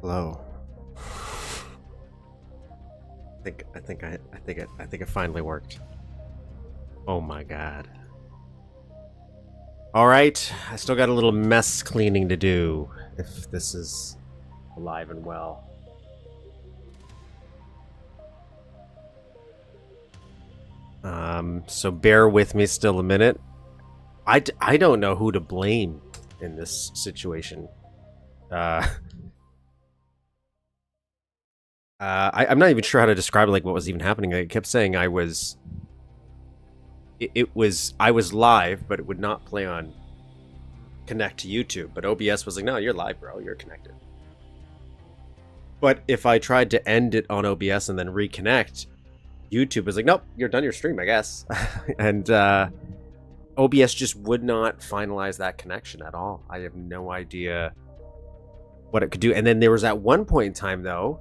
Hello. I think it finally worked. Oh my god. All right, I still got a little mess cleaning to do. If this is alive and well. So bear with me still a minute. I don't know who to blame in this situation. I'm not even sure how to describe like what was even happening. I kept saying I was live, but it would not play on connect to YouTube. But OBS was like, no, you're live, bro. You're connected. But if I tried to end it on OBS and then reconnect, YouTube was like, nope, you're done your stream, I guess. And OBS just would not finalize that connection at all. I have no idea what it could do. And then there was at one point in time, though,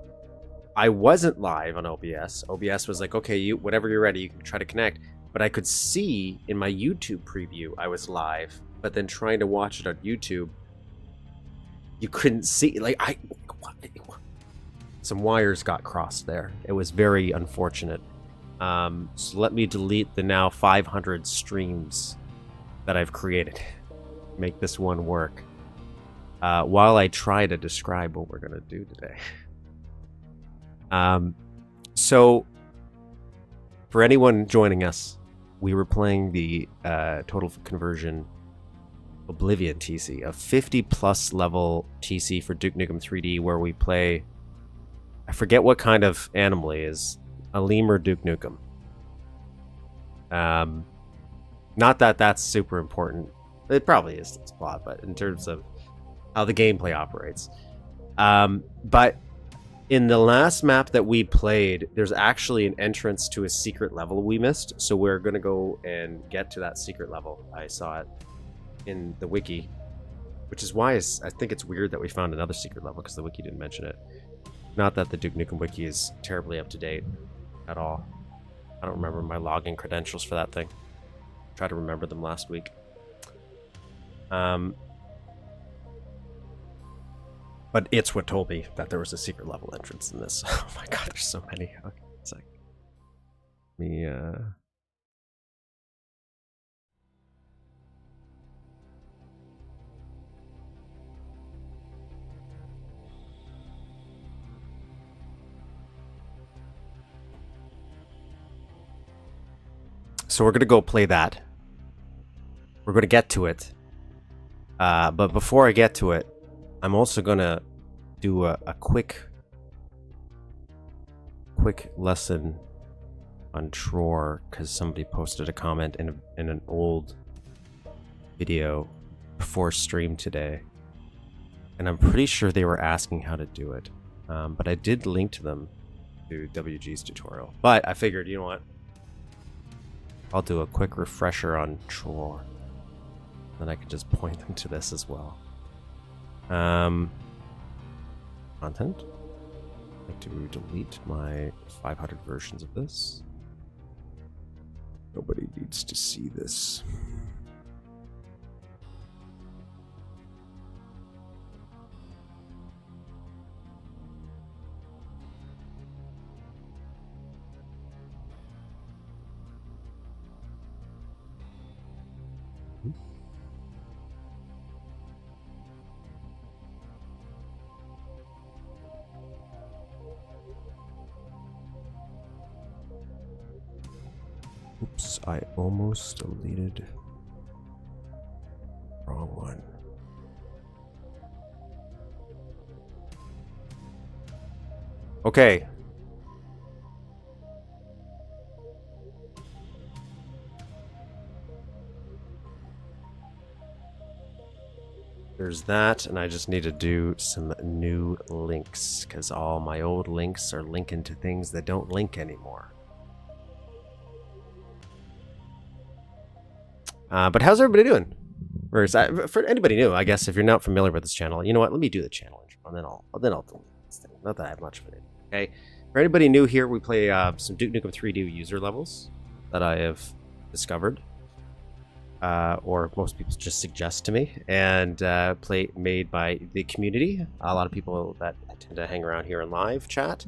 I wasn't live on OBS. OBS was like, okay, whatever you're ready, you can try to connect. But I could see in my YouTube preview I was live, but then trying to watch it on YouTube, you couldn't see. Like, some wires got crossed there. It was very unfortunate. So let me delete the now 500 streams that I've created. Make this one work. While I try to describe what we're going to do today. So, for anyone joining us, we were playing the Total Conversion Oblivion TC, a 50-plus level TC for Duke Nukem 3D, where we play... I forget what kind of animal he is. A lemur Duke Nukem. Not that that's super important. It probably is to this plot, but in terms of how the gameplay operates. But in the last map that we played, there's actually an entrance to a secret level we missed. So we're going to go and get to that secret level. I saw it in the wiki, which is why I think it's weird that we found another secret level, because the wiki didn't mention it. Not that the Duke Nukem wiki is terribly up to date at all. I don't remember my login credentials for that thing. Tried to remember them last week. But it's what told me that there was a secret level entrance in this. Oh my god, there's so many. Okay, it's like me. So we're gonna go play that. We're gonna get to it. But before I get to it, I'm also gonna do a quick lesson on TROR, because somebody posted a comment in an old video before stream today, and I'm pretty sure they were asking how to do it. But I did link to them to WG's tutorial. But I figured, you know what? I'll do a quick refresher on TROR. Then I can just point them to this as well. Content. I'd like to delete my 500 versions of this. Nobody needs to see this. Oops, I almost deleted wrong one. Okay. There's that, and I just need to do some new links, because all my old links are linking to things that don't link anymore. But how's everybody doing? Or is that, for anybody new, I guess if you're not familiar with this channel, you know what? Let me do the channel intro, and then I'll delete this thing. Not that I have much of it. Okay. For anybody new here, we play some Duke Nukem 3D user levels that I have discovered. or most people just suggest to me, and made by the community. A lot of people that tend to hang around here in live chat.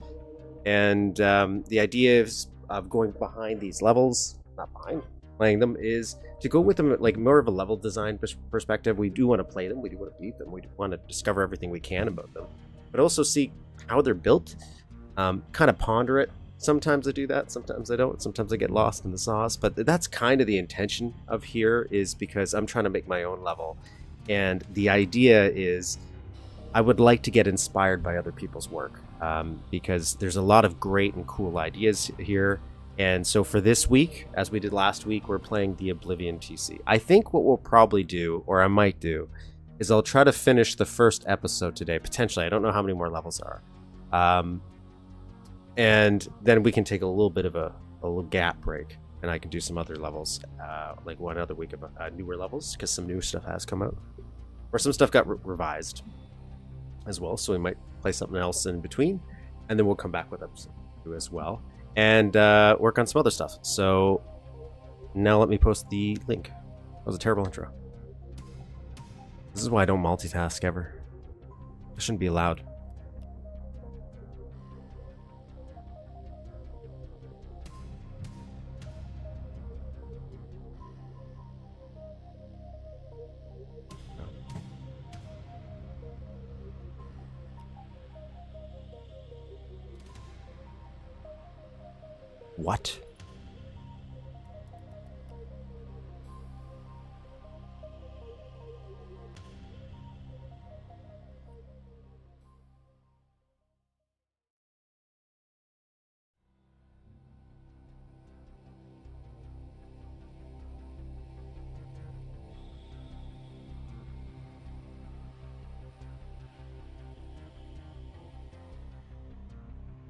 And the idea of going behind these levels, not behind, playing them, is to go with them like more of a level design perspective. We do want to play them, we do want to beat them, we do want to discover everything we can about them, but also see how they're built, kind of ponder it. Sometimes I do that, sometimes I don't, sometimes I get lost in the sauce, but that's kind of the intention of here, is because I'm trying to make my own level, and the idea is I would like to get inspired by other people's work, because there's a lot of great and cool ideas here. And so for this week, as we did last week, we're playing the Oblivion TC. I think what we'll probably do, or I might do, is I'll try to finish the first episode today, potentially. I don't know how many more levels are. And then we can take a little bit of a little gap break, and I can do some other levels, like one other week of newer levels, because some new stuff has come out. Or some stuff got revised as well, so we might play something else in between, and then we'll come back with episode 2 as well, and work on some other stuff. So now let me post the link. That was a terrible intro. This is why I don't multitask ever. I shouldn't be allowed. What?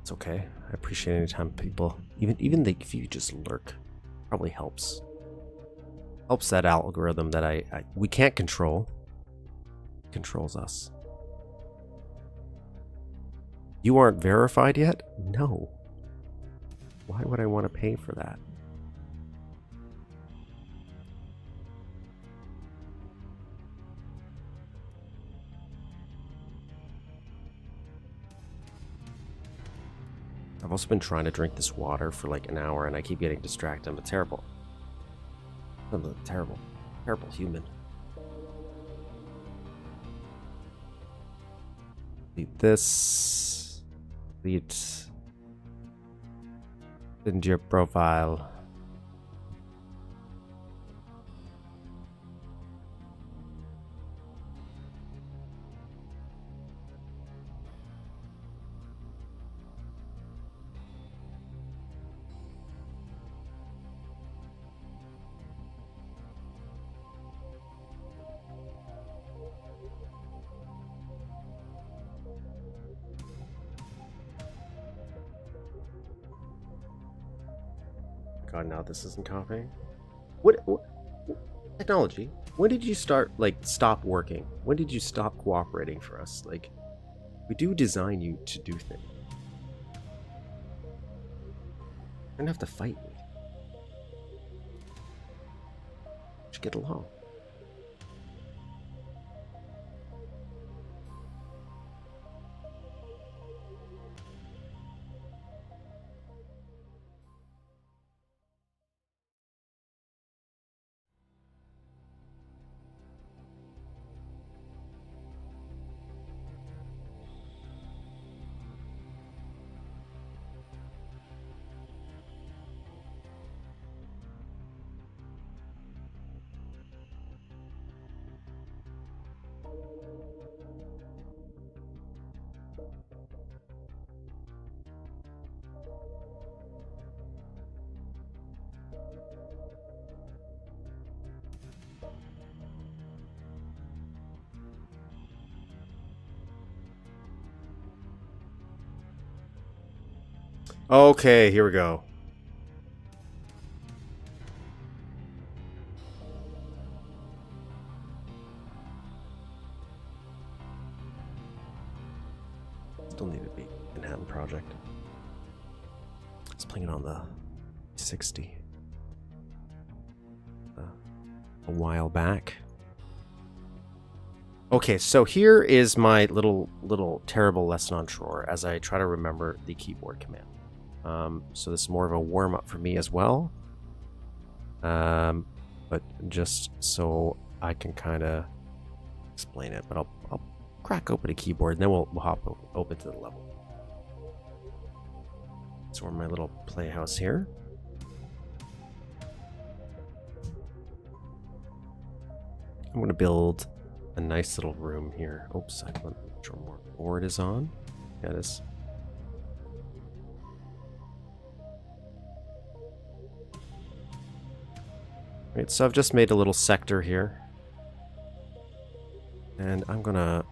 It's okay. I appreciate any time people, even if you just lurk, probably helps. Helps that algorithm that we can't control. It controls us. You aren't verified yet? No. Why would I want to pay for that? I've also been trying to drink this water for like an hour, and I keep getting distracted. I'm a terrible, terrible human. Delete this. Delete into your profile. God, now this isn't copying. What technology? When did you stop working? When did you stop cooperating for us? Like, we do design you to do things. You don't have to fight me. Just get along. Okay, here we go. Still need to be Manhattan Project. I was playing it on the 60. a while back. Okay, so here is my little terrible lesson on TROR as I try to remember the keyboard command. So this is more of a warm-up for me as well. But just so I can kind of explain it. But I'll crack open a keyboard, and then we'll hop open to the level. So we're in my little playhouse here. I'm going to build a nice little room here. Oops, I want to make sure more board is on. Yeah, it is. Right, so I've just made a little sector here. And I'm gonna...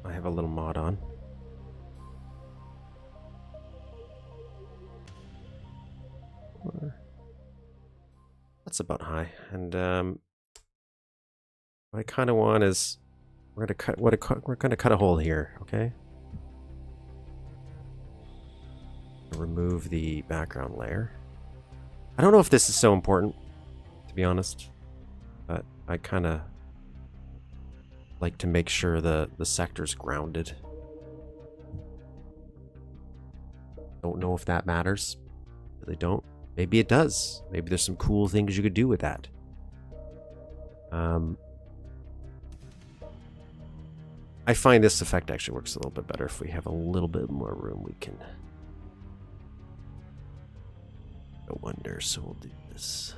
I have a little mod on. That's about high. And what I kind of want is we're gonna cut a hole here, okay? Remove the background layer. I don't know if this is so important, to be honest, but I kind of like to make sure the sector's grounded. Don't know if that matters. Really don't. Maybe it does. Maybe there's some cool things you could do with that. I find this effect actually works a little bit better if we have a little bit more room. We can go under, so we'll do this.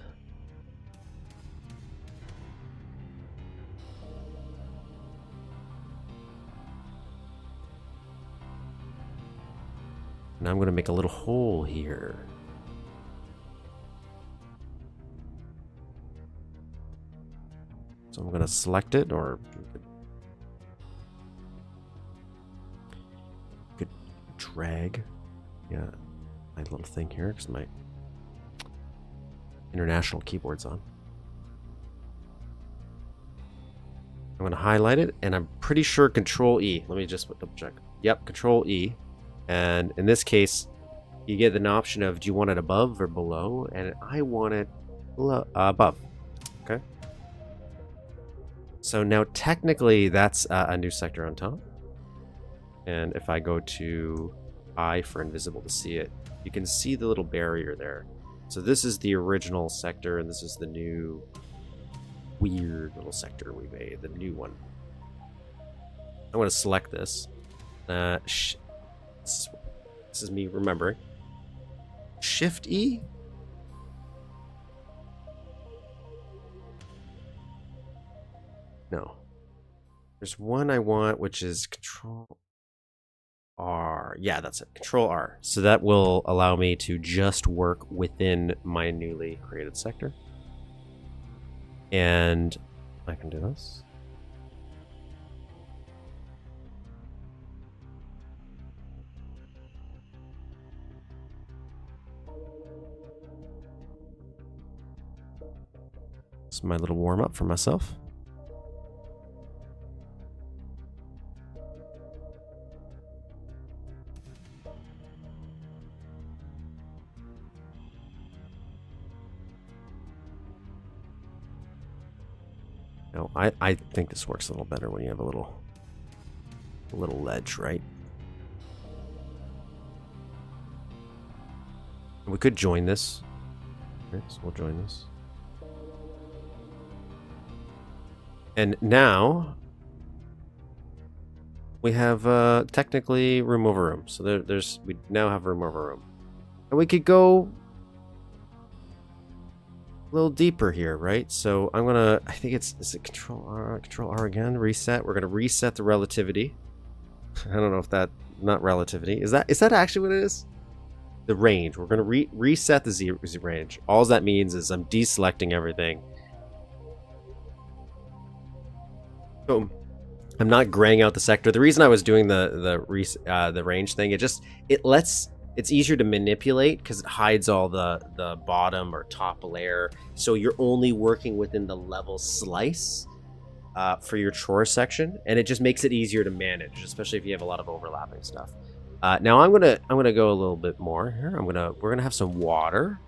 Now I'm going to make a little hole here. So I'm going to select it, or you could drag, yeah, my little thing here, because my international keyboard's on. I'm going to highlight it, and I'm pretty sure Control E. Let me just double check. Yep, Control E. And in this case, you get an option of do you want it above or below, and I want it above. Okay. So now technically that's a new sector on top. And if I go to I for invisible to see it, you can see the little barrier there. So this is the original sector, and this is the new weird little sector we made, the new one. I'm going to select this. This is me remembering. Shift E? No. There's one I want, which is Control R. Yeah, that's it. Control R. So that will allow me to just work within my newly created sector. And I can do this. This is my little warm-up for myself. No, I think this works a little better when you have a little ledge, right? We could join this. Okay, so we'll join this. And now we have technically room over room. So we now have room over room. And we could go a little deeper here, right? So I'm gonna, I think is it Control R again, reset. We're gonna reset the relativity. I don't know if that, not relativity. Is that actually what it is? The range. We're gonna reset the Z range. All that means is I'm deselecting everything. So I'm not graying out the sector. The reason I was doing the range thing, it's easier to manipulate because it hides all the bottom or top layer. So you're only working within the level slice for your TROR section, and it just makes it easier to manage, especially if you have a lot of overlapping stuff. Now I'm gonna go a little bit more here. We're gonna have some water.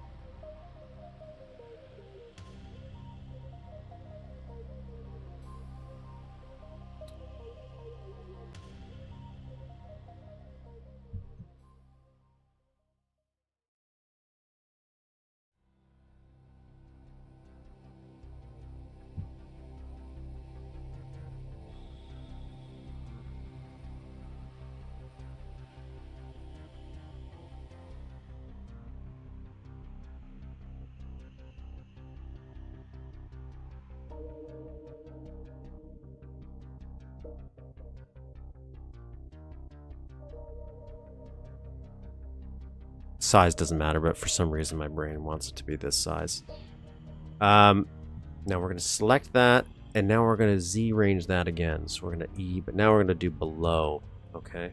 Size doesn't matter, but for some reason my brain wants it to be this size. Now we're going to select that, and now we're going to Z range that again. So we're going to E, but now we're going to do below. Okay.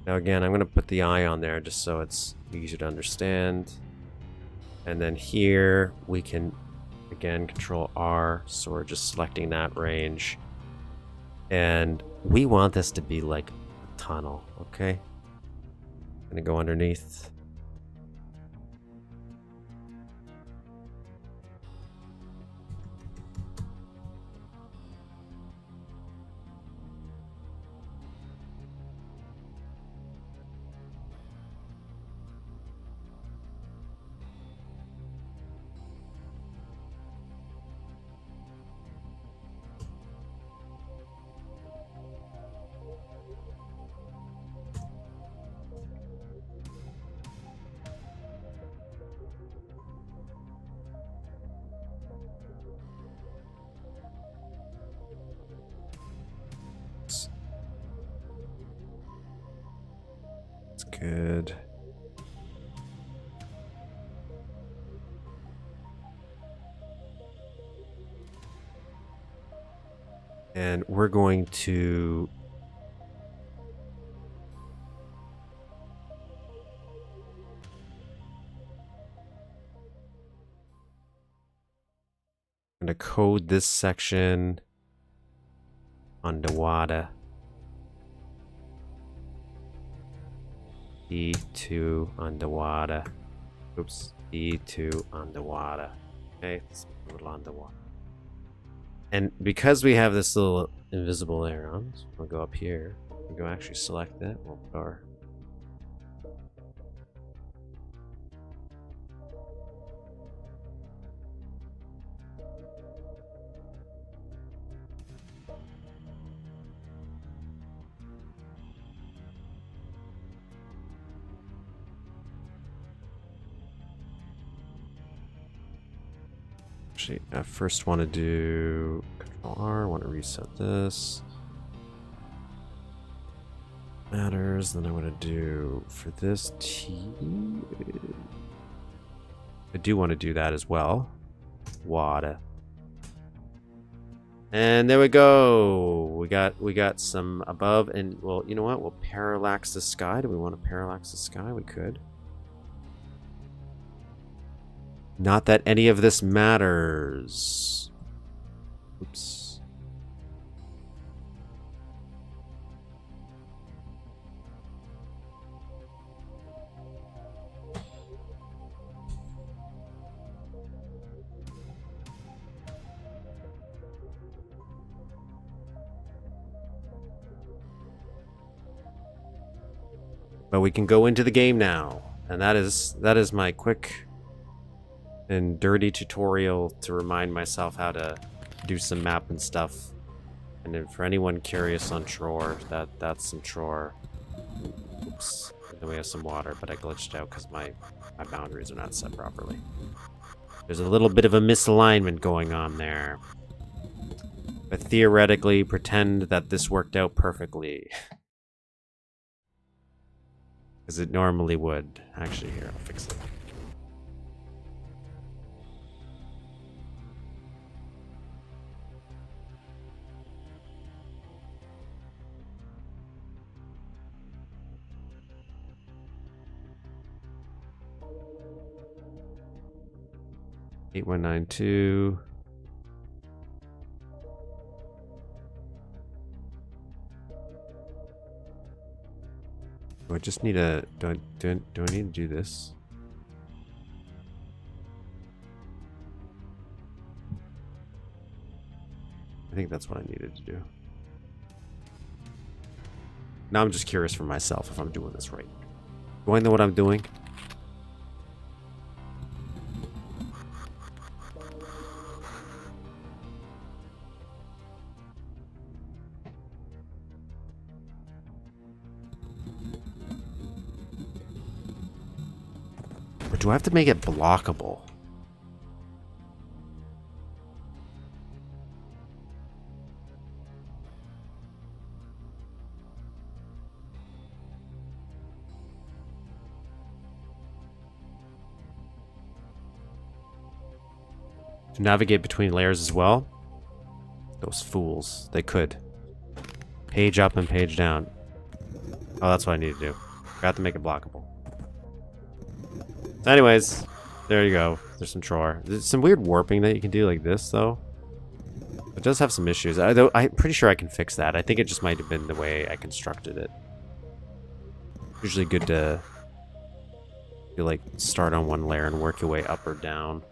Now again, I'm going to put the eye on there just so it's easier to understand. And then here we can, again, control R. So we're just selecting that range. And we want this to be like a tunnel, okay? I'm going to go underneath. Good. And we're going to code this section underwater. E2 underwater. Oops. E2 underwater. Okay, it's a little underwater. And because we have this little invisible layer on, so we'll go up here. We'll go actually select that. We'll put our actually, I first want to do Control R. I want to reset this. Matters. Then I want to do for this T. I do want to do that as well. WAD. And there we go. We got some above, and well, you know what? We'll parallax the sky. Do we want to parallax the sky? We could. Not that any of this matters. Oops. But we can go into the game now. And that is my quick and dirty tutorial to remind myself how to do some map and stuff. And then for anyone curious on TROR, that's some TROR. Oops. And then we have some water, but I glitched out because my boundaries are not set properly. There's a little bit of a misalignment going on there. But theoretically, pretend that this worked out perfectly. As it normally would. Actually, here, I'll fix it. Eight 192. Do I just need a... Do I need to do this? I think that's what I needed to do. Now I'm just curious for myself if I'm doing this right. Do I know what I'm doing? Or do I have to make it blockable? To navigate between layers as well. Those fools. They could. Page up and page down. Oh, that's what I need to do. Got to make it blockable. Anyways, there you go. There's some TROR. There's some weird warping that you can do like this, though. It does have some issues. I'm pretty sure I can fix that. I think it just might have been the way I constructed it. Usually good to like start on one layer and work your way up or down.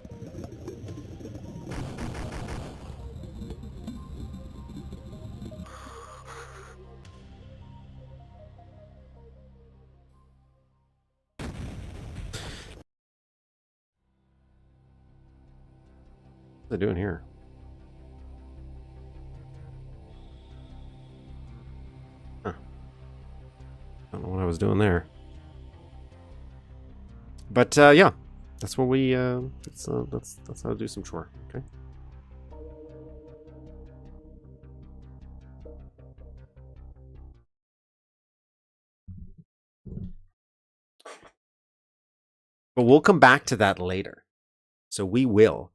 What are they doing here? Huh. Don't know what I was doing there. But yeah, that's what we that's how to do some TROR. Okay. But we'll come back to that later. So we will.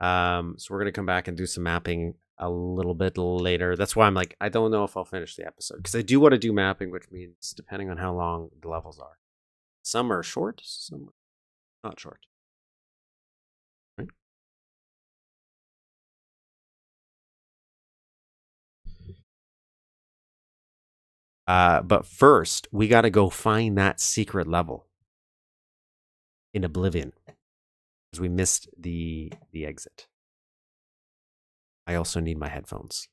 So we're gonna come back and do some mapping a little bit later. That's why I'm like, I don't know if I'll finish the episode because I do want to do mapping, which means depending on how long the levels are. Some are short, some are not short. Right? But first, we got to go find that secret level in Oblivion because we missed the exit. I also need my headphones.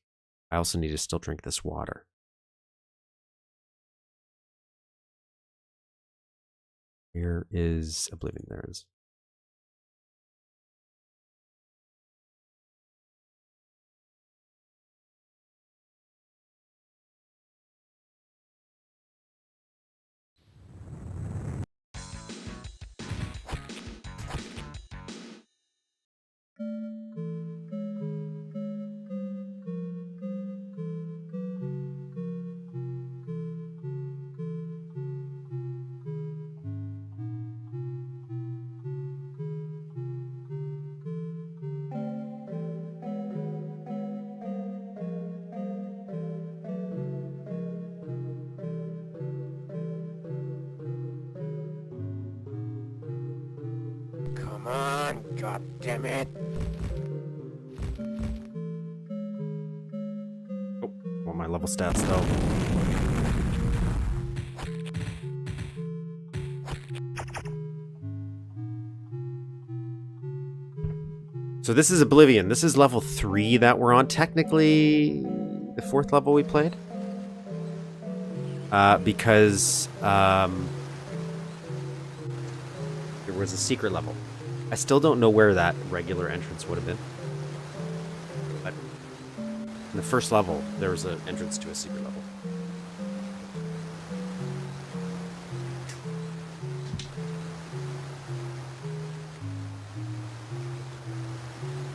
I also need to still drink this water. Where is Oblivion? There it is. Come on, goddammit. Oh, want my level stats though. So this is Oblivion. This is level 3 that we're on. Technically, the 4th level we played. Because there was a secret level. I still don't know where that regular entrance would have been. But in the first level, there was an entrance to a secret level.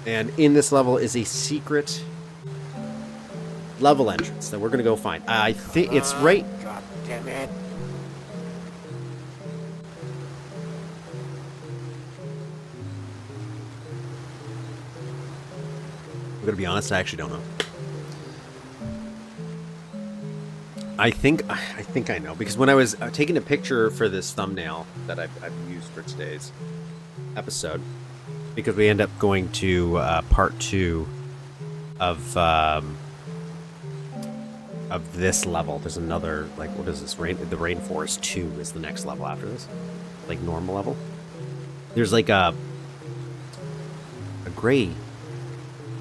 And in this level is a secret level entrance that we're going to go find. I think it's right... God damn it. I'm going to be honest, I actually don't know. I think I know, because when I was taking a picture for this thumbnail that I've used for today's episode, because we end up going to part 2 of this level. There's another, like, what is this? The Rainforest 2 is the next level after this, like normal level. There's like a gray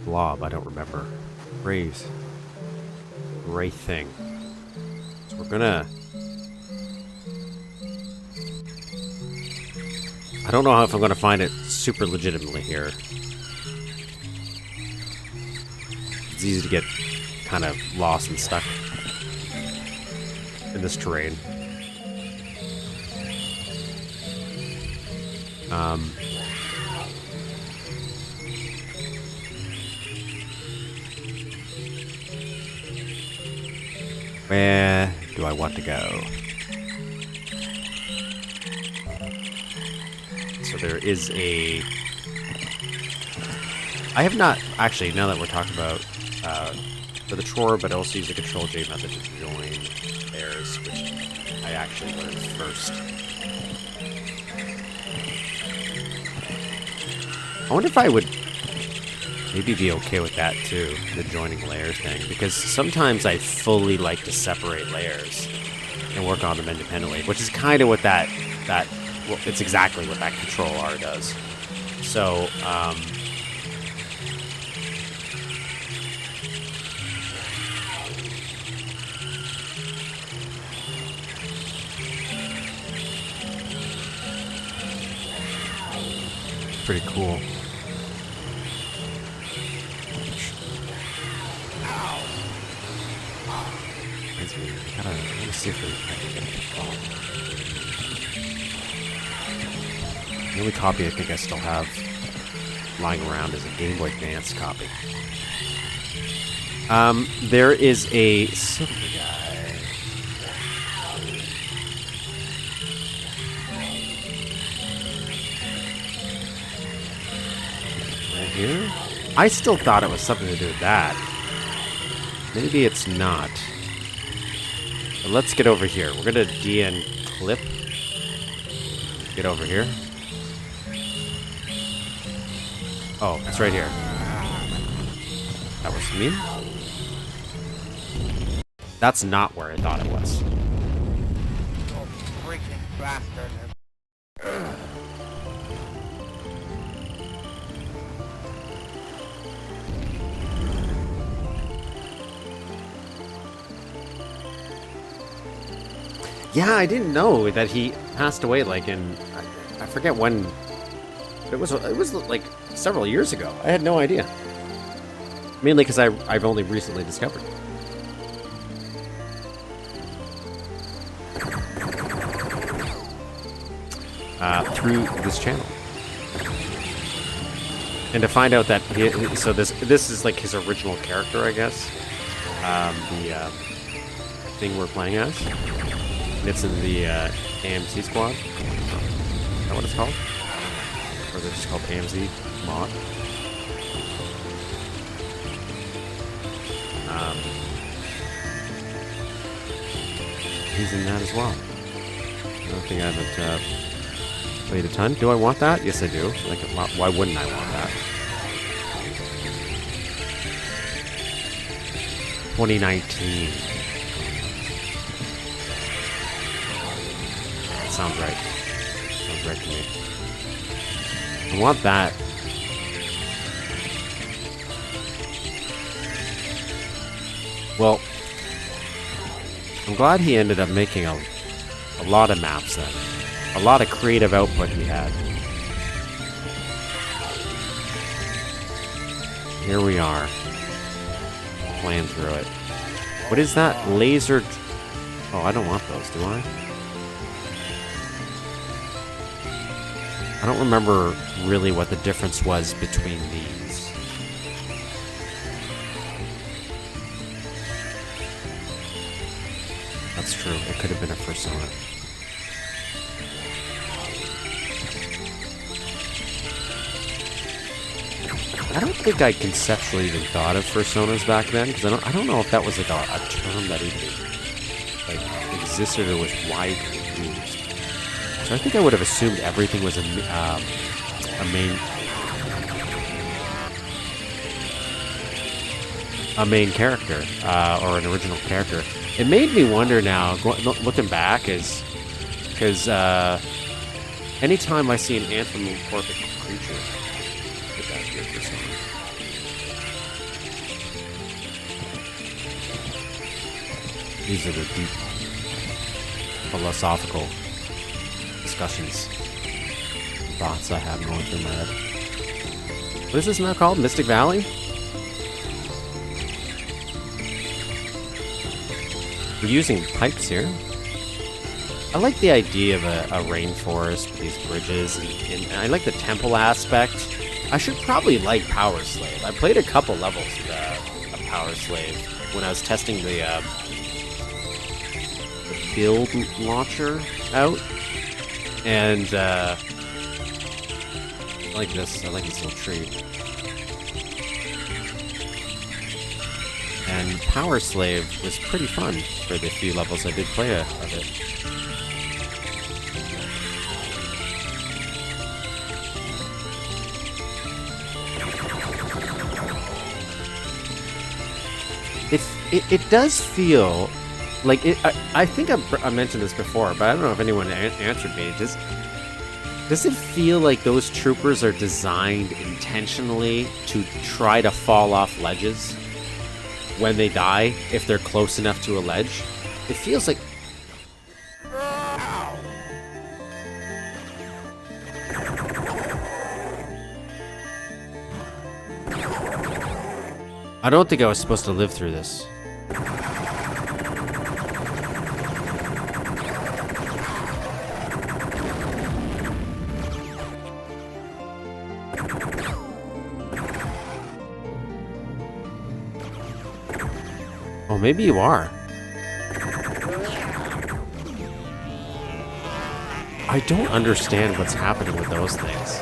blob. I don't remember. Gray thing. So we're gonna. I don't know if I'm gonna find it super legitimately here. It's easy to get kind of lost and stuck in this terrain. Where do I want to go? So there is a I have not, actually, now that we're talking about for the TROR, but also use the Control J method to join layers, which I actually learned first. I wonder if I would maybe be okay with that too, the joining layers thing, because sometimes I fully like to separate layers and work on them independently, which is kind of what well, it's exactly what that Control R does. So, pretty cool. I want to see if the only copy I think I still have lying around is a Game Boy Advance copy. There is a silver guy. Right here? I still thought it was something to do with that. Maybe it's not. But let's get over here. We're gonna DN clip. Get over here. Oh, it's right here. That was me? That's not where I thought it was. Oh, freaking bastard. Yeah, I didn't know that he passed away like in I forget when. But it was like several years ago. I had no idea. Mainly because I've only recently discovered it. Through this channel. And to find out that so this is like his original character, I guess. The thing we're playing as. And it's in the AMC squad. Is that what it's called? Or is it just called AMC mod? He's in that as well. Another thing I haven't played a ton. Do I want that? Yes, I do. Like, why wouldn't I want that? 2019. That sounds right. Sounds right to me. I want that. Well, I'm glad he ended up making a lot of maps then. A lot of creative output he had. Here we are. Playing through it. What is that? Laser... Oh, I don't want those, do I? I don't remember really what the difference was between these. That's true. It could have been a Persona. I don't think I conceptually even thought of Personas back then, because I don't know if that was like a term that even like existed or was widely used. So I think I would have assumed everything was a main character or an original character. It made me wonder now, looking back, because anytime I see an anthropomorphic creature, could that be a Persona? These are the deep philosophical discussions, thoughts I have going through my head. What is this now called? Mystic Valley? We're using pipes here. I like the idea of a rainforest with these bridges, and I like the temple aspect. I should probably like Power Slave. I played a couple levels of Power Slave when I was testing the build launcher out, and I like this. I like this little tree. And Power Slave was pretty fun for the few levels I did play of it. It does feel like it. I think I mentioned this before, but I don't know if anyone answered me. Does it feel like those troopers are designed intentionally to try to fall off ledges when they die if they're close enough to a ledge? It feels like. I don't think I was supposed to live through this. Oh, maybe you are. I don't understand what's happening with those things.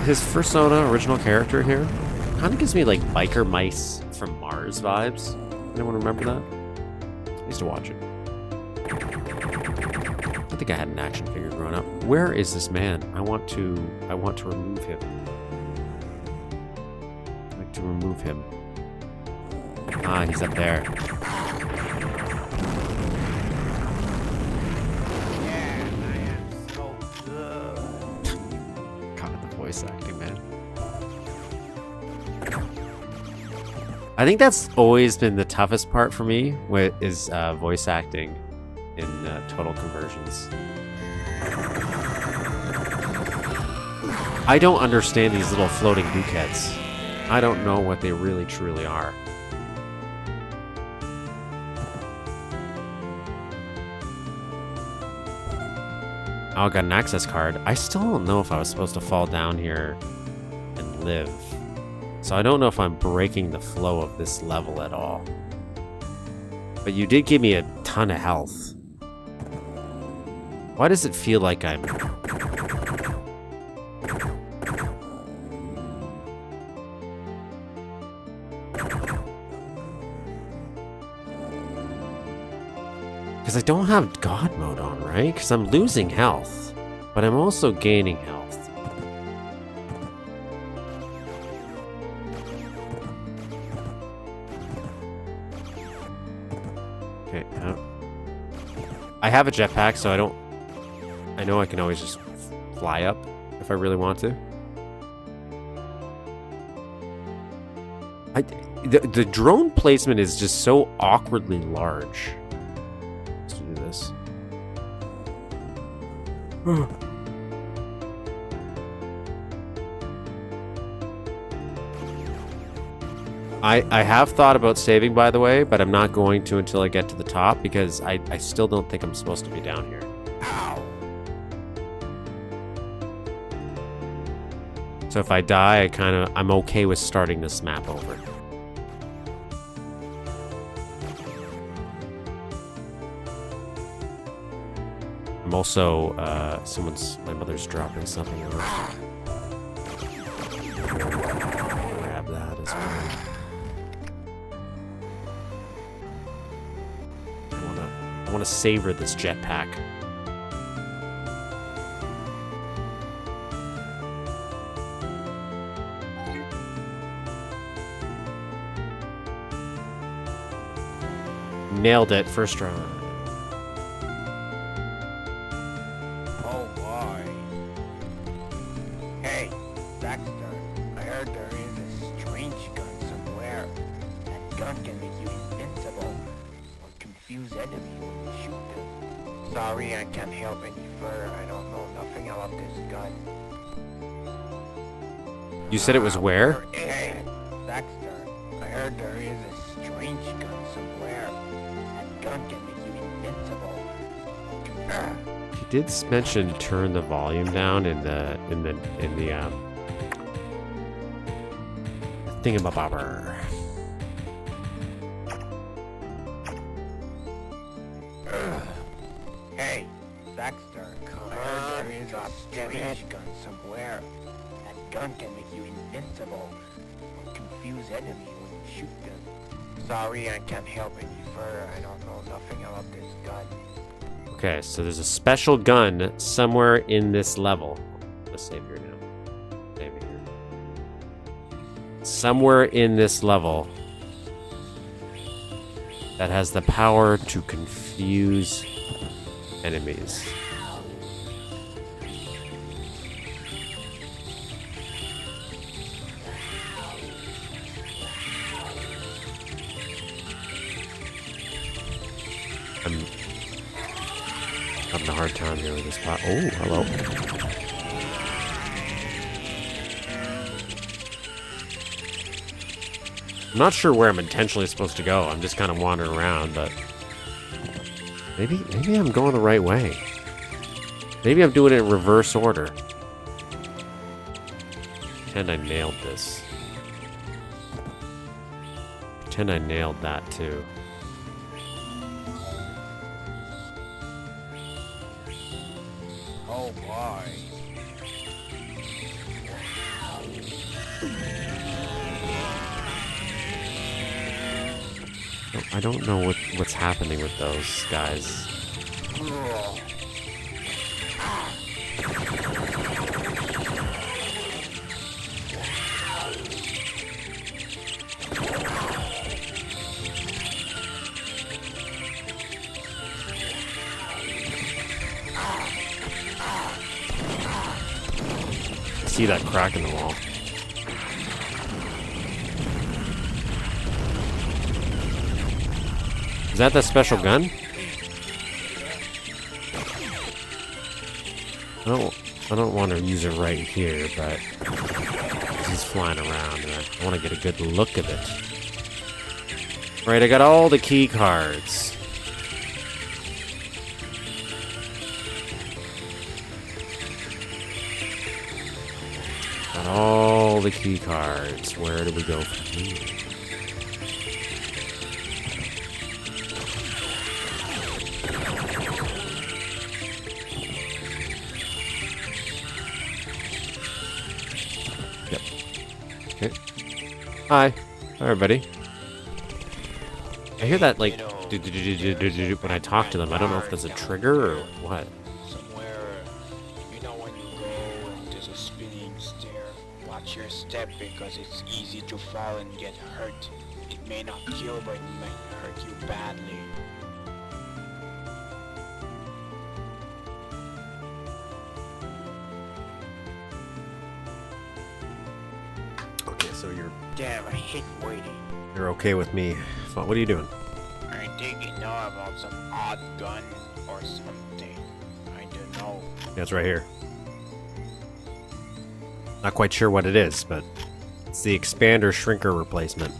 His Persona original character here kind of gives me like biker mice from Mars vibes. Anyone remember that? I used to watch it. I think I had an action figure growing up. Where is this man? I want to remove him. I'd like to remove him. Ah, he's up there. Voice acting, man. I think that's always been the toughest part for me, is voice acting in Total Conversions. I don't understand these little floating Dukeheads. I don't know what they really truly are. Oh, I got an access card. I still don't know if I was supposed to fall down here and live. So I don't know if I'm breaking the flow of this level at all. But you did give me a ton of health. Why does it feel like I'm... Because I don't have God mode on, right? Because I'm losing health, but I'm also gaining health. Okay, I have a jetpack, so I know I can always just fly up if I really want to. The drone placement is just so awkwardly large. This. I have thought about saving, by the way, but I'm not going to until I get to the top because I still don't think I'm supposed to be down here. Ow. So if I die, I'm okay with starting this map over. I'm also, my mother's dropping something over. Grab that as well. I wanna savor this jetpack. Nailed it, first try. Sorry, I can't help any further. I don't know nothing about this gun. You said it was where? Hey, Zaxtor. I heard there is a strange gun somewhere. That gun can make you invincible. He did mention turn the volume down in the thingamabobber. Zaxtor. I heard there is a strange gun somewhere. That gun can make you invincible or confuse enemies when you shoot them. Sorry, I can't help any further. I don't know nothing about this gun. Okay, so there's a special gun somewhere in this level. Let's save here now. Save it here. Somewhere in this level that has the power to confuse enemies. I'm having a hard time here with this pot. Oh, hello. I'm not sure where I'm intentionally supposed to go. I'm just kind of wandering around, but maybe I'm going the right way. Maybe I'm doing it in reverse order. Pretend I nailed this. Pretend I nailed that too. Oh boy. I don't know what's happening with those guys. See that crack in the wall. Is that the special gun? I don't want to use it right here, but he's flying around and I want to get a good look at it. Right, I got all the key cards. Got all the key cards. Where do we go from here? Yep. Okay. Hi. Hi, everybody. I hear that, like, when I talk to them. I don't know if that's a trigger or what. Watch your step because it's easy to fall and get hurt. It may not kill, but it might hurt you badly. Okay, so you're Damn, I hate waiting. okay with me. What are you doing? I think you know about some odd gun or something. I don't know. Yeah, it's right here. Not quite sure what it is, but it's the expander shrinker replacement.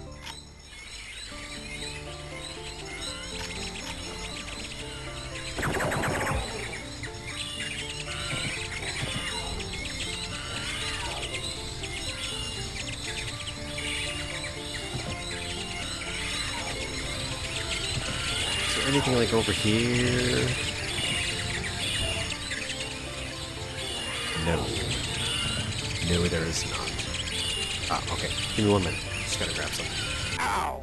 Is there anything like over here? No. No, there is not. Ah, okay. Give me 1 minute. Just gotta grab something. Ow!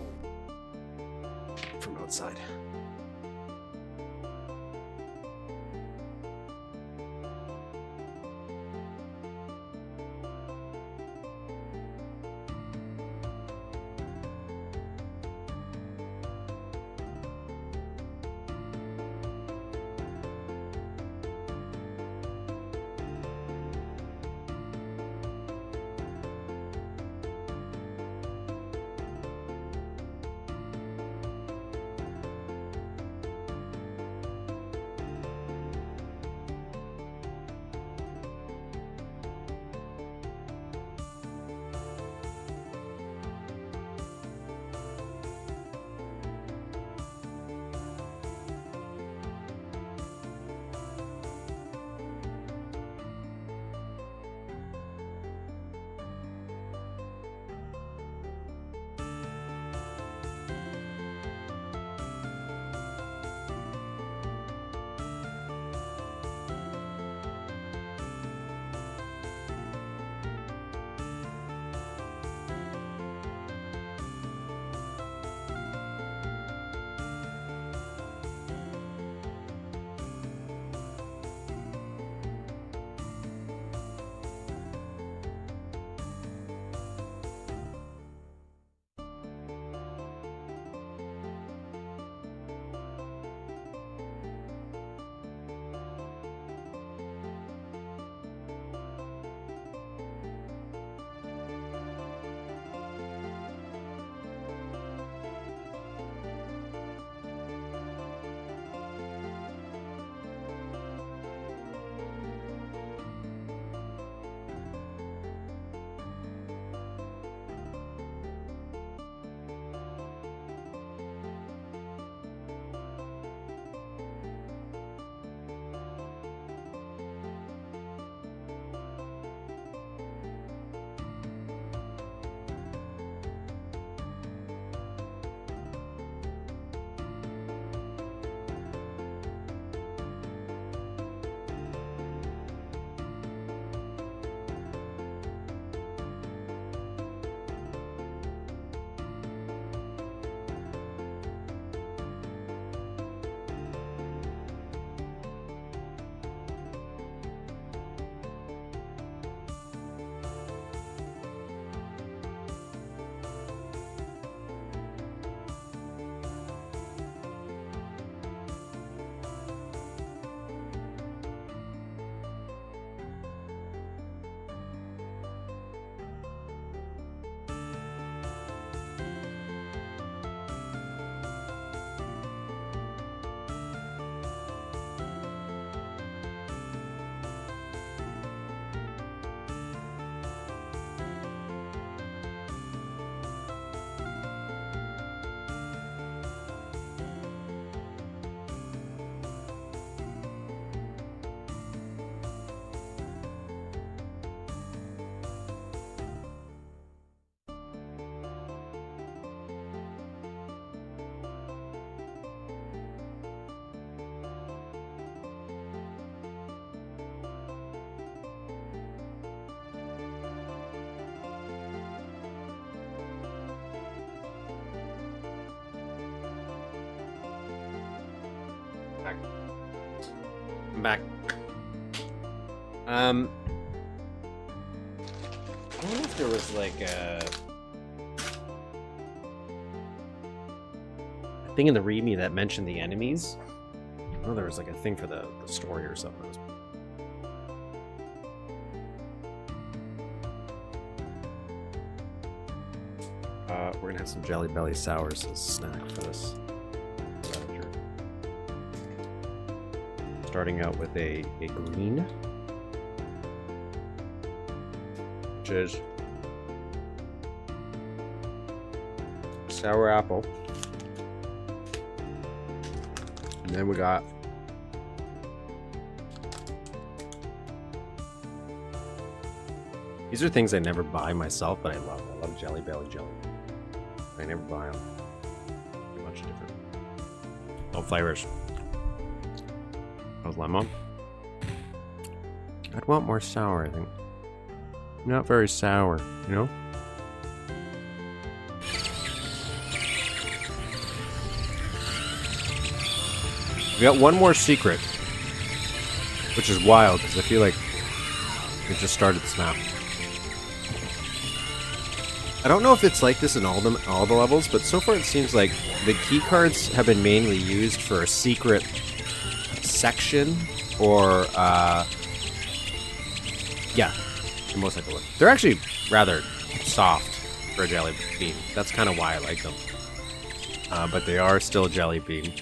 From outside. Back. I'm back. I wonder if there was like a thing in the README that mentioned the enemies. I know there was like a thing for the story or something. We're gonna have some Jelly Belly Sours as a snack for this. Starting out with a green, which is sour apple. And then we got these are things I never buy myself, but I love. I love Jelly Belly jelly. I never buy them. A bunch of different flavors. Lemon. I'd want more sour, I think. Not very sour, you know? We got one more secret, which is wild because I feel like it just started this map. I don't know if it's like this in all the levels, but so far it seems like the key cards have been mainly used for a secret section or yeah, the most likely. They're actually rather soft for a jelly bean. That's kind of why I like them. But they are still jelly bean.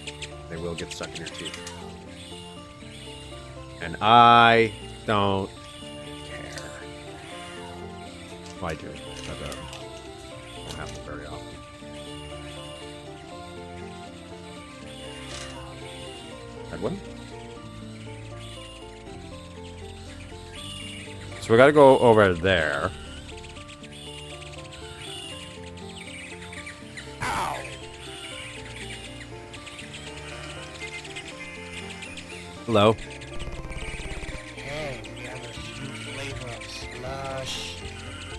They will get stuck in your teeth. And I don't care. Well, I do, but don't happen very often. Had one? So we gotta go over there. Ow! Hello. Hey, we have a new flavor of slush,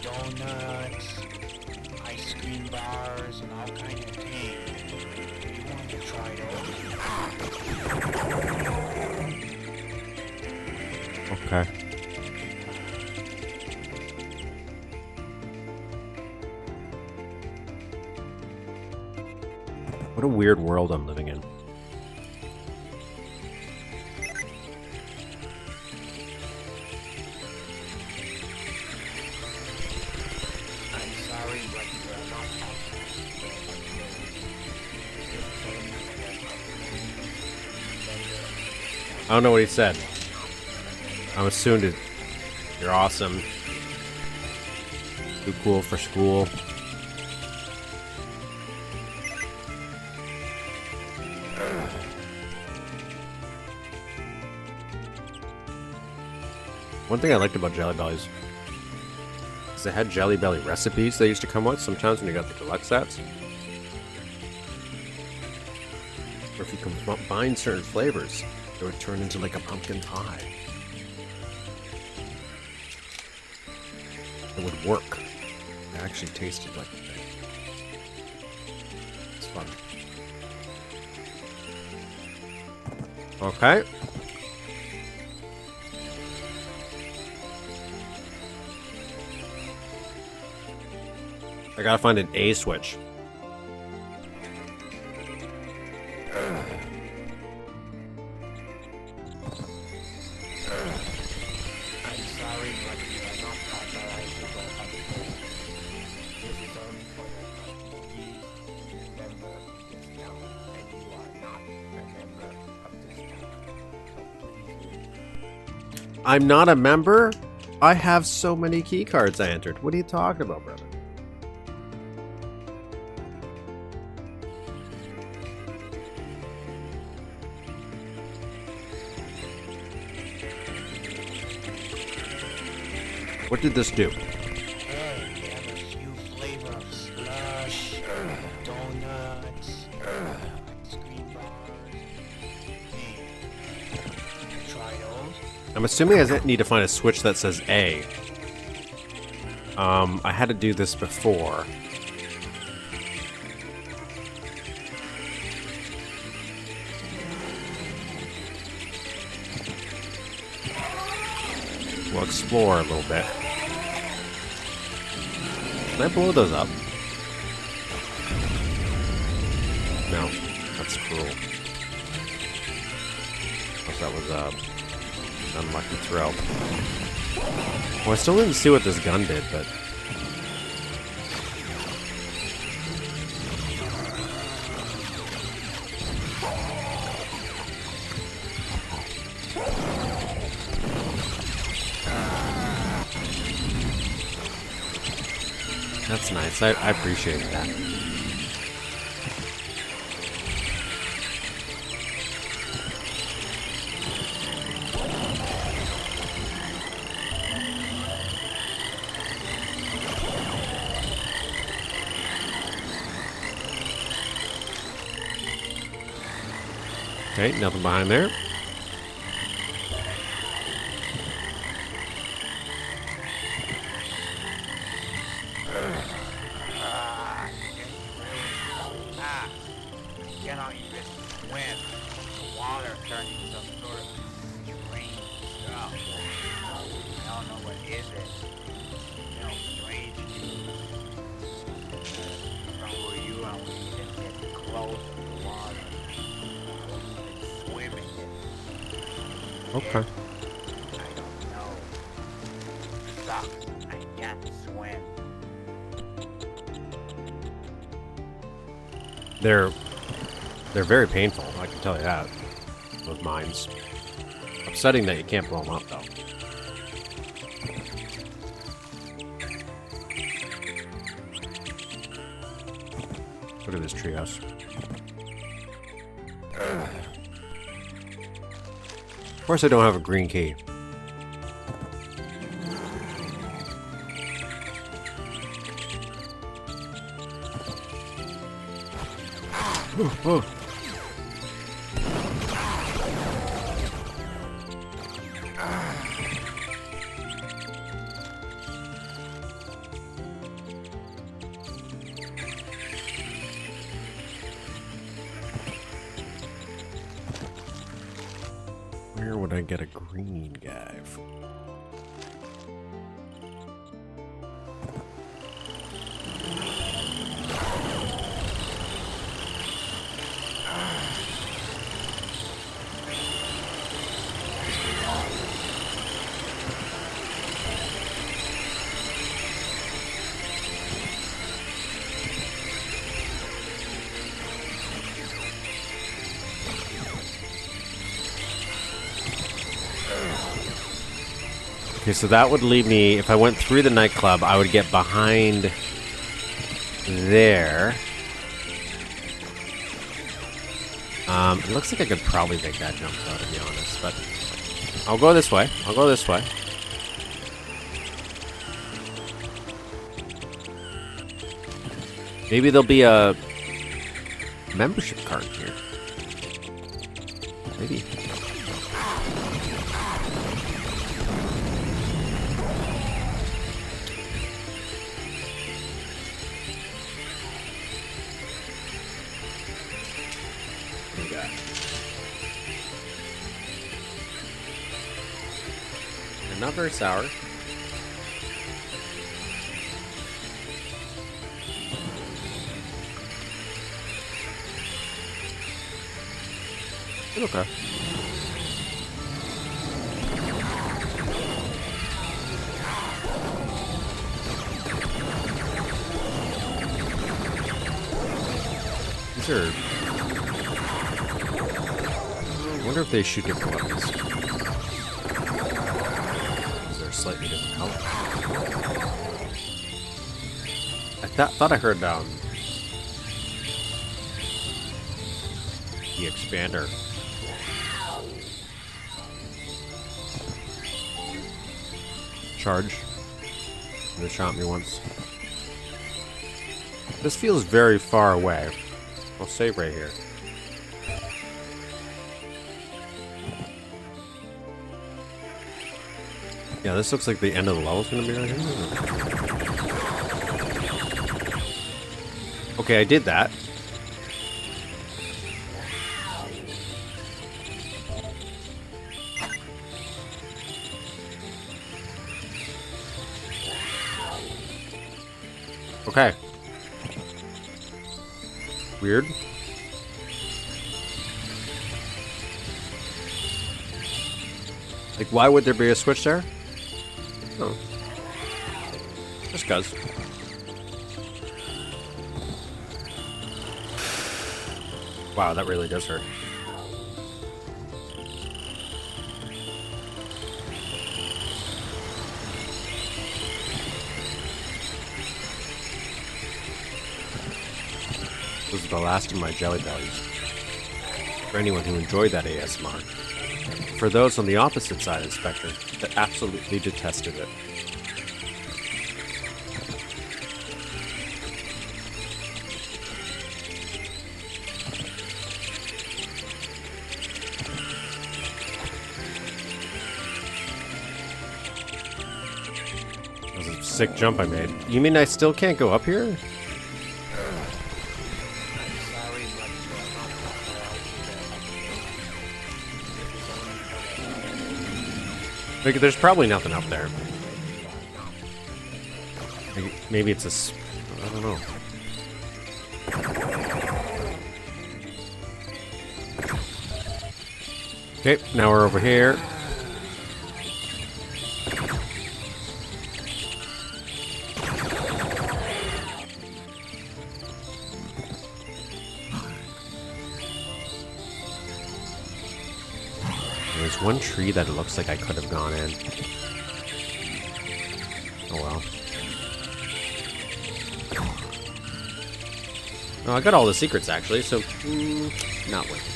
donuts, ice cream bars, and all kinds of things. You want to try those? Okay. What a weird world I'm living in. I'm sorry, but you're not I don't know what he said. I'm assuming you're awesome. Too cool for school. One thing I liked about Jelly Bellies is they had Jelly Belly recipes they used to come with sometimes when you got the deluxe sets. Or if you combine certain flavors, it would turn into like a pumpkin pie. It would work. It actually tasted like a thing. It's fun. Okay. I gotta find an A switch. I'm sorry, but you are not authorized to go up the pole. This is only for the employees and member of this town, and you are not a member of this town. So please leave. I'm not a member? I have so many key cards I entered. What are you talking about, brother? What did this do? Hey, we have a new flavor of slush, donuts, ice cream bars. Hey, try those? I'm assuming I need to find a switch that says A. I had to do this before. We'll explore a little bit. Can I blow those up? No, that's cruel. That was an unlucky throw. Well, I still didn't see what this gun did, but... That's nice. I appreciate that. Okay, nothing behind there. Cannot even swim. The water turned into some sort of strange stuff. I don't know what is it. You know, strange. From where you are, we can get close to the water. Swimming it. Okay. I don't know. Sucks. I can't swim. They're very painful, I can tell you that. Those mines. Upsetting that you can't blow them up, though. Look at this treehouse. Of course I don't have a green key. Oh. Where would I get a green guy from? Okay, so that would leave me, if I went through the nightclub, I would get behind there. It looks like I could probably make that jump though, to be honest, but I'll go this way. I'll go this way. Maybe there'll be a membership card here. Maybe. Not very sour. Okay. These are... I wonder if they shoot different weapons. Slightly different color. I thought I heard the expander. Charge. They shot me once. This feels very far away. I'll save right here. Yeah, this looks like the end of the level is going to be right here. Okay, I did that. Okay. Weird. Like, why would there be a switch there? Oh. Just cuz. Wow, that really does hurt. This is the last of my jelly bellies. For anyone who enjoyed that ASMR. For those on the opposite side of the spectrum that absolutely detested it. That was a sick jump I made. You mean I still can't go up here? Like, there's probably nothing up there. Maybe it's I don't know. Okay, now we're over here. There's one tree that it looks like I could have gone in. Oh well. Oh, I got all the secrets actually, so not worth it.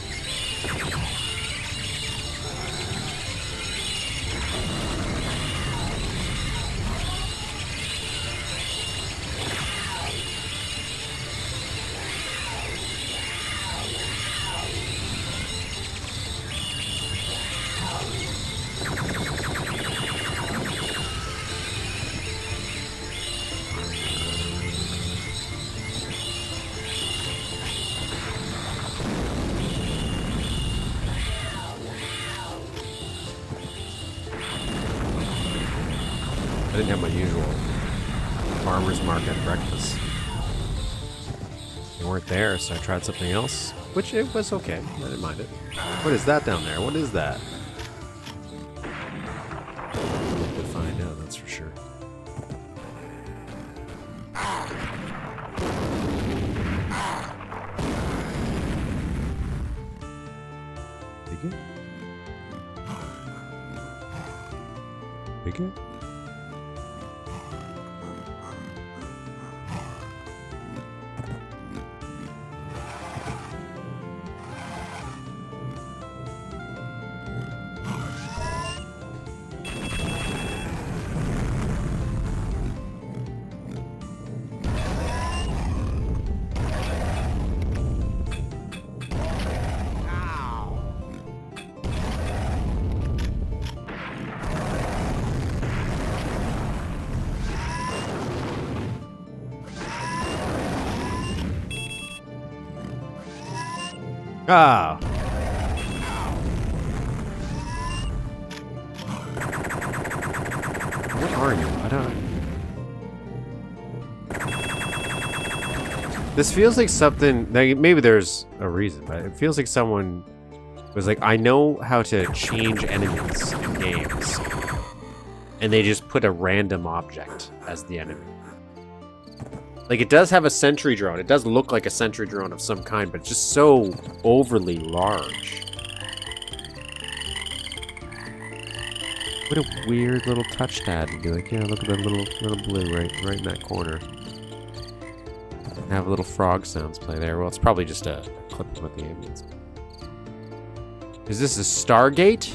I didn't have my usual farmer's market breakfast. They weren't there, so I tried something else, which it was okay. I didn't mind it. What is that down there? What is that? We'll find out, that's for sure. Bigger? Bigger? Ah. What are you? I don't. This feels like something. Like maybe there's a reason, but it feels like someone was like, I know how to change enemies in games, and they just put a random object as the enemy. Like, it does have a sentry drone. It does look like a sentry drone of some kind, but it's just so overly large. What a weird little touch pad to be like, yeah, look at that little blue right in that corner. And have little frog sounds play there. Well, it's probably just a clip with the ambience. Is this a Stargate?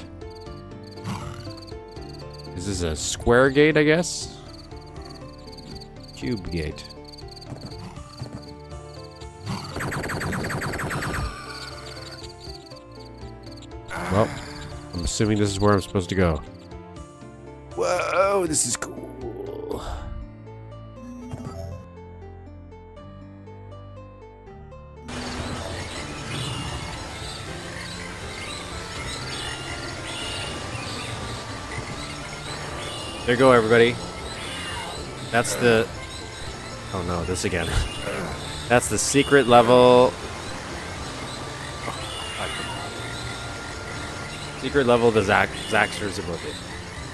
Is this a square gate, I guess? Cube gate. Well, I'm assuming this is where I'm supposed to go. Whoa, this is cool. There you go, everybody. That's the Oh no, this again. That's the secret level. Secret level of the Zaxtor's Oblivion.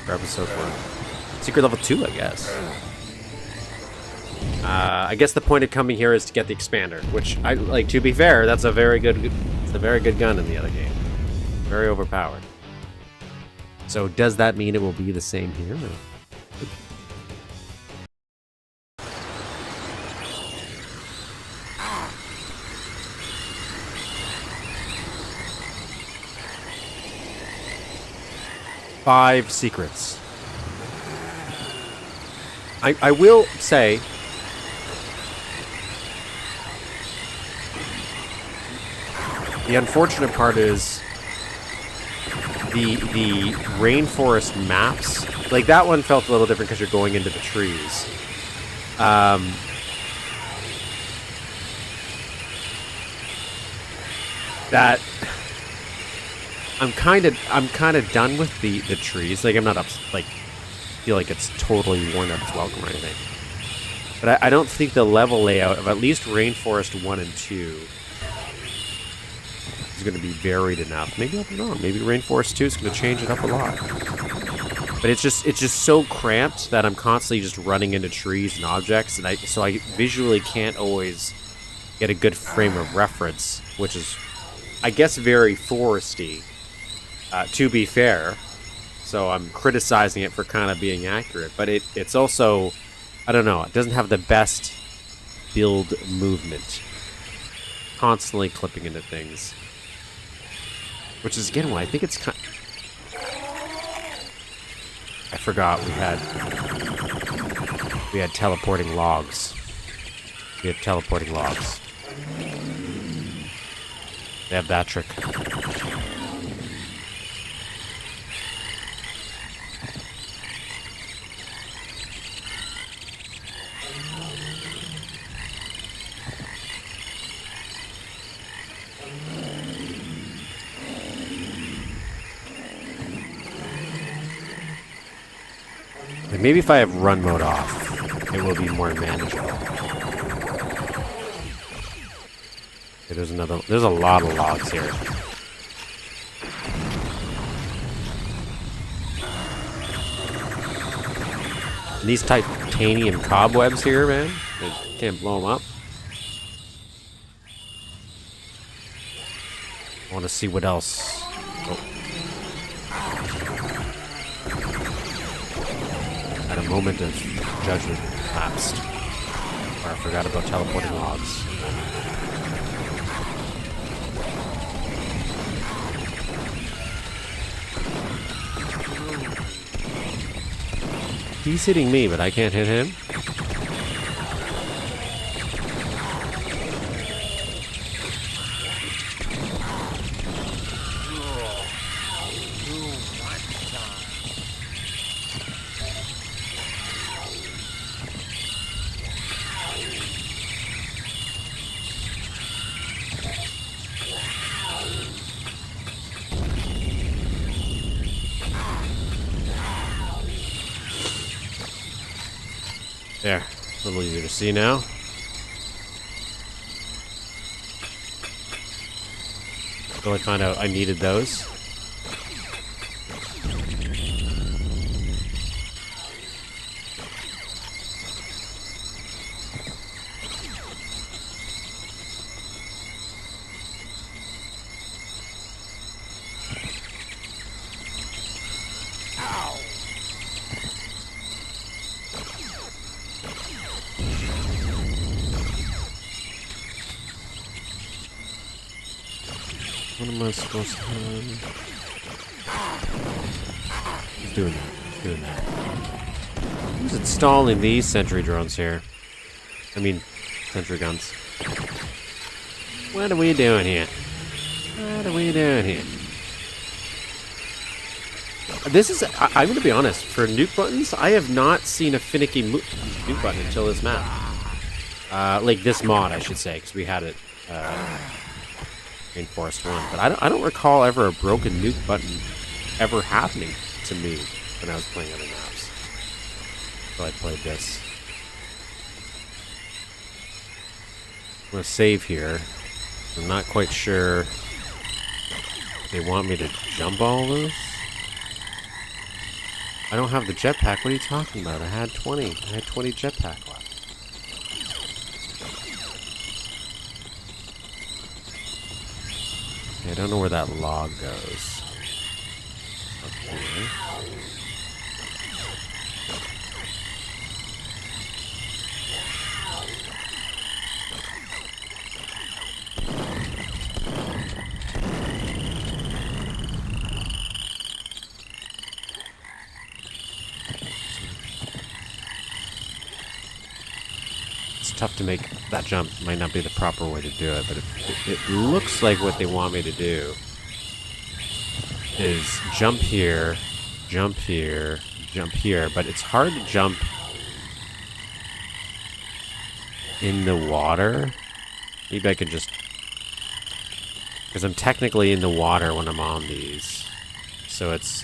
For episode 1. Secret level 2, I guess. I guess the point of coming here is to get the expander, which I like. To be fair, that's a very good. It's a very good gun in the other game. Very overpowered. So does that mean it will be the same here? Five secrets. I will say, the unfortunate part is the rainforest maps. Like, that one felt a little different because you're going into the trees. That I'm kind of done with the trees. Like, I'm not feel like it's totally worn out its welcome or anything. But I don't think the level layout of at least Rainforest 1 and 2 is going to be varied enough. Maybe I'm wrong. Maybe Rainforest 2 is going to change it up a lot. But it's just so cramped that I'm constantly just running into trees and objects, and so I visually can't always get a good frame of reference, which is, I guess, very foresty. To be fair. So I'm criticizing it for kind of being accurate, but it's also, I don't know, it doesn't have the best build movement. Constantly clipping into things. Which is, again, why I think it's kind I forgot we had teleporting logs. We have teleporting logs. They have that trick. Maybe if I have run mode off, it will be more manageable. Okay, there's a lot of logs here. And these titanium cobwebs here, man, I can't blow them up. I want to see what else. At a moment of judgment lapsed, where I forgot about teleporting logs. He's hitting me, but I can't hit him. There, a little easier to see now. Until I found out I needed those. What am I supposed to do? He's doing that. He's doing that. Who's installing these sentry drones here? I mean, sentry guns. What are we doing here? What are we doing here? This is, I'm going to be honest, for nuke buttons, I have not seen a finicky nuke button until this map. Like this mod, I should say, because we had it Rainforest 1. But I don't recall ever a broken nuke button ever happening to me when I was playing other maps. So I played this. gonna save here. I'm not quite sure they want me to jump all this. I don't have the jetpack. What are you talking about? I had 20. I had 20 jetpack left. Okay, I don't know where that log goes. Okay. Tough to make that jump. Might not be the proper way to do it, but it looks like what they want me to do is jump here, jump here, jump here, but it's hard to jump in the water. Maybe I could just, because I'm technically in the water when I'm on these, so it's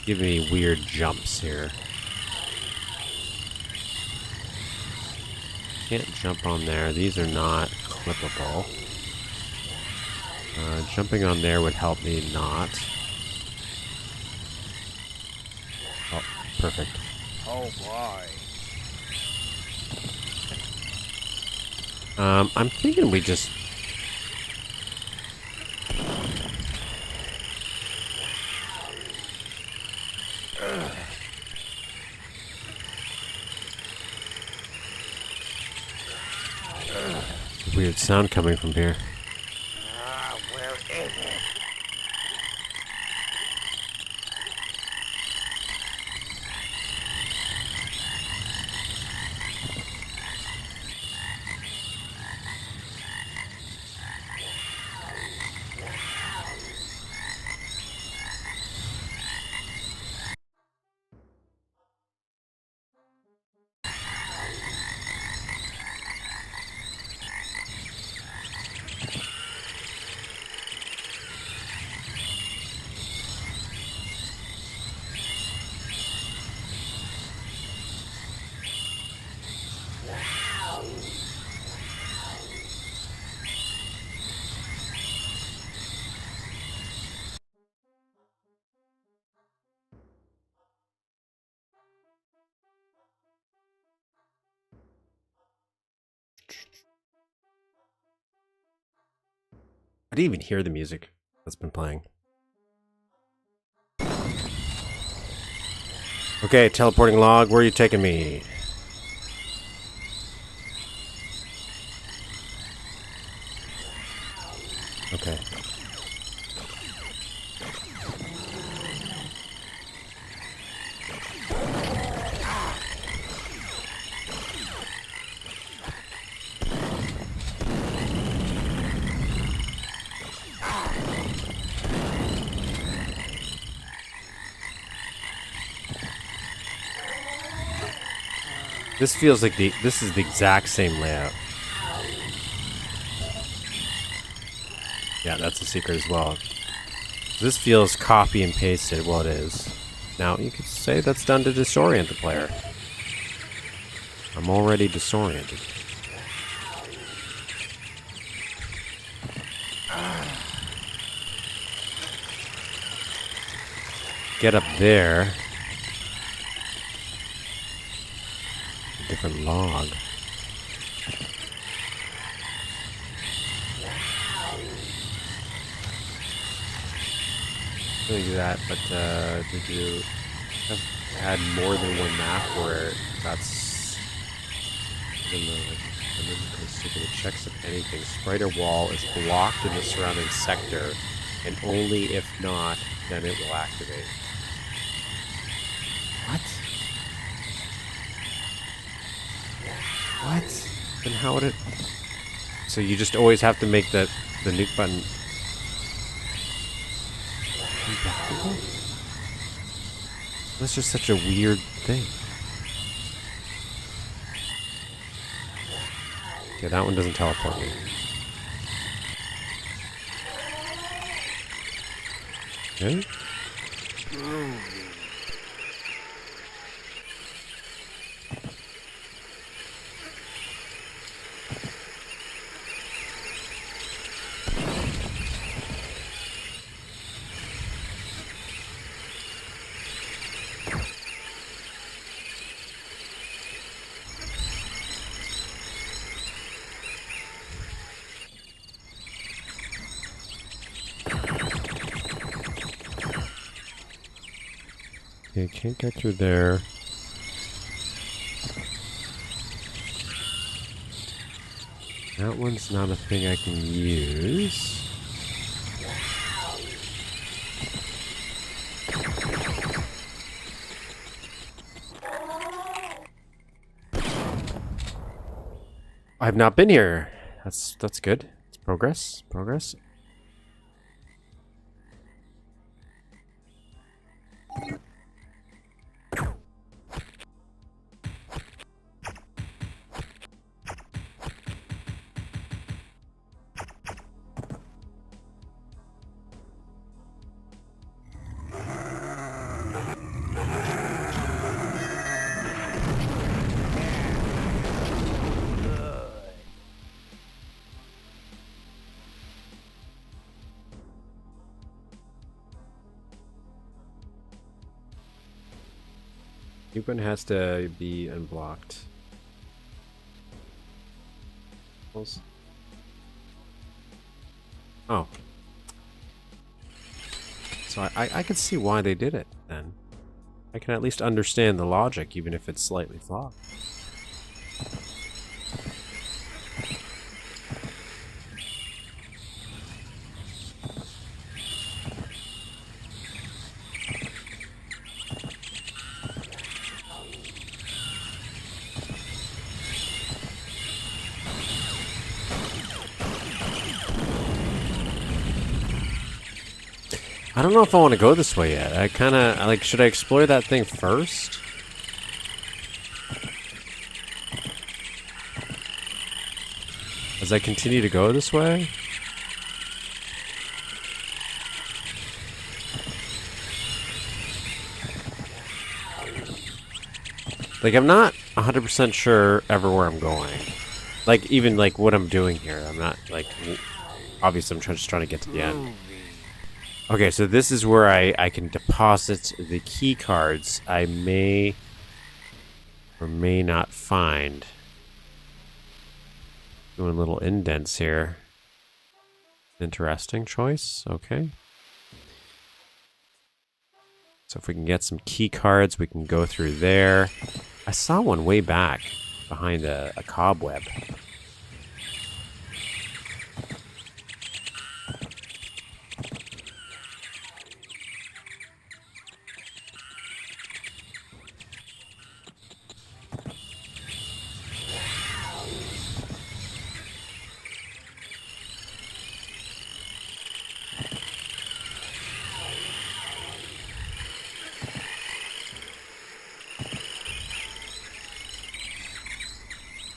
giving me weird jumps here. Can't jump on there. These are not clippable. Jumping on there would help me not. Oh, perfect. Oh boy. I'm thinking we just... Weird sound coming from here. Where is it? I didn't even hear the music that's been playing. Okay, teleporting log, where are you taking me? Okay. This feels like this is the exact same layout. Yeah, that's a secret as well. This feels copy and pasted. Well, it is. Now, you could say that's done to disorient the player. I'm already disoriented. Get up there. A different log. Doing that, but did you have had more than one map where that's in the it checks if anything. Spider wall is blocked in the surrounding sector, and only if not, then it will activate. What? What? Then how would it? So you just always have to make the nuke button. That's just such a weird thing. Okay, that one doesn't teleport me. Okay. Okay, can't get through there. That one's not a thing I can use. I've not been here. That's good. It's progress. Progress. Duke one has to be unblocked. Oh. So I can see why they did it, then. I can at least understand the logic, even if it's slightly flawed. I don't know if I want to go this way yet. I kind of, like, should I explore that thing first? As I continue to go this way? Like, I'm not 100% sure ever where I'm going. Like, even, like, what I'm doing here. I'm not, like, obviously I'm just trying to get to the end. Okay, so this is where I can deposit the key cards I may or may not find. Doing little indents here. Interesting choice, okay. So if we can get some key cards, we can go through there. I saw one way back behind a cobweb.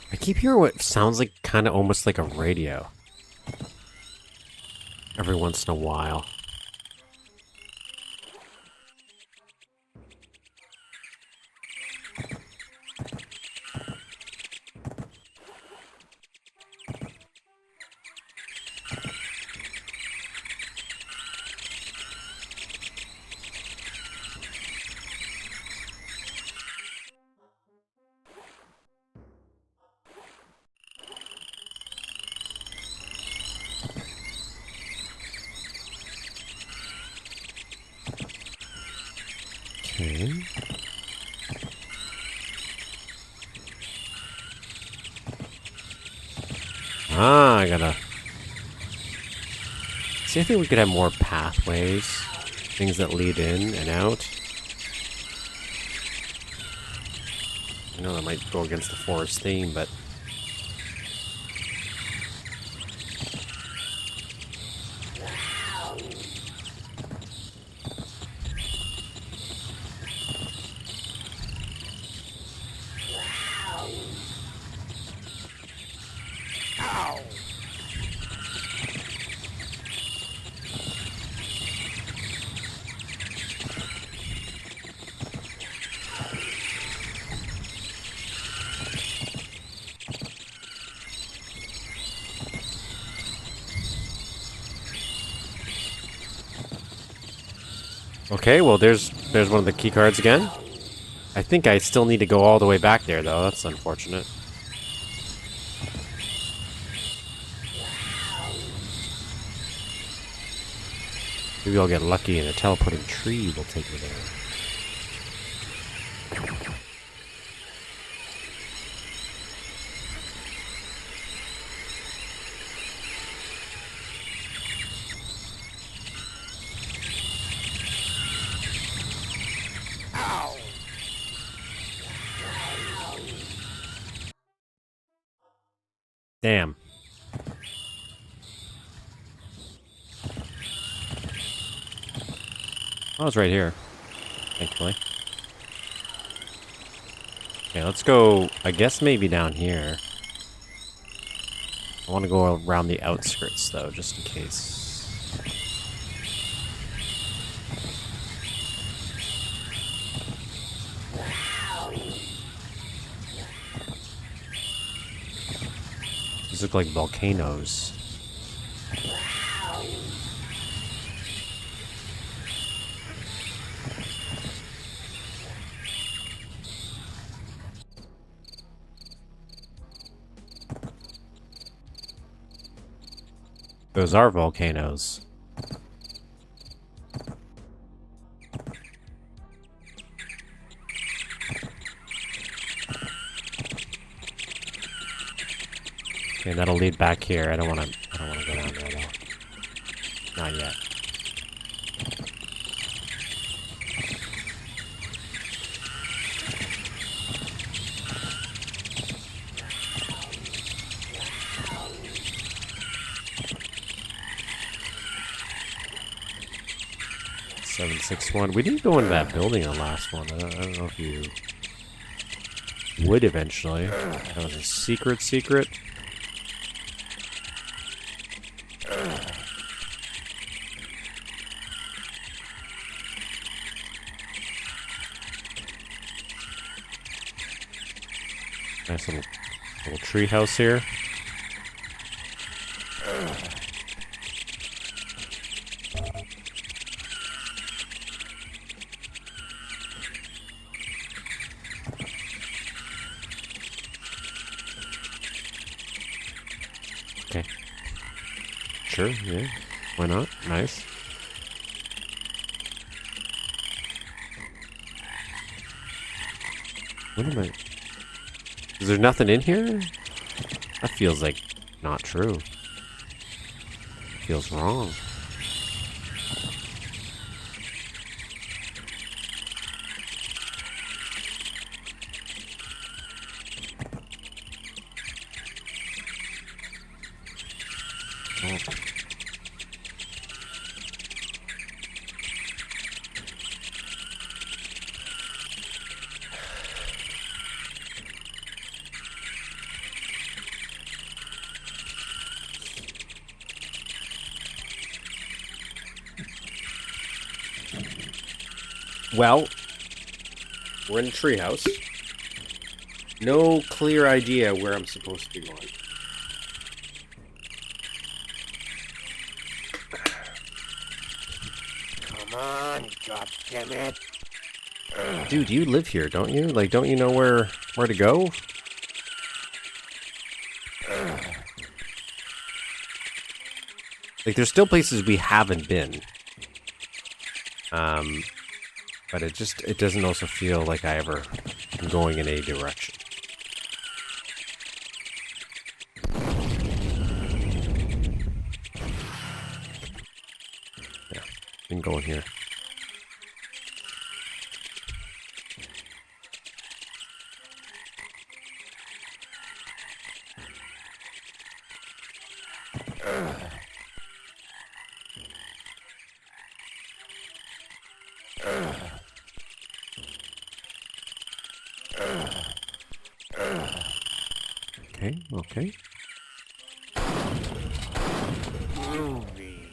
I keep hearing what sounds like kind of almost like a radio. Every once in a while. Okay. Ah, I gotta... See, I think we could have more pathways. Things that lead in and out. I know that might go against the forest theme, but... Okay, well, there's one of the key cards again. I think I still need to go all the way back there, though. That's unfortunate. Maybe I'll get lucky and a teleporting tree will take me there. Damn. I was right here, thankfully. Okay, let's go, I guess maybe down here. I want to go around the outskirts, though, just in case. These look like volcanoes. Those are volcanoes. Okay, that'll lead back here. I don't wanna go down there though. Not yet. $761. We didn't go into that building in the last one. I don't know if you would eventually. That was a secret. Nice little tree house here. Okay. Sure, yeah. Why not? Nice. What am I... Is there nothing in here? That feels like not true. Feels wrong. Oh. Well, we're in a treehouse. No clear idea where I'm supposed to be going. Come on, goddammit. Dude, you live here, don't you? Like, don't you know where to go? Like, there's still places we haven't been. But it doesn't also feel like I ever am going in a direction. Yeah, been going here. Okay. Groovy.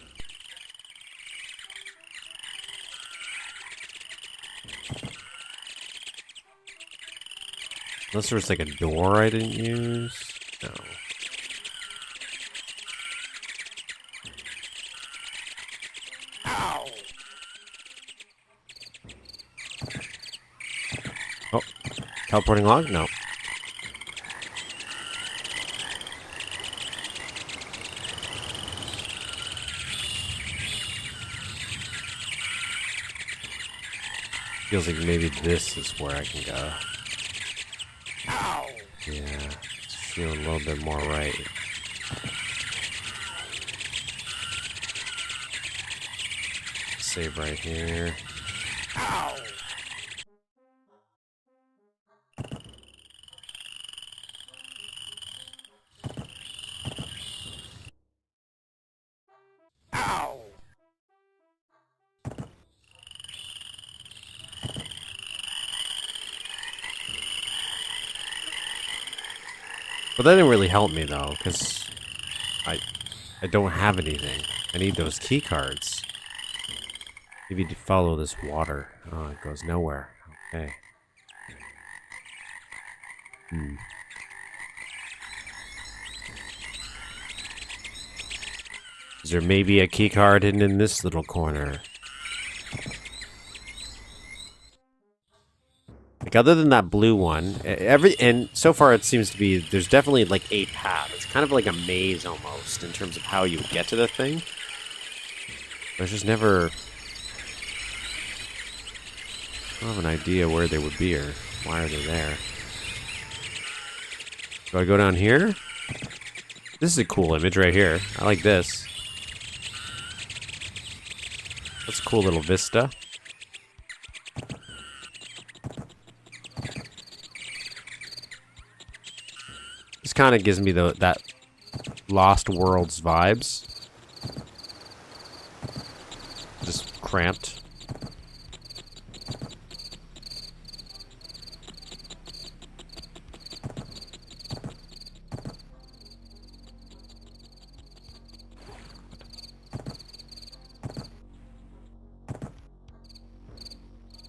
Unless there was like a door I didn't use. No. Ow! Oh, teleporting log? No. Feels like maybe this is where I can go. Ow! Yeah, it's feeling a little bit more right. Save right here. Ow! But that didn't really help me though, because I don't have anything. I need those key cards. Maybe to follow this water. Oh, it goes nowhere. Okay. Is there maybe a key card hidden in this little corner? Like, other than that blue one, and so far it seems to be, there's definitely like a path. It's kind of like a maze almost in terms of how you get to the thing. There's just never... I don't have an idea where they would be or why are they there. Do I go down here? This is a cool image right here. I like this. That's a cool little vista. This kind of gives me that Lost Worlds vibes. Just cramped.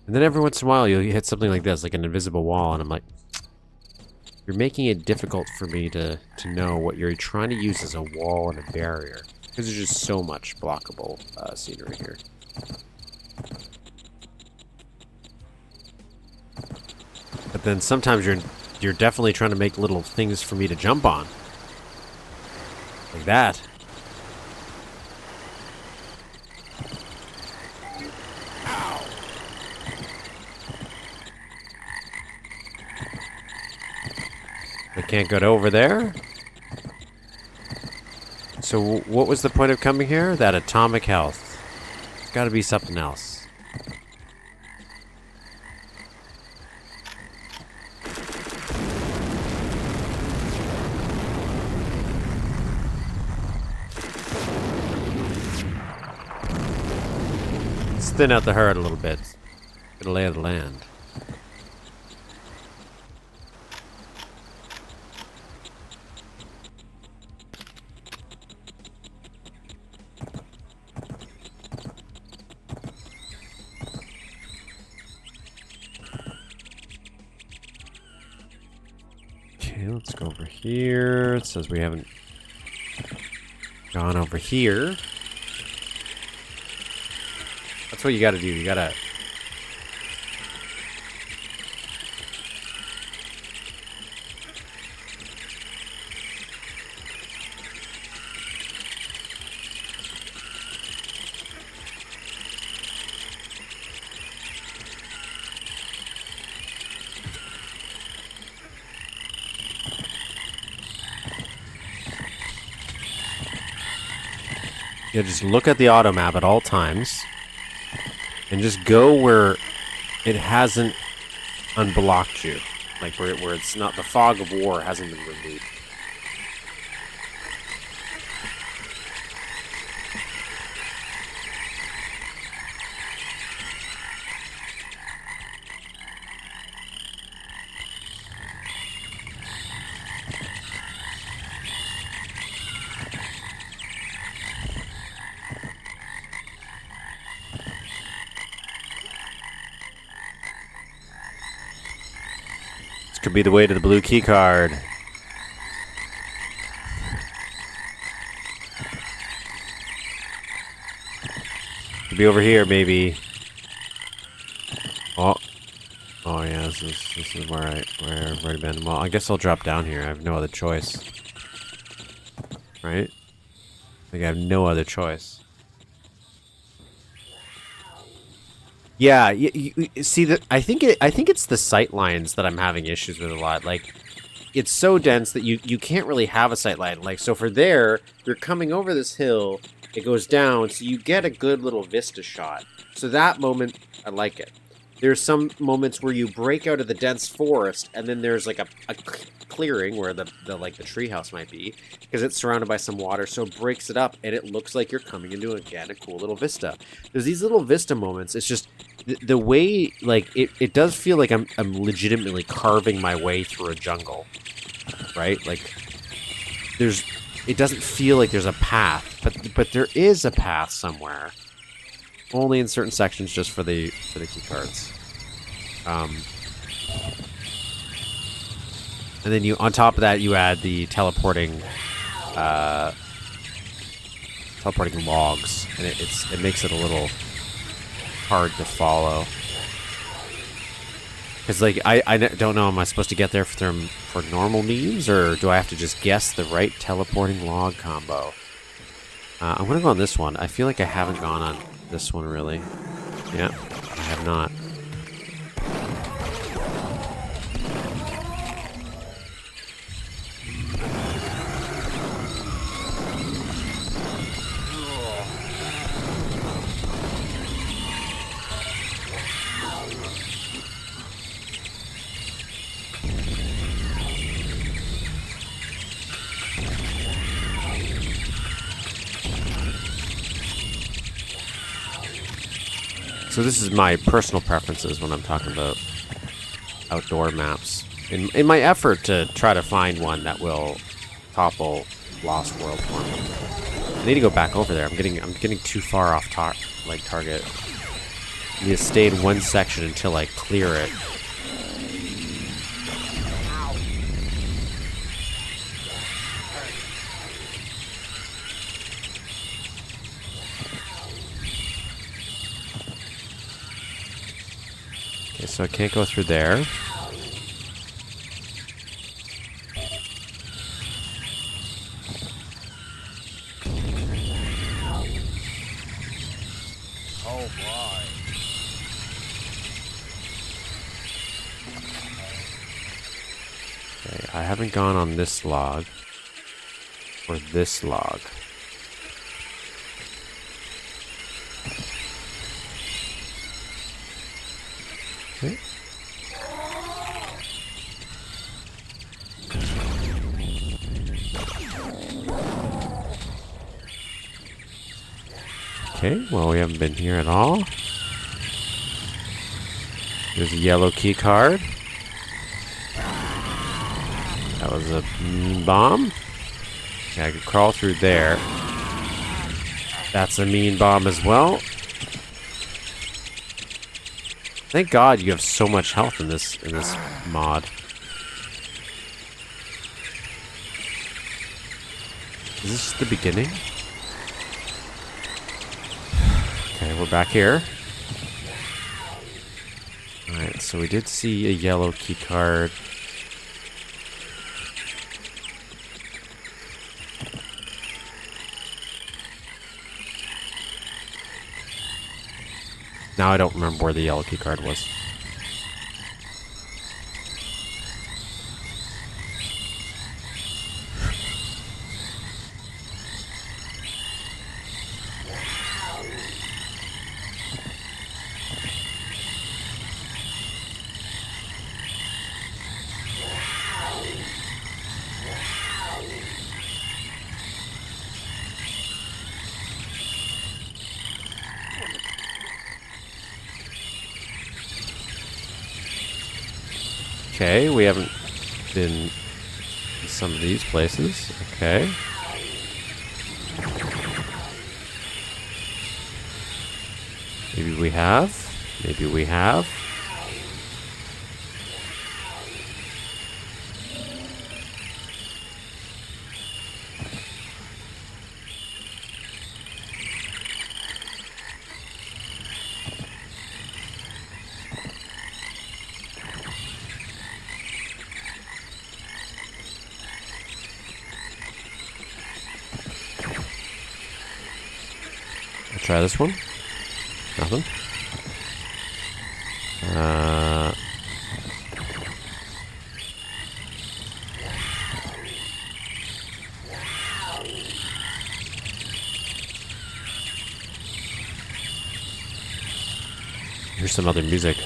And then every once in a while you'll hit something like this, like an invisible wall, and I'm like, you're making it difficult for me to know what you're trying to use as a wall and a barrier. Because there's just so much blockable scenery here. But then sometimes you're definitely trying to make little things for me to jump on. Like that. I can't get over there. So what was the point of coming here? That atomic health. It's got to be something else. Let's thin out the herd a little bit. Get a lay of the land. Let's go over here. It says we haven't gone over here. That's what you gotta do. You gotta... You just look at the auto map at all times and just go where it hasn't unblocked you. Like where it's not, the fog of war hasn't been removed. Could be the way to the blue key card. Could be over here, maybe. Oh yeah, this is where I've already been. Well, I guess I'll drop down here. I have no other choice. Right? I think I have no other choice. Yeah, you see that. I think it's the sight lines that I'm having issues with a lot. Like, it's so dense that you can't really have a sight line. Like, so for there, you're coming over this hill, it goes down, so you get a good little vista shot. So that moment, I like it. There's some moments where you break out of the dense forest, and then there's like a clearing where the treehouse might be, because it's surrounded by some water, so it breaks it up, and it looks like you're coming into, again, a cool little vista. There's these little vista moments. It's just the way, like, it does feel like I'm legitimately carving my way through a jungle, right? Like, it doesn't feel like there's a path, but there is a path somewhere. Only in certain sections, just for the key cards. And then on top of that, you add the teleporting logs, and it makes it a little hard to follow. Because, like, I don't know, am I supposed to get there for normal means, or do I have to just guess the right teleporting log combo? I'm going to go on this one. I feel like I haven't gone on this one, really. Yeah, I have not. So this is my personal preferences when I'm talking about outdoor maps. In my effort to try to find one that will topple Lost World for me. I need to go back over there. I'm getting too far off target. I need to stay in one section until I clear it. So I can't go through there. Oh boy. Okay, I haven't gone on this log or this log. Okay. Okay, well, we haven't been here at all. There's a yellow key card. That was a mean bomb. Okay, I could crawl through there. That's a mean bomb as well. Thank God you have so much health in this mod. Is this the beginning? Okay, we're back here. Alright, so we did see a yellow key card. Now I don't remember where the yellow key card was. Okay, we haven't been in some of these places. Okay. Maybe we have. Maybe we have. Try this one. Nothing. Here's some other music.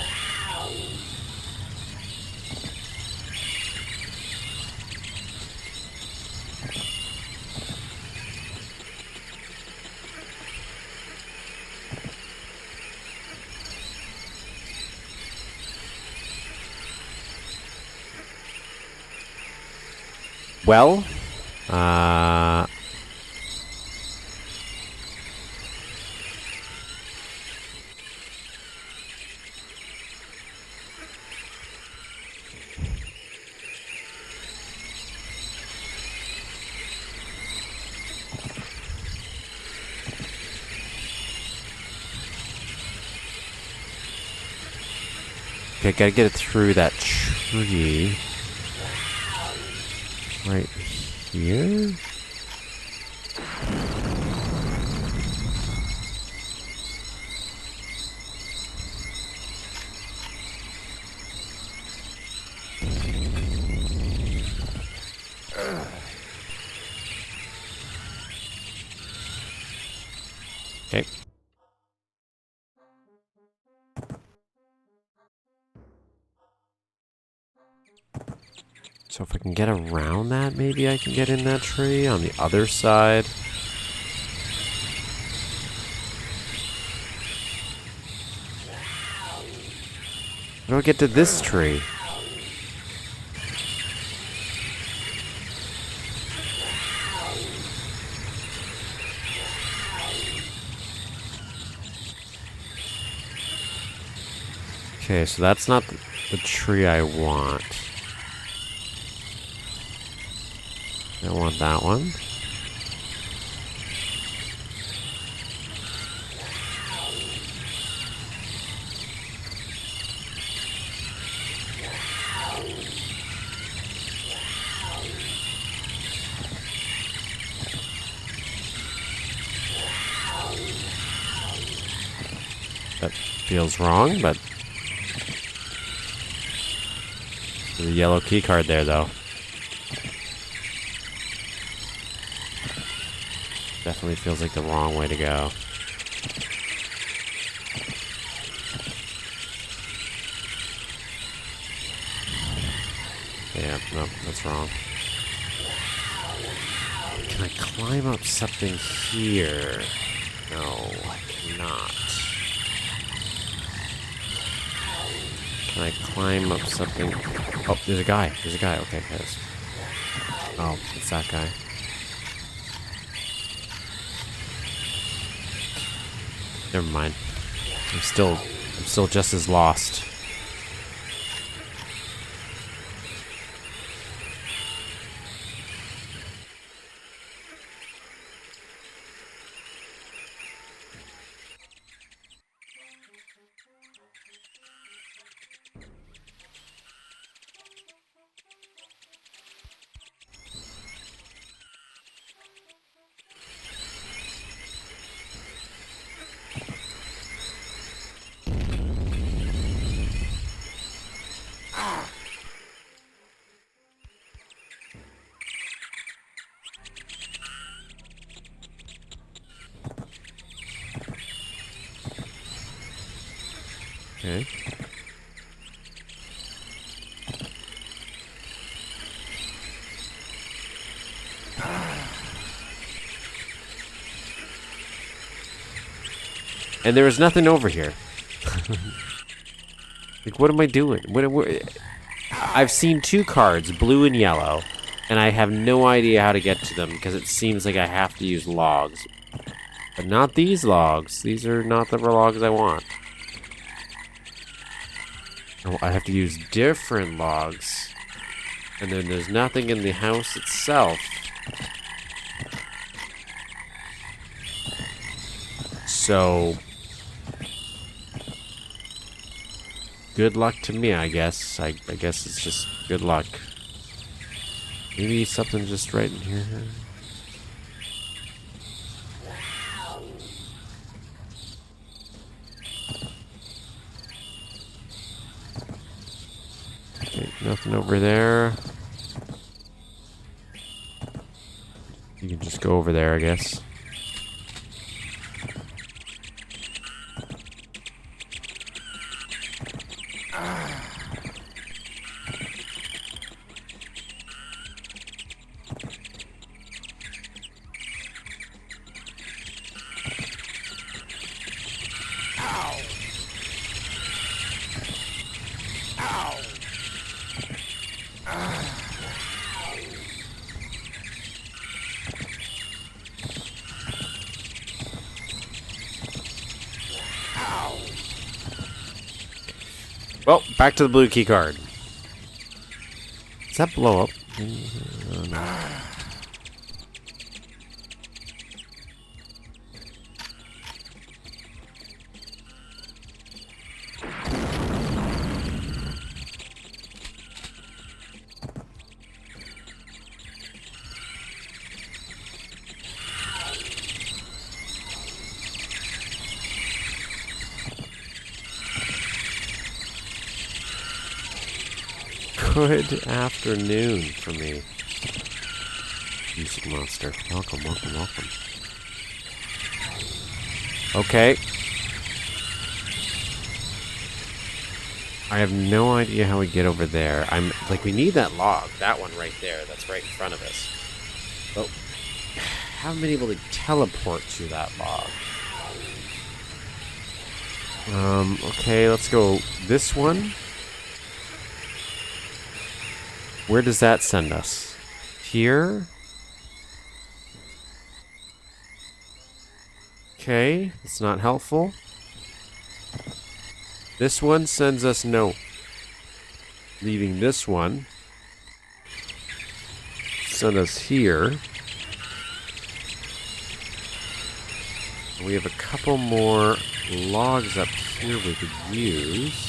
Well, Uh... Okay, gotta get it through that tree. Right here? Okay. So if I can get around that, maybe I can get in that tree on the other side. How do I get to this tree? Okay, so that's not the tree I want. I don't want that one. That feels wrong, but there's a yellow key card there, though. Definitely feels like the wrong way to go. Yeah, no, that's wrong. Can I climb up something here? No, I cannot. Can I climb up something? Oh, there's a guy. There's a guy. Okay, yes. Oh, it's that guy. Never mind. I'm still just as lost. Okay. And there is nothing over here. Like, what am I doing? I've seen two cards, blue and yellow, and I have no idea how to get to them because it seems like I have to use logs. But not these logs. These are not the logs I want. Oh, I have to use different logs. And then there's nothing in the house itself. So good luck to me, I guess. I guess it's just good luck. Maybe something just right in here. Okay, nothing over there. You can just go over there, I guess. Well, back to the blue key card. Does that blow up? Oh, no. Good afternoon for me. Music monster. Welcome, welcome, welcome. Okay. I have no idea how we get over there. I'm like, we need that log. That one right there. That's right in front of us. But I haven't been able to teleport to that log. Okay, let's go this one. Where does that send us? Here? Okay, it's not helpful. This one sends us no. Leaving this one. Send us here. We have a couple more logs up here we could use.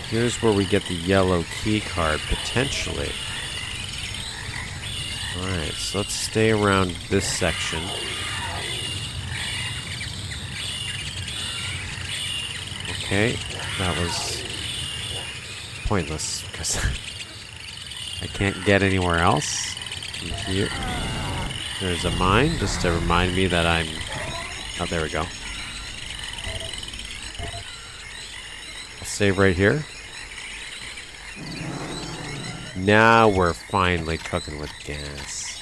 Here's where we get the yellow key card, potentially. Alright, so let's stay around this section. Okay, that was pointless, because I can't get anywhere else. From here. There's a mine, just to remind me that I'm... Oh, there we go. I'll save right here. Now we're finally cooking with gas.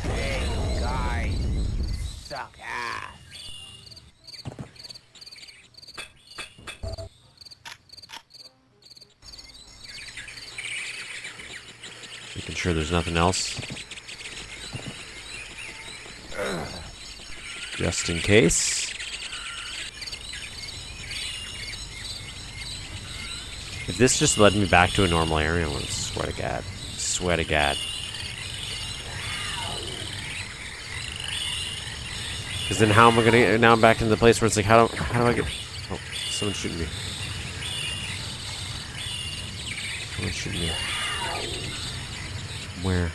Hey, guys, suck ass. Making sure there's nothing else. Just in case. If this just led me back to a normal area, I swear to God. Swear to God. Because then how am I gonna... Now I'm back in the place where it's like, how do I get... Oh, someone's shooting me. Someone's shooting me. Where?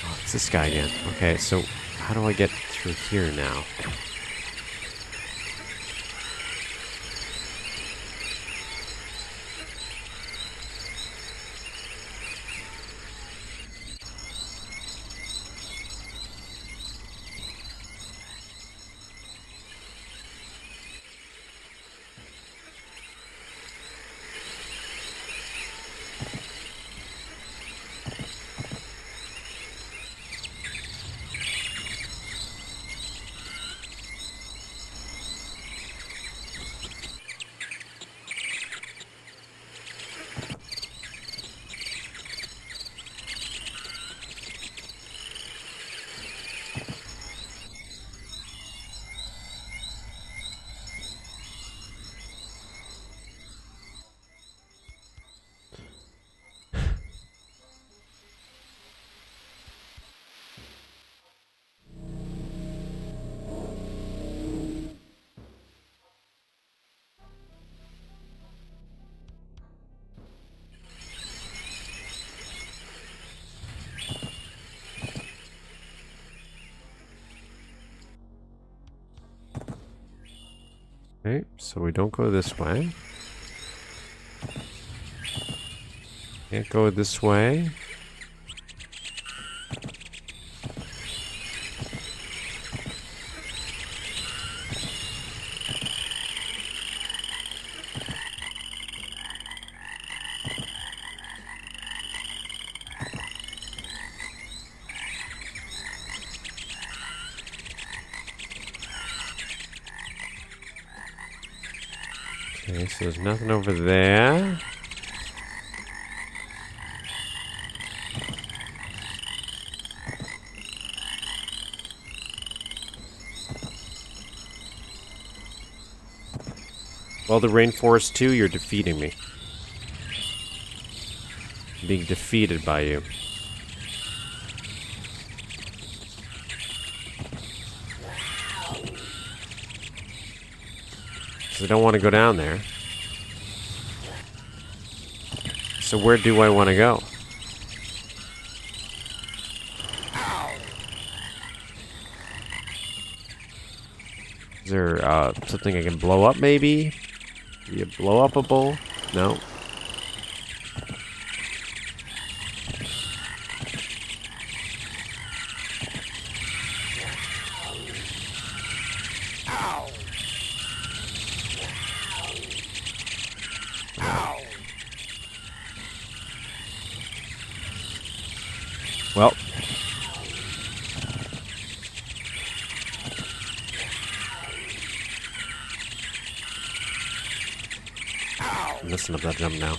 Oh, it's this guy again. Okay, so how do I get through here now? Okay, so we don't go this way. Can't go this way. Okay, so there's nothing over there. Well, the Rainforest II, you're defeating me. I'm being defeated by you. So I don't want to go down there. So where do I want to go? Is there something I can blow up, maybe? Be a blow-upable? No. Well. I'm messing up that jump now.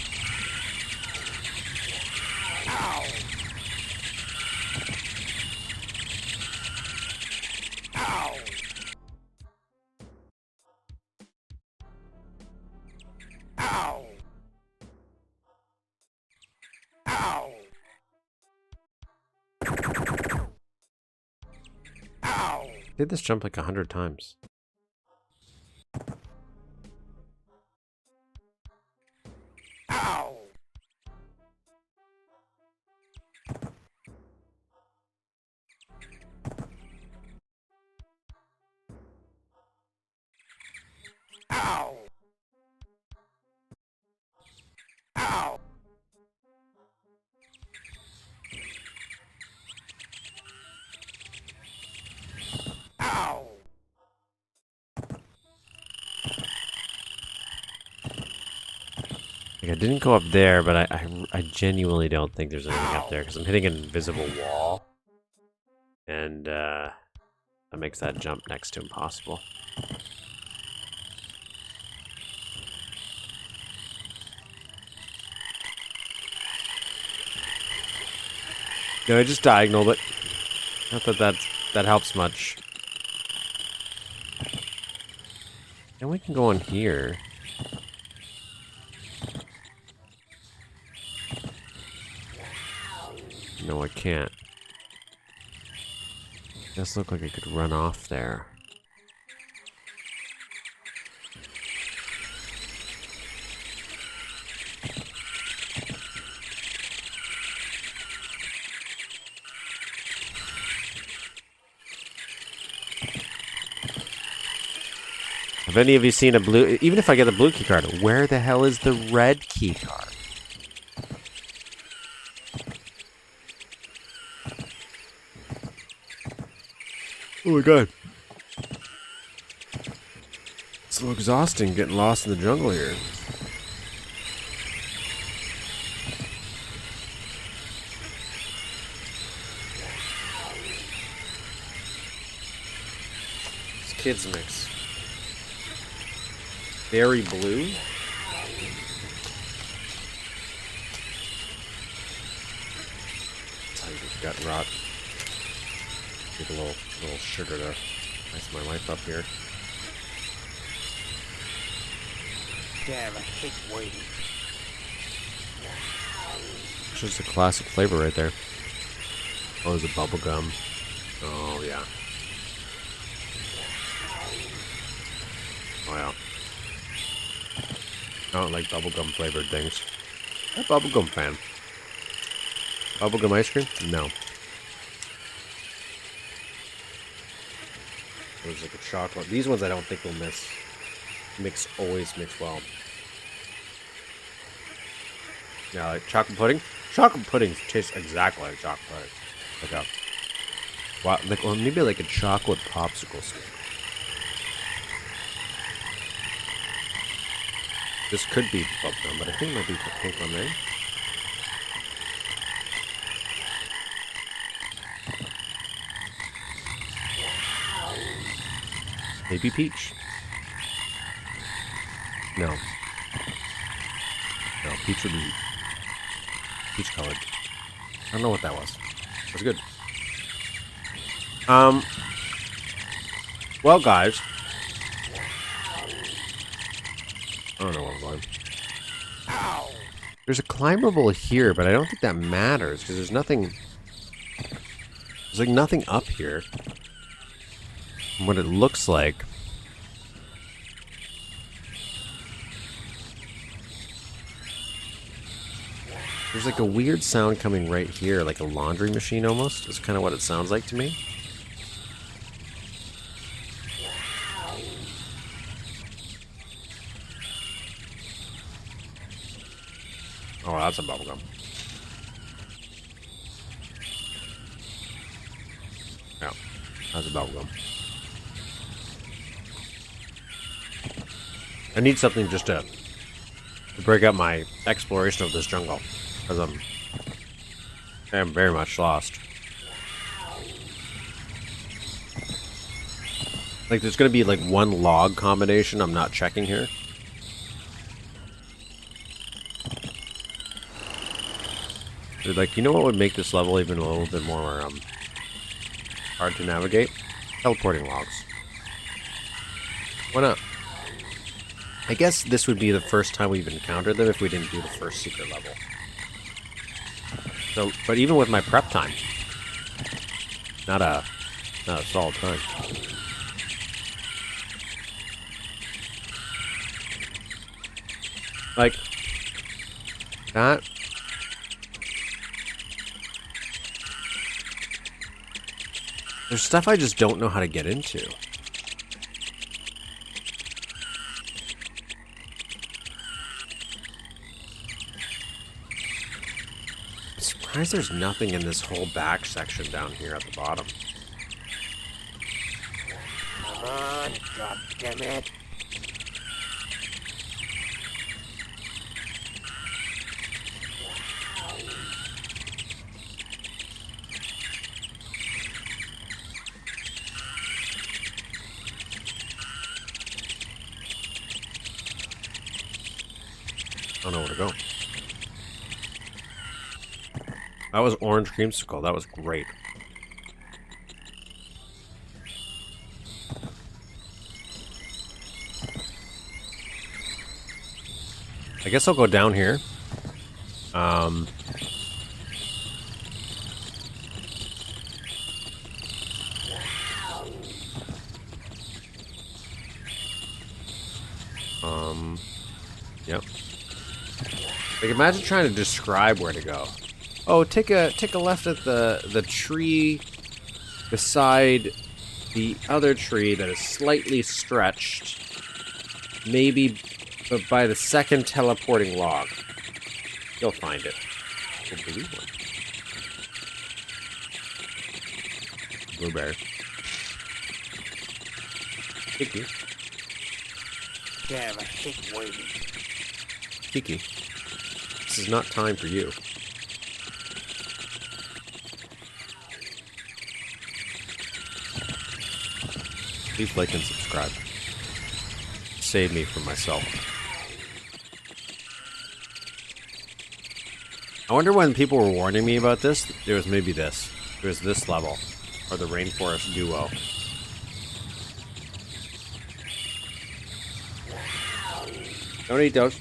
I did this jump like 100 times. Like, I didn't go up there, but I genuinely don't think there's anything up there because I'm hitting an invisible wall. And that makes that jump next to impossible. No, I just diagonaled it. Not that that helps much. And we can go in here. No, I can't. Does look like I could run off there. Have any of you seen a blue... Even if I get the blue key card, where the hell is the red key card? Oh my god. It's so exhausting getting lost in the jungle here. It's kids mix. Berry blue. That's how you get gut rot. Get a little sugar to ice my life up here. Damn, I hate waiting. It's just a classic flavor right there. Oh, there's a bubble gum. Oh yeah. Oh yeah. I don't like bubblegum flavored things. I'm a bubblegum fan. Bubblegum ice cream? No. There's like a chocolate. These ones I don't think will always mix well. Yeah, like chocolate pudding. Chocolate pudding tastes exactly like chocolate pudding. Well, maybe like a chocolate popsicle stick. This could be bubblegum, but I think it might be pink lemonade. Maybe peach. No. No, peach would be peach colored. I don't know what that was. It was good. Well, guys. There's a climbable here, but I don't think that matters because there's nothing. There's like nothing up here. From what it looks like. There's like a weird sound coming right here, like a laundry machine almost. That's kind of what it sounds like to me. Oh, that's a bubblegum. Yeah, that's a bubblegum. I need something just to break up my exploration of this jungle. Because I am very much lost. Like, there's going to be, like, one log combination I'm not checking here. They're like, you know what would make this level even a little bit more, hard to navigate? Teleporting logs. Why not? I guess this would be the first time we've encountered them if we didn't do the first secret level. So, but even with my prep time, not a solid time. Like that. There's stuff I just don't know how to get into. I'm surprised there's nothing in this whole back section down here at the bottom. Come on, God damn it. I don't know where to go. That was orange creamsicle. That was great. I guess I'll go down here. Yep. Like, imagine trying to describe where to go. Oh, take a left at the tree beside the other tree that is slightly stretched. Maybe but by the second teleporting log. You'll find it. Oh, blue one. Blueberry. Kiki. Damn, I hate waiting. Kiki. This is not time for you. Please like and subscribe. Save me from myself. I wonder when people were warning me about this, there was maybe this. There was this level. Or the Rainforest Duo. Don't eat those.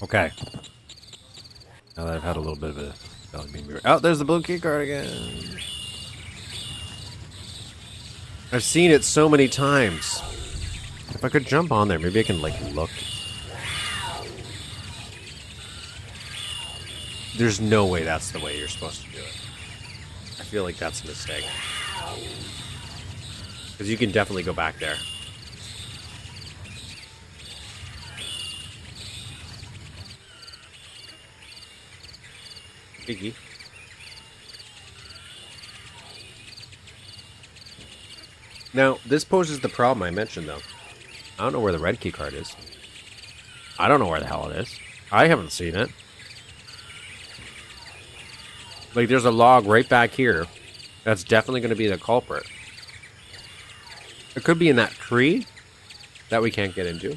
Okay. Now that I've had a little bit of a belly bean. Oh, there's the blue key card again. I've seen it so many times. If I could jump on there, maybe I can, like, look. There's no way that's the way you're supposed to do it. I feel like that's a mistake. Because you can definitely go back there. Biggie. Now, this poses the problem I mentioned, though. I don't know where the red key card is. I don't know where the hell it is. I haven't seen it. Like, there's a log right back here. That's definitely going to be the culprit. It could be in that tree that we can't get into.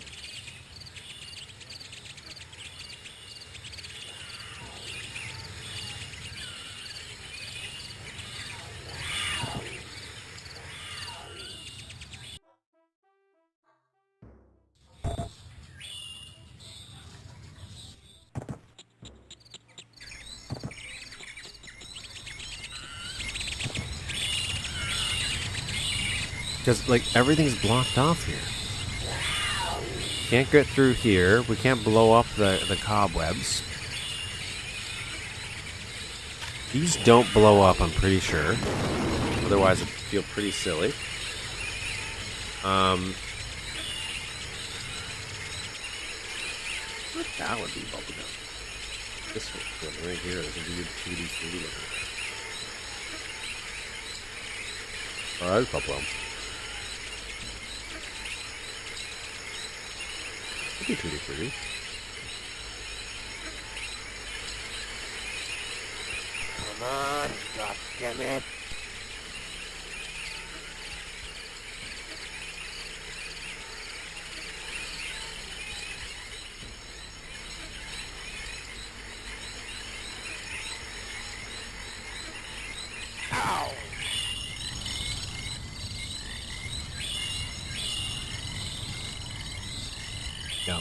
Because, like, everything's blocked off here. Can't get through here. We can't blow up the cobwebs. These don't blow up, I'm pretty sure. Otherwise, it'd feel pretty silly. What that would be bubblegum. This one right here is a weird 2D 3D looking. Oh, that's bubblegum. Could be 2D 3D. Come on, God damn it. Ow! Go.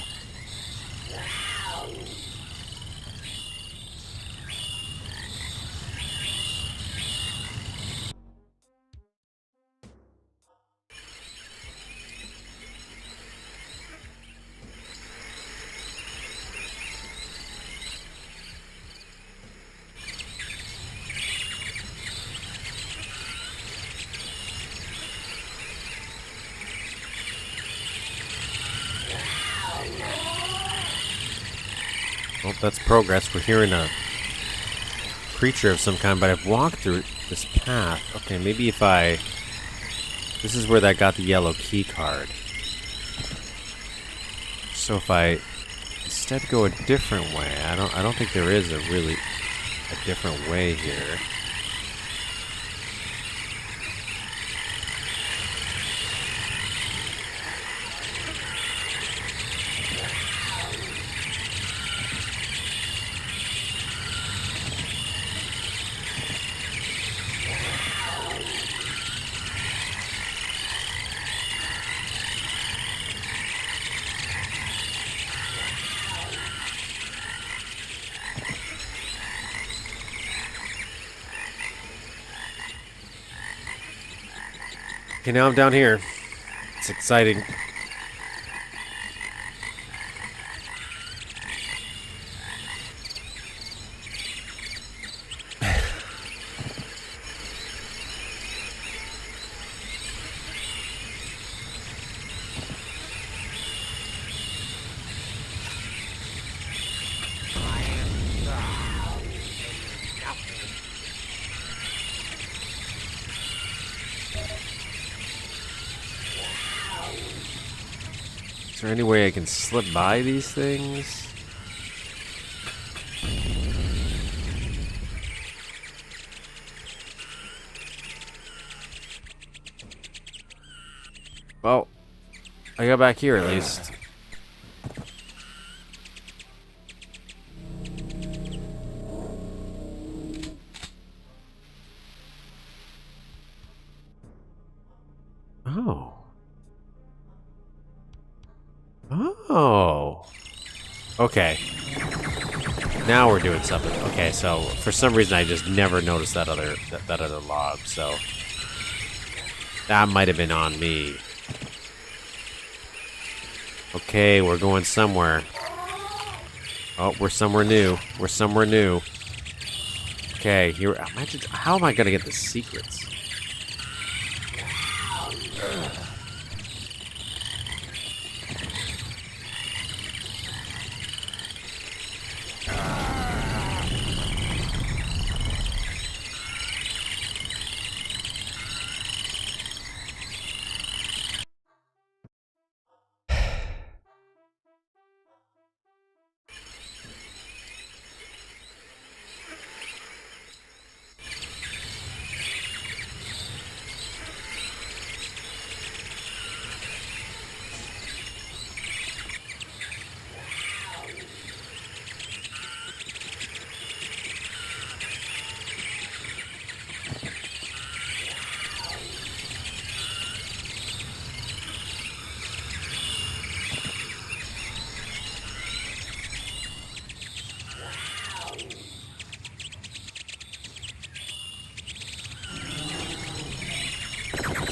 Well, that's progress. We're hearing a creature of some kind, but I've walked through this path. Okay, maybe if I... This is where that got the yellow key card. So if I instead go a different way, I don't think there is a different way here. Okay, now I'm down here. It's exciting. Is there any way I can slip by these things? Well, I got back here at least. Oh. Oh. Okay. Now we're doing something. Okay, so for some reason I just never noticed that other log, so that might have been on me. Okay, we're going somewhere. Oh, we're somewhere new. We're somewhere new. Okay, here. Imagine, how am I gonna get the secrets?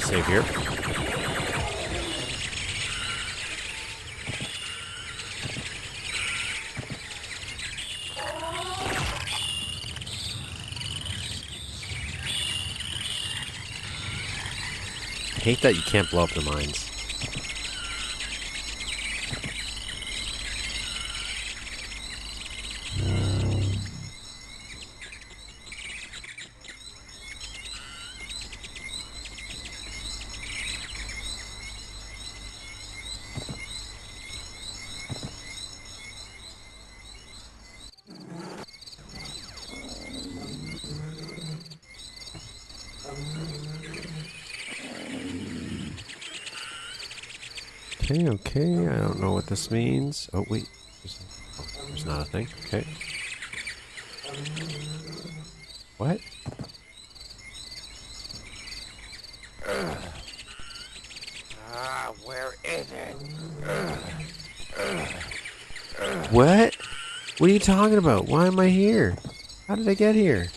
Save here. hate that you can't blow up the mines. Okay, I don't know what this means. Oh, wait. There's not a thing. Okay. What? Where is it? What? What are you talking about? Why am I here? How did I get here?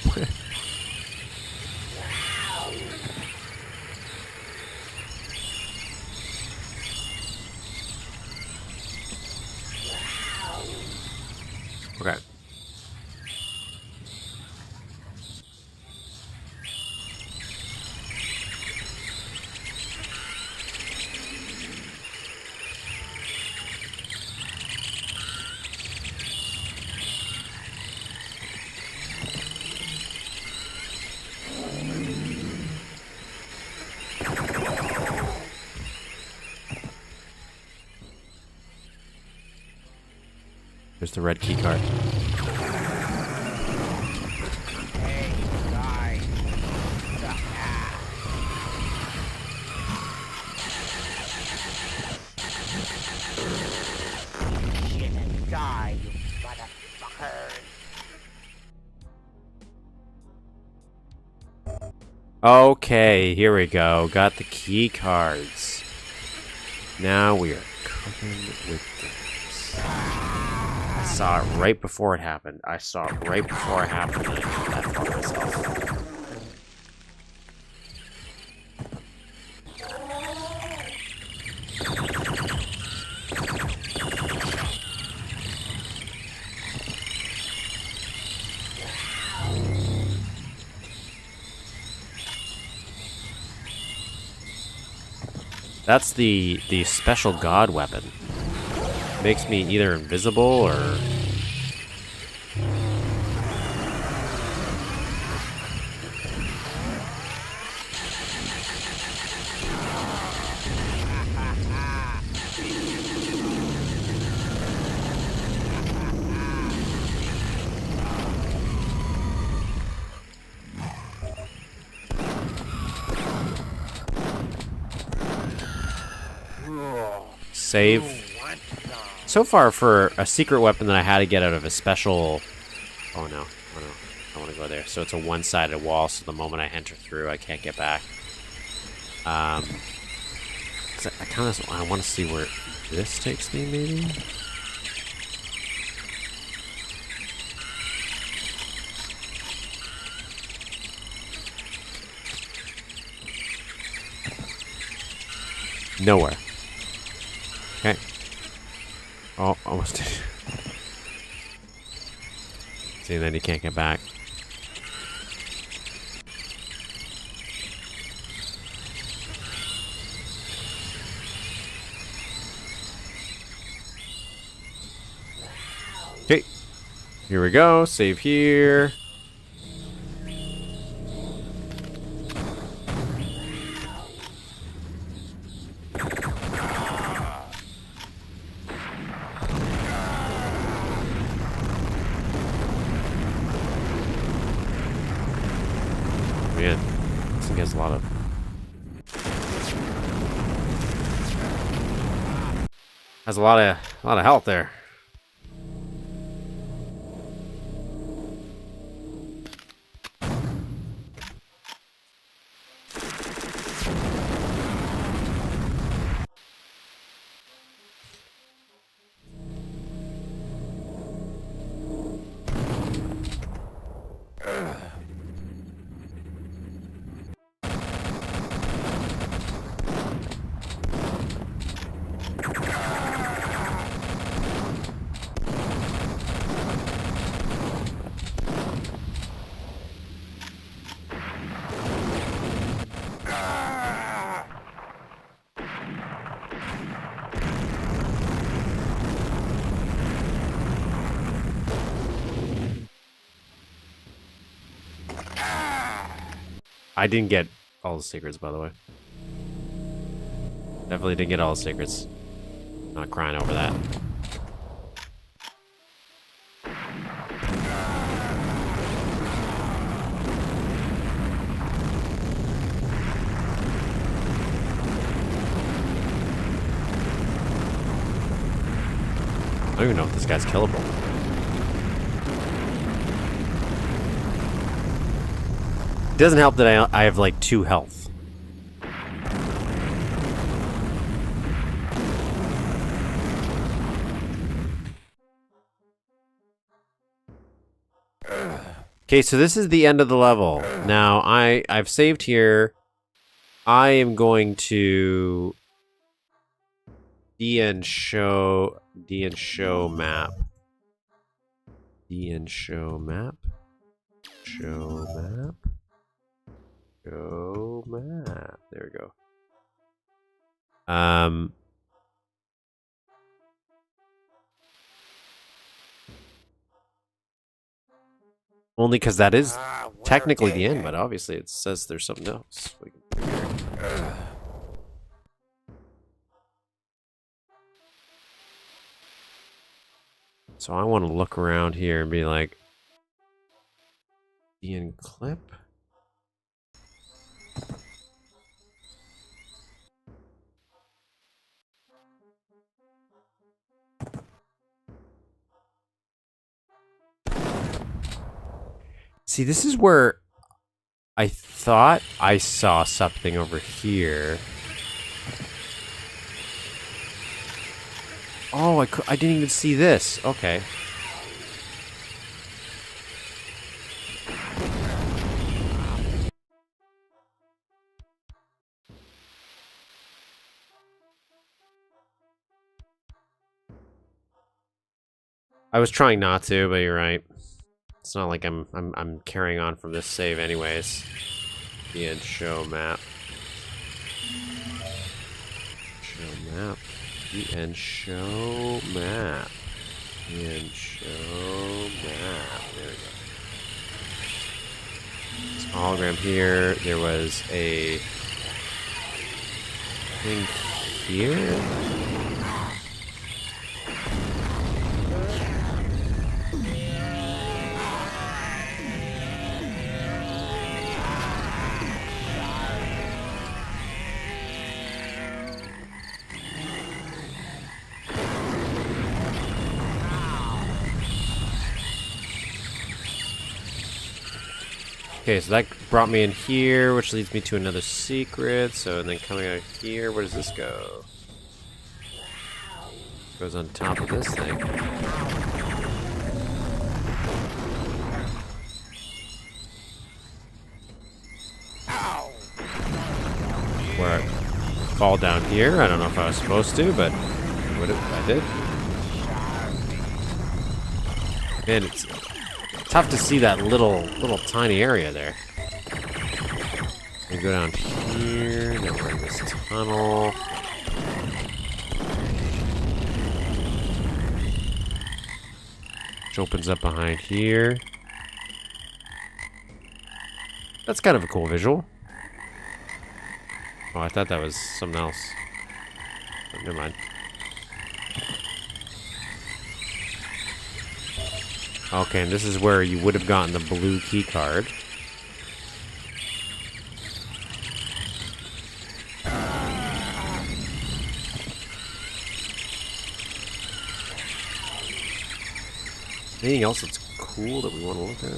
Okay. There's the red key card. Hey, guy. Shit and die, you motherfuckers. Okay, here we go. Got the key cards. Now we are cooking with games. I saw it right before it happened. I saw it right before it happened. And I fucked myself. That's the special god weapon. Makes me either invisible or... Save. So far, for a secret weapon that I had to get out of a special... Oh no, oh no, I want to go there. So it's a one-sided wall, so the moment I enter through, I can't get back. 'Cause I want to see where this takes me, maybe? Nowhere. Okay. Oh, almost did. See, then you can't get back. Okay. Here we go. Save here. Man, this thing has a lot of health there. I didn't get all the secrets, by the way. Definitely didn't get all the secrets. Not crying over that. I don't even know if this guy's killable. It doesn't help that I have like 2 health. Okay, so this is the end of the level. Now I've saved here. I am going to DN show map. DN show map. Show map. Show map. There we go. Only because that is technically the end, but obviously it says there's something else. We can figure. So I want to look around here and be like, Ian clip. See, this is where I thought I saw something over here. Oh, I didn't even see this. Okay. I was trying not to, but you're right. It's not like I'm carrying on from this save anyways. The end show map. Show map. The end show map. The end show map. There we go. This hologram here. There was a thing here. Okay, so that brought me in here, which leads me to another secret. So, and then coming out here, where does this go? Goes on top of this thing. Where I fall down here. I don't know if I was supposed to, but I did. Man, it's tough to see that little tiny area there. We go down here, then we're in this tunnel. Which opens up behind here. That's kind of a cool visual. Oh, I thought that was something else. Oh, never mind. Okay, and this is where you would have gotten the blue key card. Anything else that's cool that we want to look at?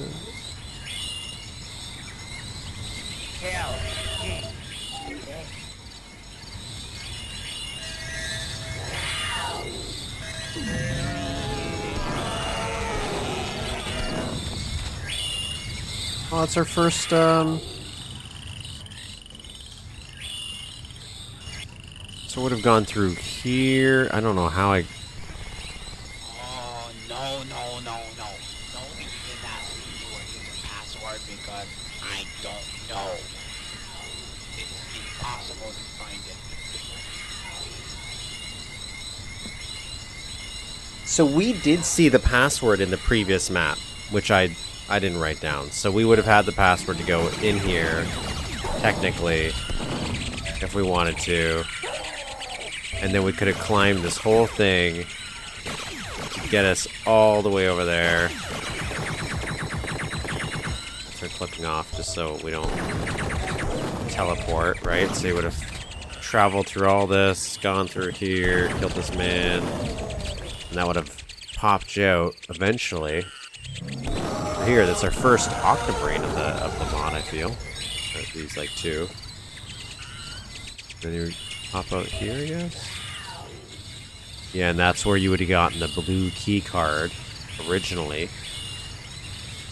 Oh, it's our first, So it would have gone through here. I don't know how I... Oh, no. Don't even ask me to use the password because I don't know. It's impossible to find it. So we did see the password in the previous map, which I didn't write down. So we would have had the password to go in here technically, if we wanted to. And then we could have climbed this whole thing to get us all the way over there. Start clipping off just so we don't teleport, right? So you would have traveled through all this, gone through here, killed this man, and that would have popped you out eventually. Here, that's our first Octobrain of the mod, I feel. These like 2. Then you pop out here, I guess? Yeah, and that's where you would have gotten the blue key card originally.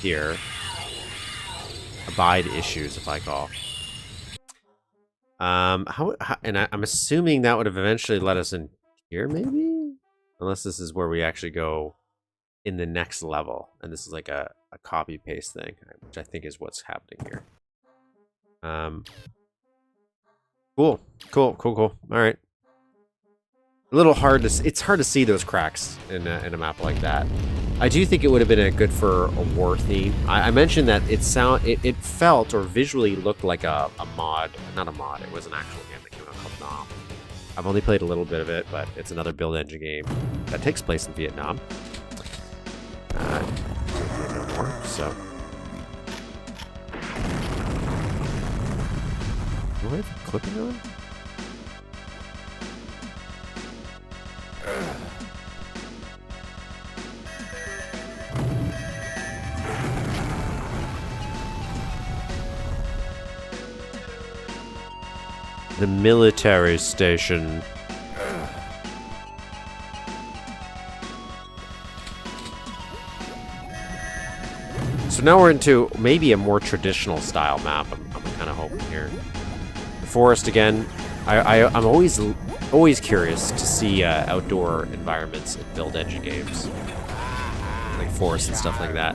Here. Abide issues, if I call. I'm assuming that would have eventually let us in here, maybe? Unless this is where we actually go in the next level. And this is like a copy-paste thing, which I think is what's happening here. Cool. All right. A little hard to... It's hard to see those cracks in a map like that. I do think it would have been good for a war theme. I mentioned that it felt or visually looked like a mod. Not a mod. It was an actual game that came out called Nom. I've only played a little bit of it, but it's another build engine game that takes place in Vietnam. No more, so... Do I have clipping on? The military station. So now we're into maybe a more traditional style map. I'm kind of hoping here. The forest again. I'm always curious to see outdoor environments in build engine games, like forests and stuff like that.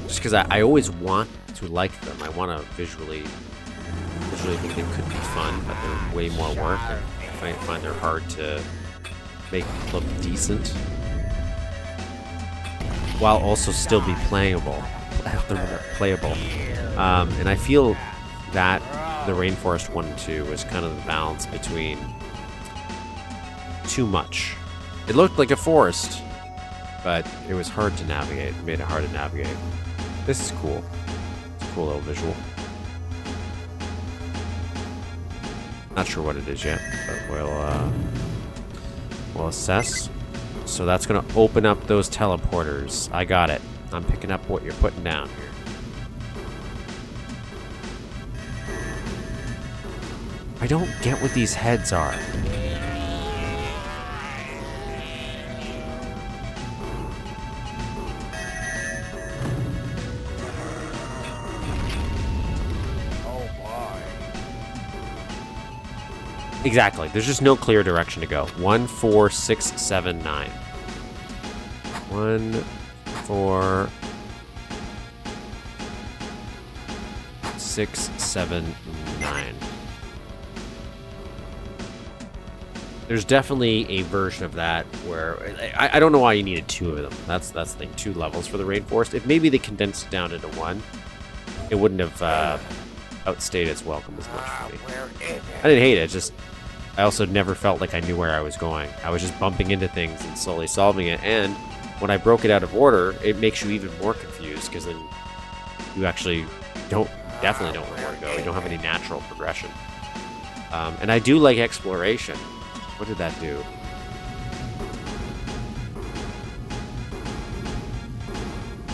Just because I always want to like them. I want to visually think they could be fun, but they're way more work, and I find they're hard to make look decent, while also still be playable. And I feel that the Rainforest 1 and 2 was kind of the balance between too much. It looked like a forest, but it was hard to navigate. It made it hard to navigate. This is cool. It's a cool little visual. Not sure what it is yet, but we'll assess. So that's going to open up those teleporters. I got it. I'm picking up what you're putting down here. I don't get what these heads are. Exactly. There's just no clear direction to go. 1, 4, 6, 7, 9. 1, 4, 6, 7, 9. There's definitely a version of that where I don't know why you needed 2 of them. That's the thing. 2 levels for the Rainforest. If maybe they condensed it down into 1, it wouldn't have outstayed its welcome as much for me. I didn't hate it. Just I also never felt like I knew where I was going. I was just bumping into things and slowly solving it. And when I broke it out of order, it makes you even more confused because then you actually definitely don't know where to go. You don't have any natural progression. And I do like exploration. What did that do?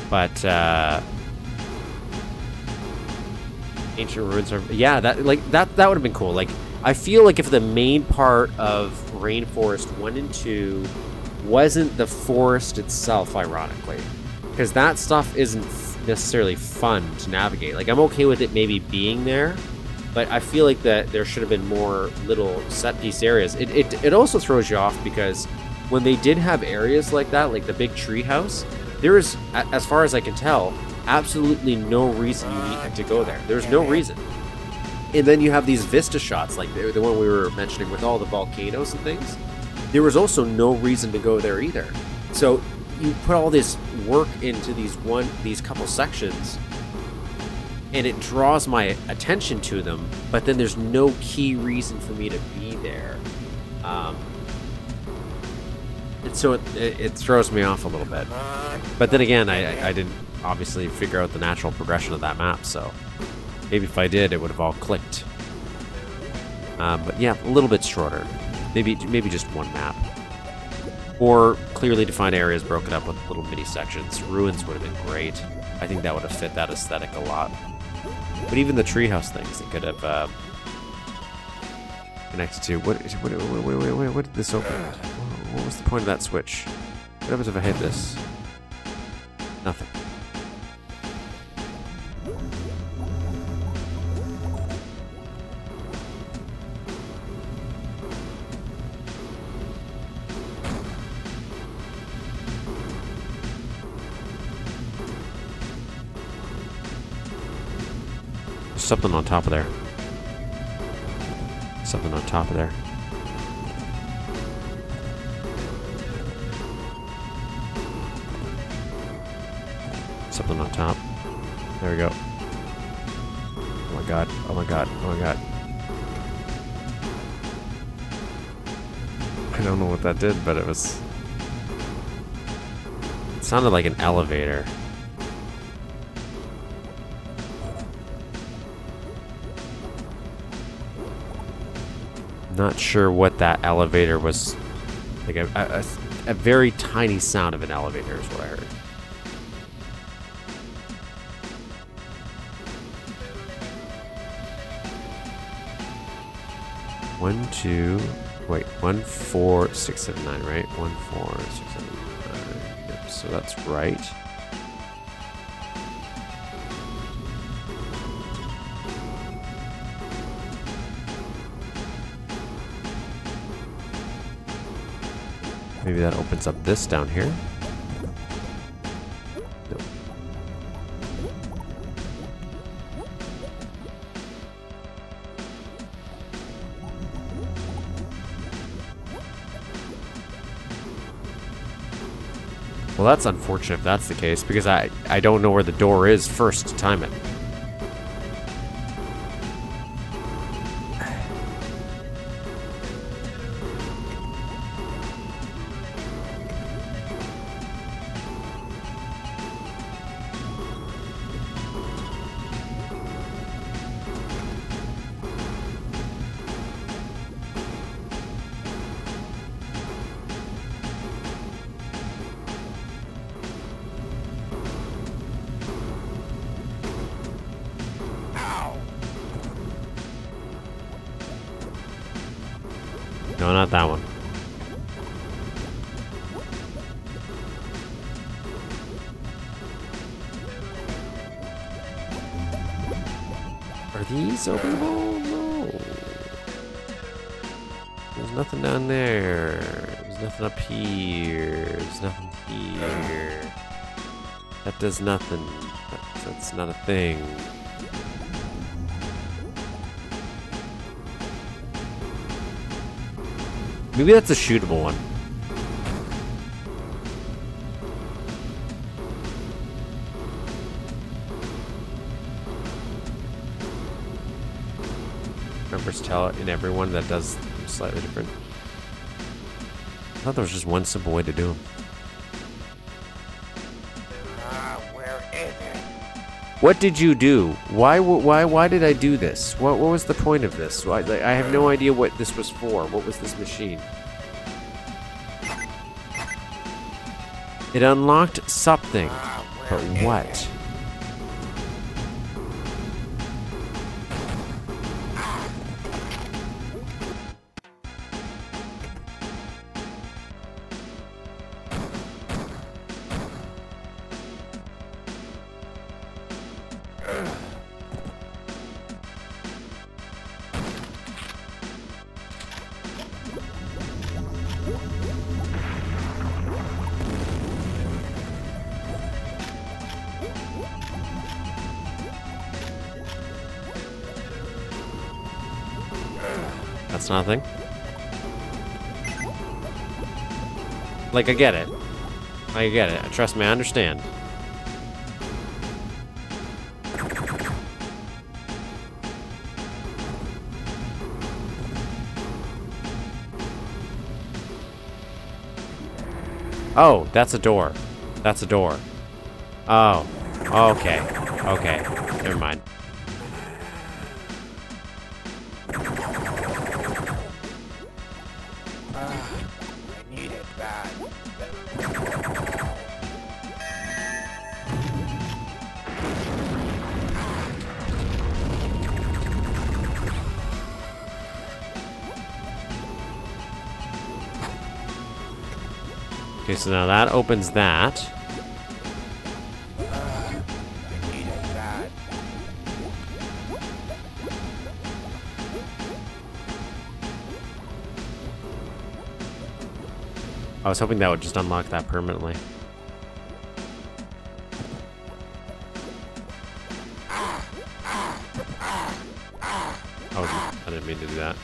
But ancient ruins are that would have been cool. Like I feel like if the main part of Rainforest 1 and 2 wasn't the forest itself, ironically, because that stuff isn't necessarily fun to navigate. Like I'm okay with it maybe being there, but I feel like that there should have been more little set piece areas. It also throws you off because when they did have areas like that, like the big tree house, there is, as far as I can tell, absolutely no reason you need to go there. There's no reason. And then you have these vista shots, like the one we were mentioning with all the volcanoes and things. There was also no reason to go there either. So you put all this work into these couple sections, and it draws my attention to them, but then there's no key reason for me to be there. And so it throws me off a little bit. But then again, I didn't obviously figure out the natural progression of that map, so maybe if I did, it would have all clicked. But yeah, a little bit shorter. Maybe just one map. Or clearly defined areas broken up with little mini sections. Ruins would have been great. I think that would have fit that aesthetic a lot. But even the treehouse things, it could have connected to. What did this open? What was the point of that switch? What happens if I hit this? Nothing. There's something on top of there. Something on top of there. Something on top. There we go. Oh my god. Oh my god. Oh my god. I don't know what that did, but it was... It sounded like an elevator. Not sure what that elevator was. Like a very tiny sound of an elevator is what I heard. One, two, wait, 1, 4, 6, 7, 9, right? 1, 4, 6, 7, 9. Yep, so that's right. Maybe that opens up this down here. Nope. Well, that's unfortunate if that's the case, because I don't know where the door is first to time it. No, not that one. Are these openable? No. There's nothing down there. There's nothing up here. There's nothing here. That does nothing. That's not a thing. Maybe that's a shootable one. Numbers tell in everyone that does slightly different. I thought there was just one simple way to do them. Where is it? What did you do? Why did I do this? What was the point of this? I have no idea what this was for. What was this machine? It unlocked something, but what? That's nothing. Like, I get it. I get it. Trust me, I understand. Oh, that's a door. That's a door. Oh. Okay. Okay. Never mind. I need it bad. Okay, so now that opens that. I need it bad. I was hoping that would just unlock that permanently. Oh, I didn't mean to do that.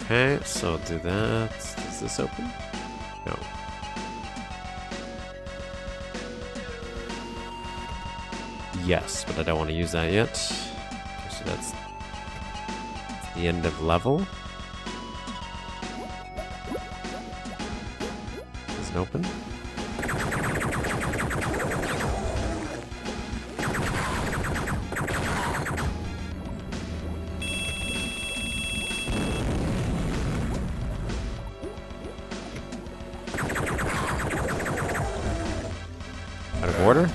Okay, so I'll do that. Is this open? No. Yes, but I don't want to use that yet. Okay, so that's the end of level. Is it open? Out of order?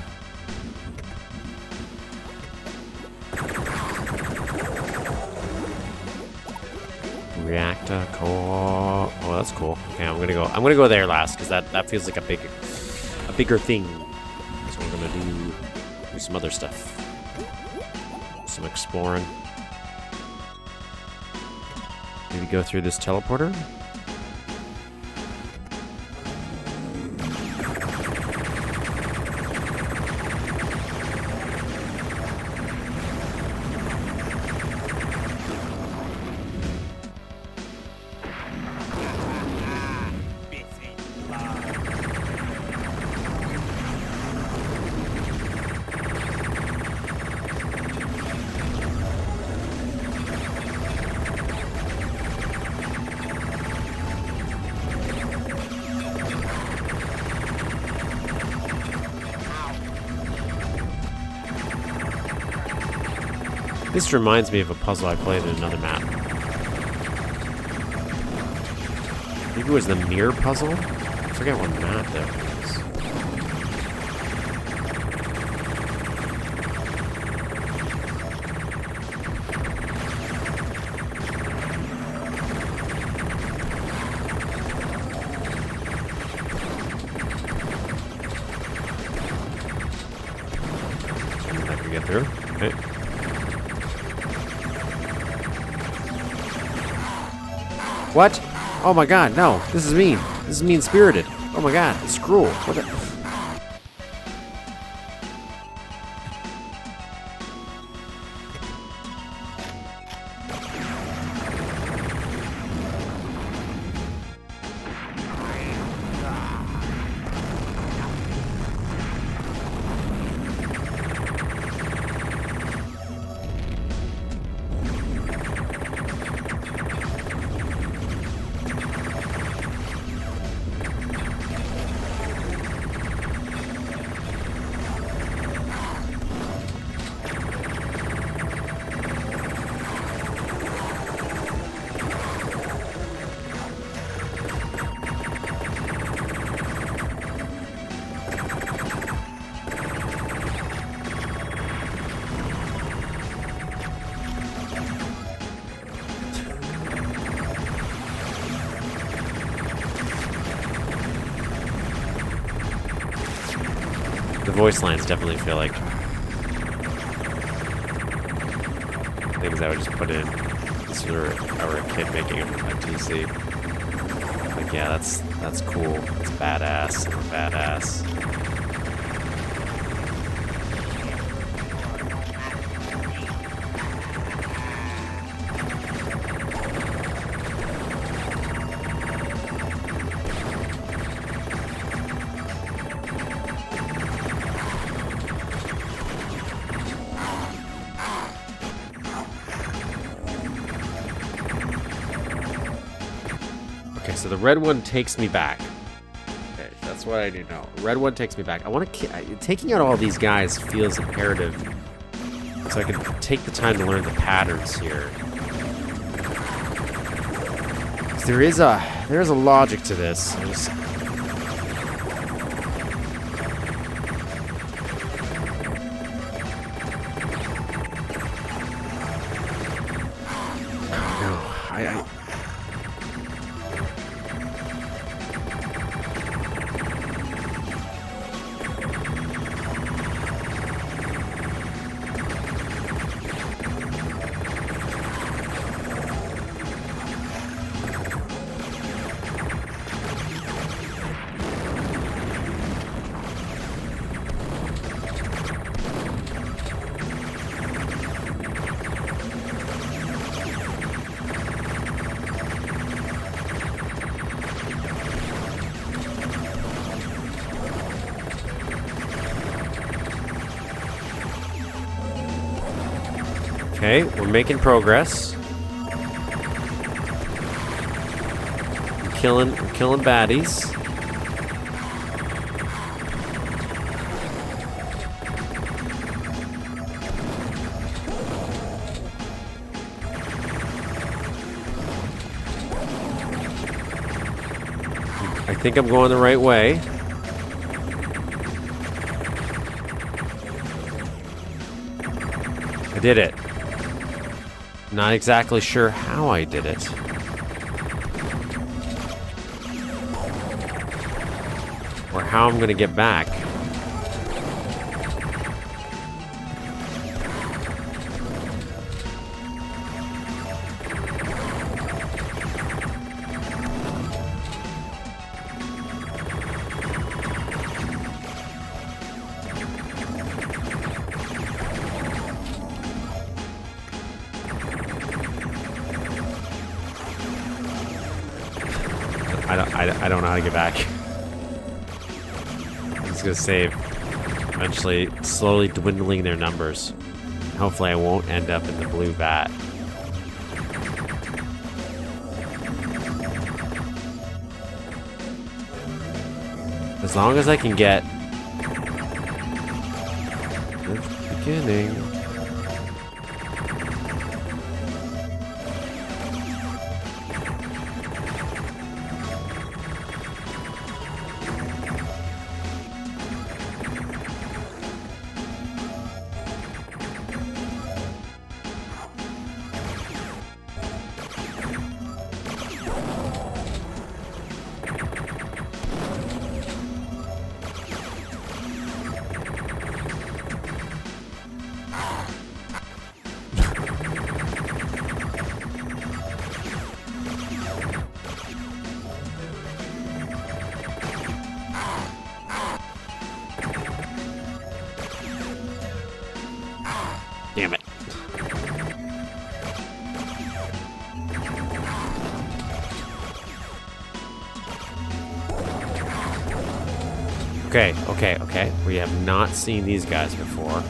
Reactor core. Oh, that's cool. Okay, I'm gonna go there last because that feels like a bigger thing. So we're gonna do some other stuff. Some exploring. Maybe go through this teleporter. This reminds me of a puzzle I played in another map. Maybe it was the mirror puzzle? I forget what map that was. I can get through. Okay. What? Oh my god, no. This is mean. This is mean-spirited. Oh my god, it's cruel. What the... The voice lines definitely feel like things I would just put in if we were a kid making a TC. Like, yeah, that's cool. It's badass. Badass. Okay, Okay, so the red one takes me back. Okay, that's what I need to know. Red one takes me back. I want to... Taking out all these guys feels imperative, so I can take the time to learn the patterns here. There is a logic to this. Okay, we're making progress. We're killing baddies. I think I'm going the right way. I did it. Not exactly sure how I did it. Or how I'm gonna get back. I don't know how to get back. I'm just gonna save. Eventually, slowly dwindling their numbers. Hopefully I won't end up in the blue vat. As long as I can get the beginning. Damn it. Okay. We have not seen these guys before.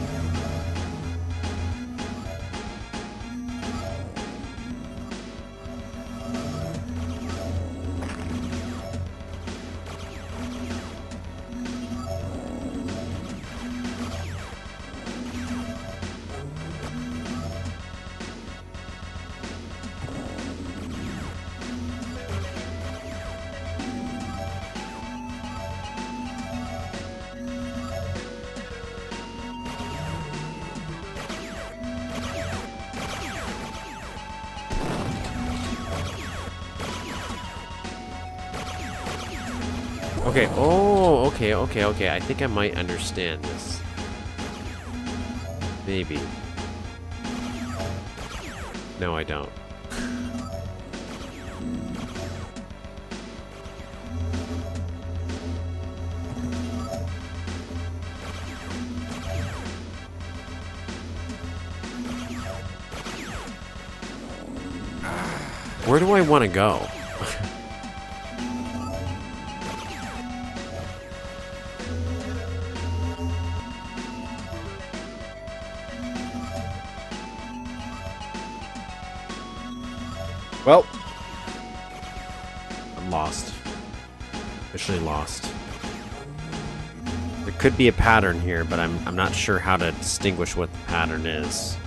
Okay, oh, okay. I think I might understand this. Maybe. No, I don't. Where do I want to go? Well, I'm lost. Officially lost. There could be a pattern here, but I'm not sure how to distinguish what the pattern is.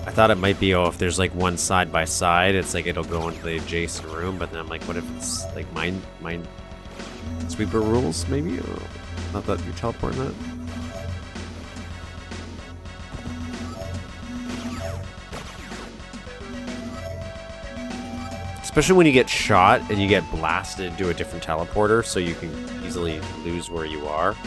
I thought it might be, oh, if there's like one side by side, it's like it'll go into the adjacent room, but then I'm like, what if it's like mine sweeper rules, maybe? Or not that you're teleporting that? Especially when you get shot and you get blasted into a different teleporter, so you can easily lose where you are.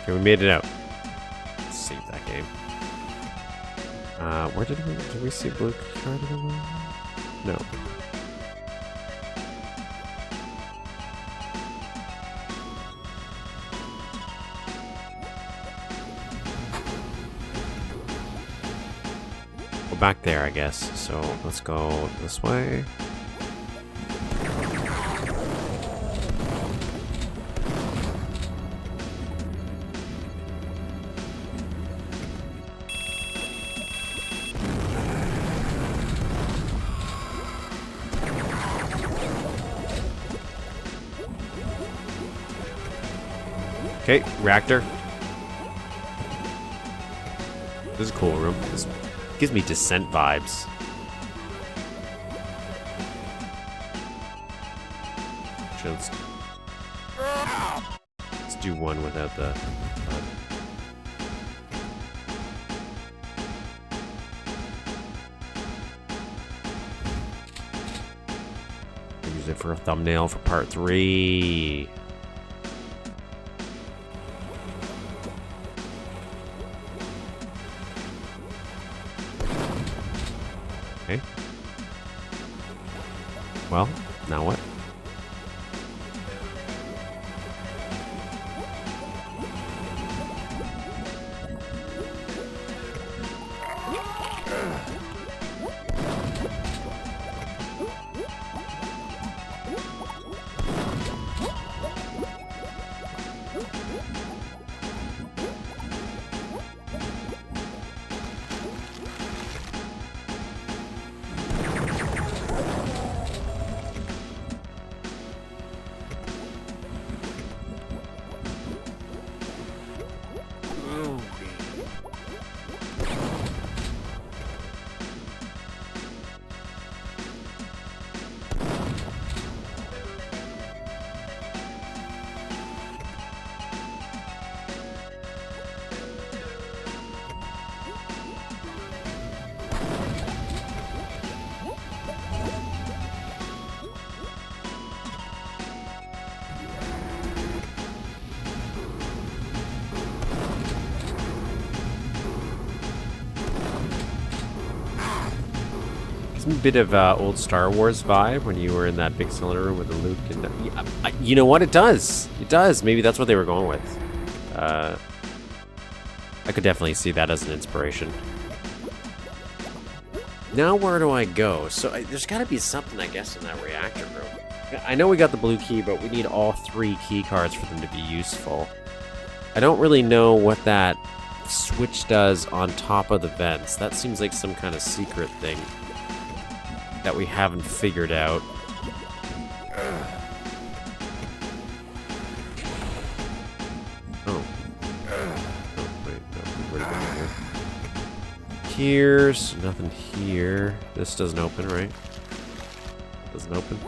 Okay, we made it out. Let's save that game. Where did we see blue card anywhere? No. Go back there, I guess. So let's go this way. Okay, reactor. This is a cool room. This gives me Descent vibes. Actually, let's do one without the... use it for a thumbnail for part 3. Okay. Well, now what? A bit of old Star Wars vibe when you were in that big cylinder room with the Luke and you know what, it does maybe that's what they were going with. I could definitely see that as an inspiration. Now where do I go? So there's got to be something, I guess, in that reactor room. I know we got the blue key, but we need all 3 key cards for them to be useful. I don't really know what that switch does on top of the vents. That seems like some kind of secret thing that we haven't figured out. Oh. Oh, wait, no, we've already been here. Here's nothing here. This doesn't open, right? Doesn't open.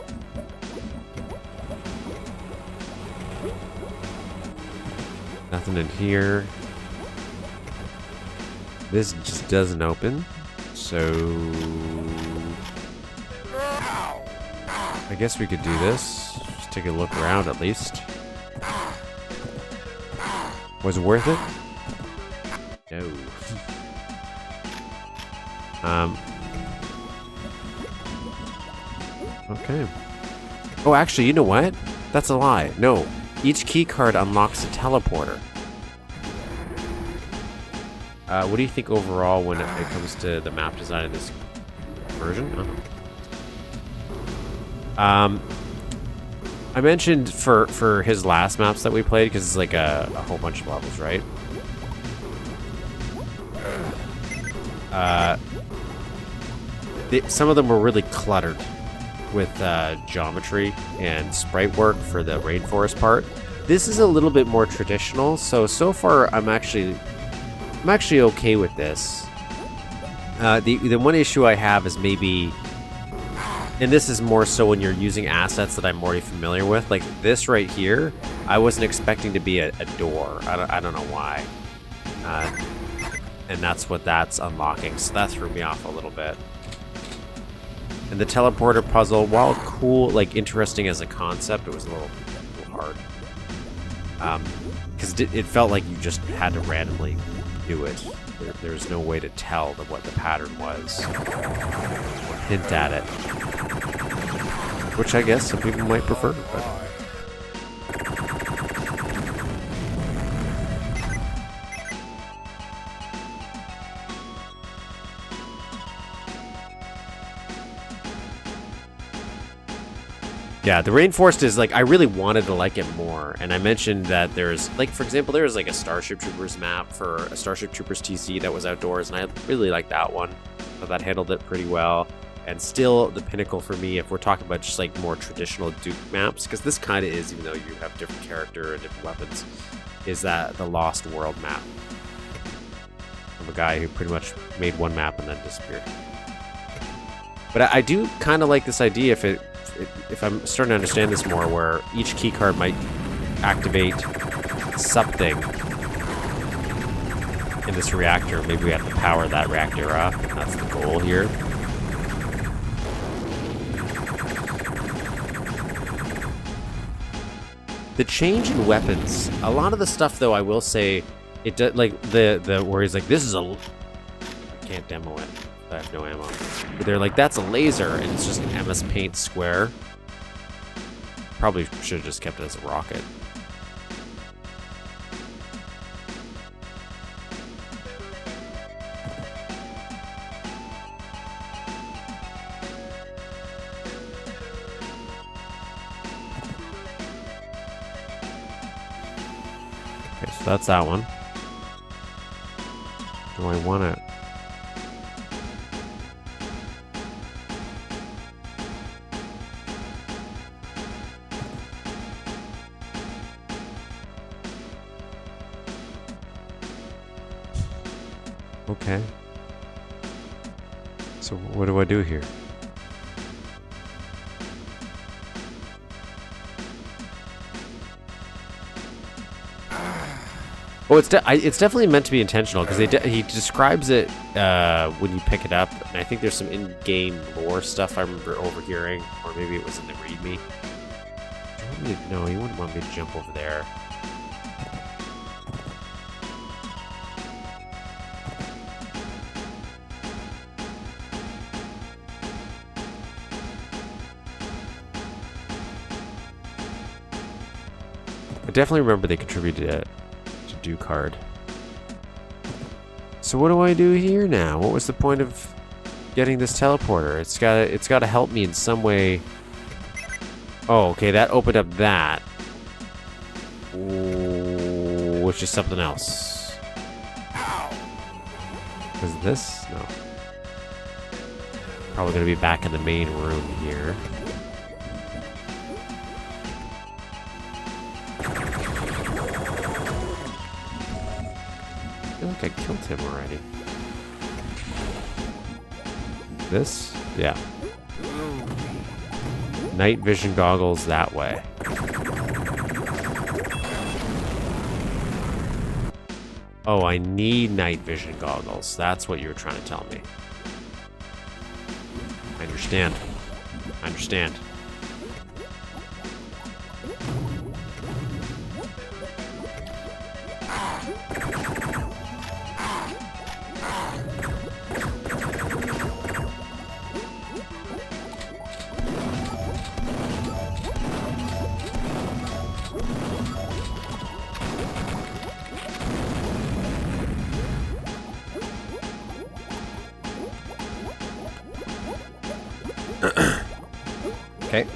Nothing in here. This just doesn't open. So I guess we could do this. Just take a look around at least. Was it worth it? No. Okay. Oh, actually, you know what? That's a lie. No. Each key card unlocks a teleporter. What do you think overall when it comes to the map design of this version? I mentioned for his last maps that we played, because it's like a whole bunch of levels, right? Some of them were really cluttered with geometry and sprite work for the rainforest part. This is a little bit more traditional, so far I'm actually okay with this. The one issue I have is maybe, and this is more so when you're using assets that I'm already familiar with, like this right here, I wasn't expecting to be a door. I don't know why. And that's what that's unlocking, so that threw me off a little bit. And the teleporter puzzle, while cool, like interesting as a concept, it was a little hard. Because it felt like you just had to randomly do it. There's no way to tell what the pattern was, or hint at it. Which I guess some people might prefer, but... Yeah, the Rainforest is like, I really wanted to like it more, and I mentioned that there's, like, for example, there's like a Starship Troopers map for a Starship Troopers TC that was outdoors, and I really liked that one. So that handled it pretty well. And still, the pinnacle for me, if we're talking about just like more traditional Duke maps, because this kind of is, even though you have different character and different weapons, is that the Lost World map. From a guy who pretty much made one map and then disappeared. But I do kind of like this idea if I'm starting to understand this more, where each keycard might activate something in this reactor. Maybe we have to power that reactor up, and that's the goal here. The change in weapons, a lot of the stuff though, I will say, it does, like the where he's like, this is a, I can't demo it. I have no ammo. But they're like, that's a laser, and it's just an MS Paint square. Probably should have just kept it as a rocket. Okay, so that's that one. Do I want to... Okay. So what do I do here? Oh, it's definitely meant to be intentional, because he describes it when you pick it up, and I think there's some in-game lore stuff I remember overhearing, or maybe it was in the README. No, you wouldn't want me to jump over there. I definitely remember they contributed it to do card. So what do I do here now? What was the point of getting this teleporter? It's gotta help me in some way. Oh, okay, that opened up that. Ooh, which is something else. Is this? No. Probably gonna be back in the main room here. I feel like I killed him already. This? Yeah. Night vision goggles that way. Oh, I need night vision goggles. That's what you were trying to tell me. I understand. I understand. Okay.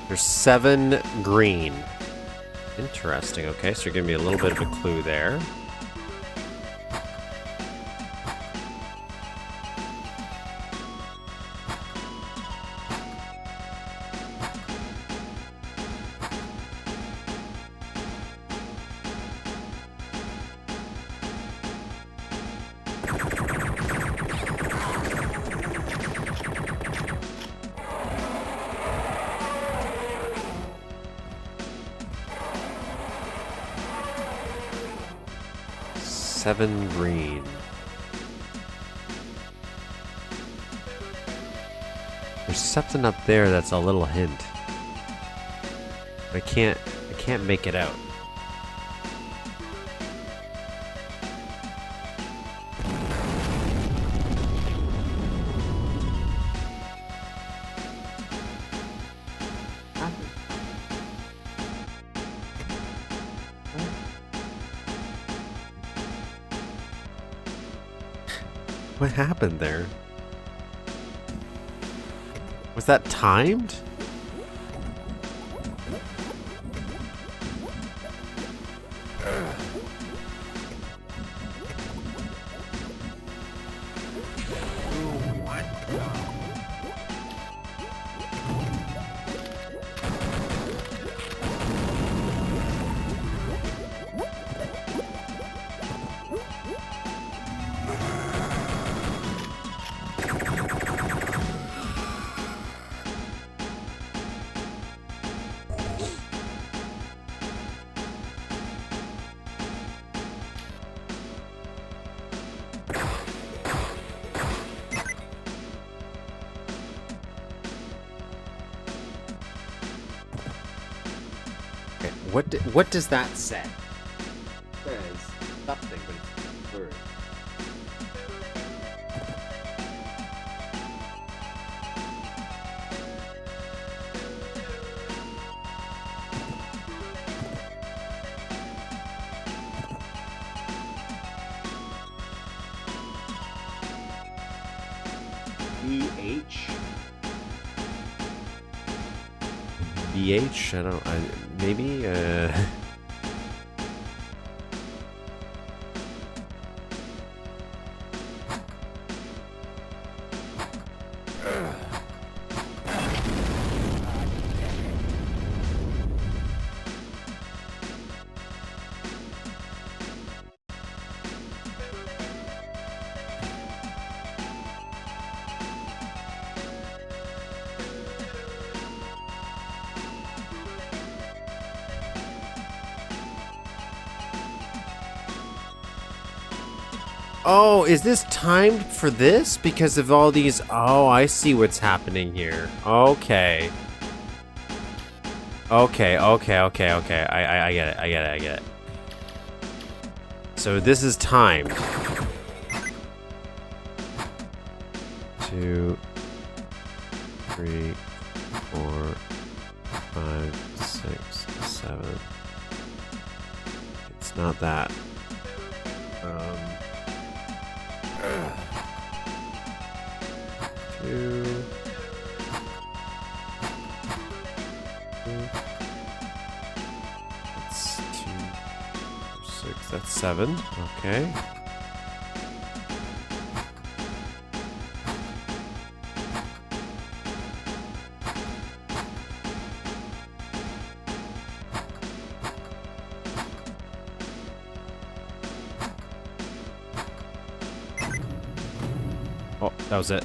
There's 7 green. Interesting. Okay, so you're giving me a little bit of a clue there. Seven green. There's something up there that's a little hint. I can't make it out. What happened there? Was that timed? What does that say? It says something, but it's blurry. BH? I don't... maybe? Oh, is this timed for this? Because of all these... Oh, I see what's happening here. Okay. Okay. I get it. I get it. So this is timed. 2, 3, 4, 5, 6, 7. It's not that. 2. That's 2, 6. That's 7. Okay. Oh, that was it.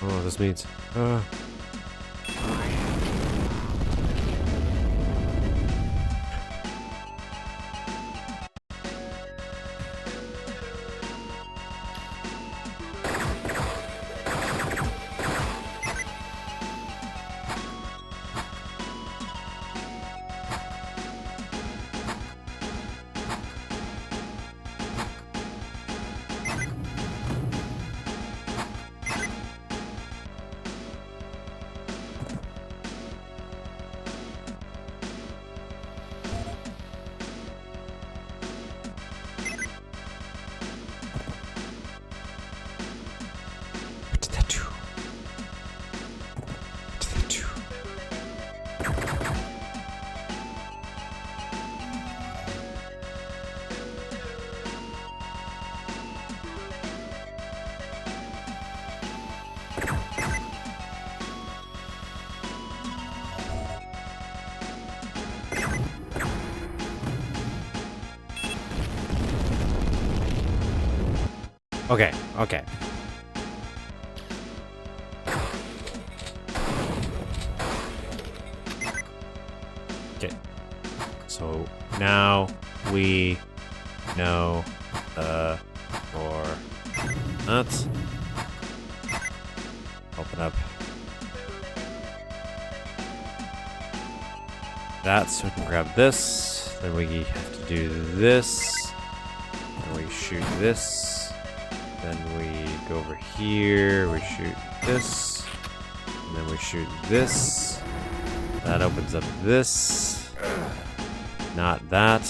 Oh, this means... Okay, okay. Okay. So now we know or not. Open up that so we can grab this. Then we have to do this. And we shoot this. Then we go over here. We shoot this. And then we shoot this. That opens up this. Not that.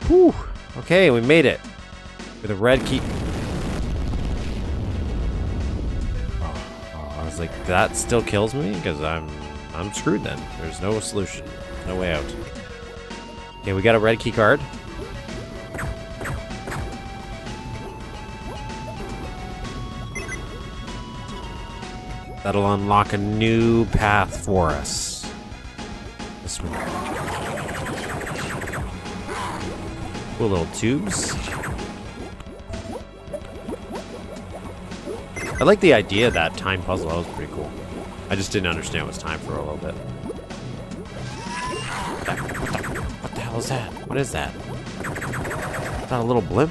Whew. Okay, we made it. With a red key. Oh, I was like, that still kills me? Because I'm screwed then. There's no solution. No way out. Okay, we got a red key card. That'll unlock a new path for us. This one. Cool little tubes. I like the idea of that time puzzle. That was pretty cool. I just didn't understand it was time for a little bit. What the hell is that? What is that? Is that a little blimp?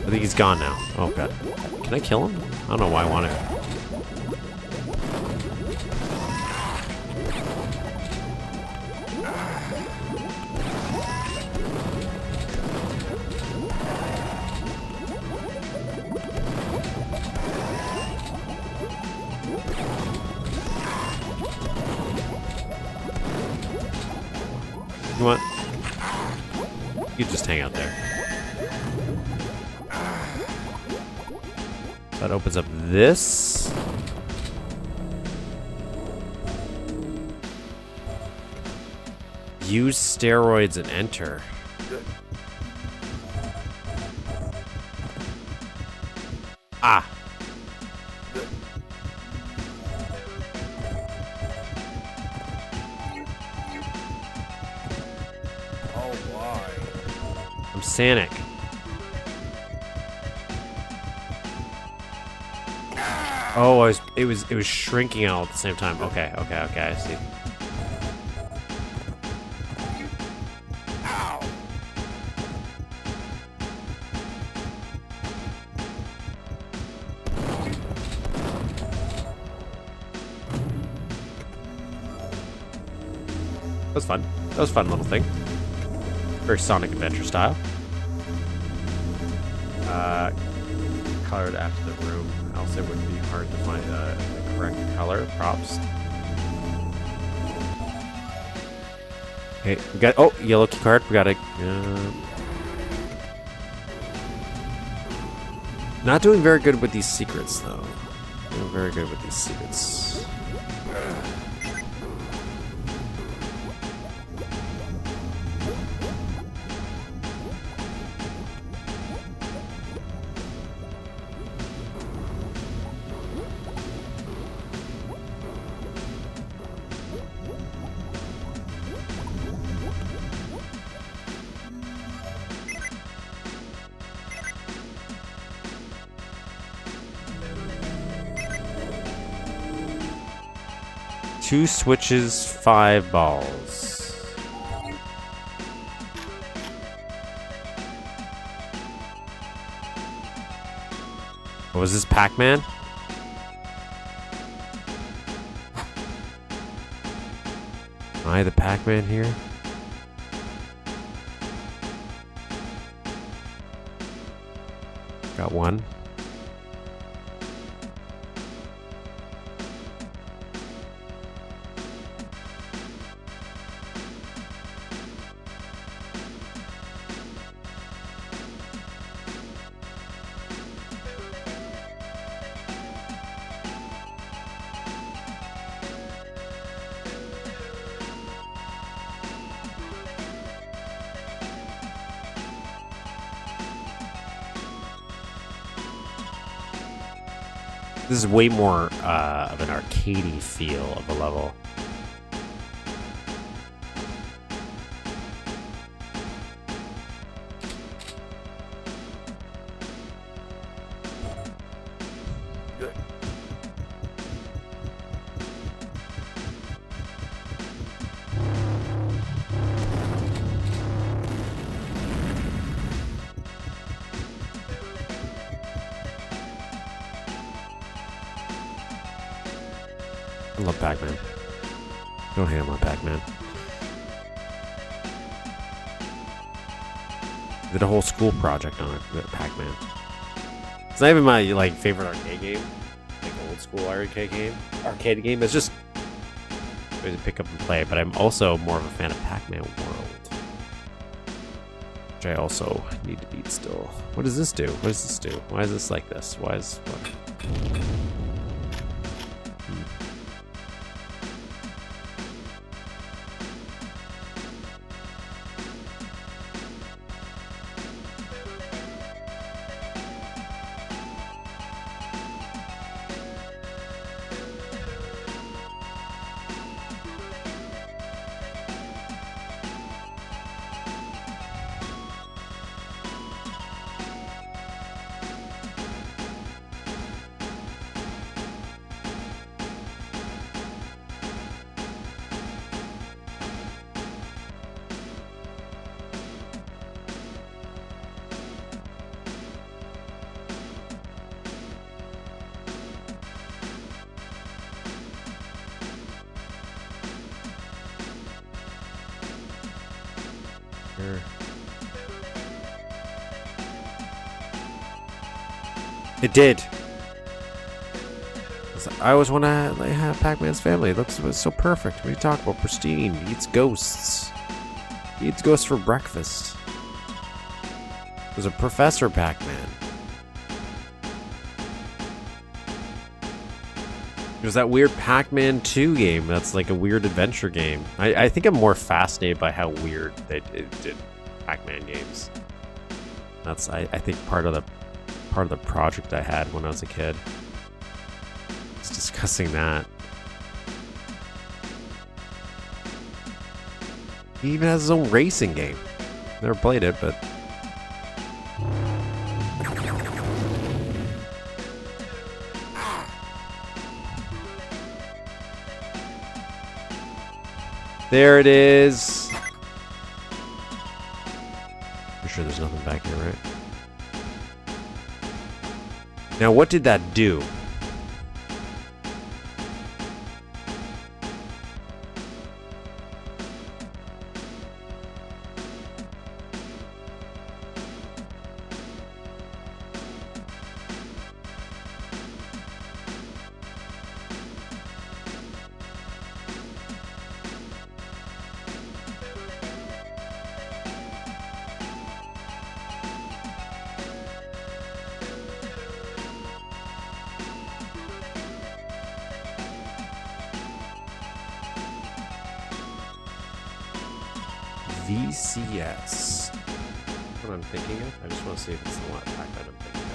I think he's gone now. Oh god. Can I kill him? I don't know why I want to. You want? You just hang out there. That opens up this. Use steroids and enter. Ah. Oh, why? I'm Sanic. Oh, it was shrinking all at the same time. Okay, I see. Ow! That was fun. That was a fun little thing. Very Sonic Adventure style. Colored after the room. Else it would be hard to find the correct color. Props. Okay, we got. Oh, yellow key card. We got a. Not doing very good with these secrets, though. Doing very good with these secrets. Two switches, 5 balls. What was this, Pac-Man? Am I the Pac-Man here? Got one. This is way more of an arcadey feel of a level. Good. I love Pac-Man. Don't hate on Pac-Man. Did a whole school project on it, Pac-Man. It's not even my like favorite arcade game, like old school arcade game. It's just to pick up and play. But I'm also more of a fan of Pac-Man World, which I also need to beat still. What does this do? What does this do? Why is this like this? Why is what? It did. I always want to have Pac-Man's family. It looks so perfect. What are you talking about? Pristine. He eats ghosts. He eats ghosts for breakfast. There's a Professor Pac-Man. There's that weird Pac-Man 2 game that's like a weird adventure game. I think I'm more fascinated by how weird they did Pac-Man games. That's I think part of the project I had when I was a kid. It's discussing that. He even has his own racing game. Never played it, but there it is. I'm sure there's nothing back here, right? Now, what did that do? VCS. What I'm thinking of? I just want to see if it's the one Pac-Man I'm thinking of.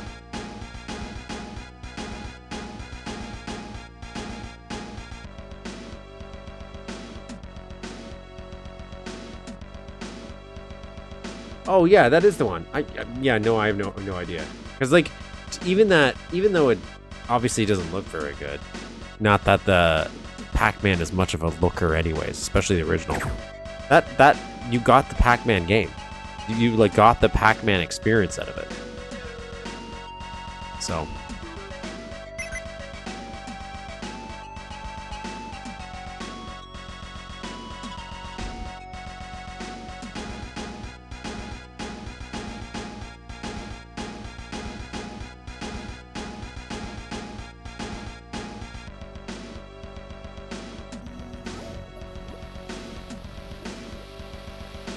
Oh yeah, that is the one. I have no idea. Because like, even though it obviously doesn't look very good, not that the Pac-Man is much of a looker anyways, especially the original. That you got the Pac-Man game. You like got the Pac-Man experience out of it. So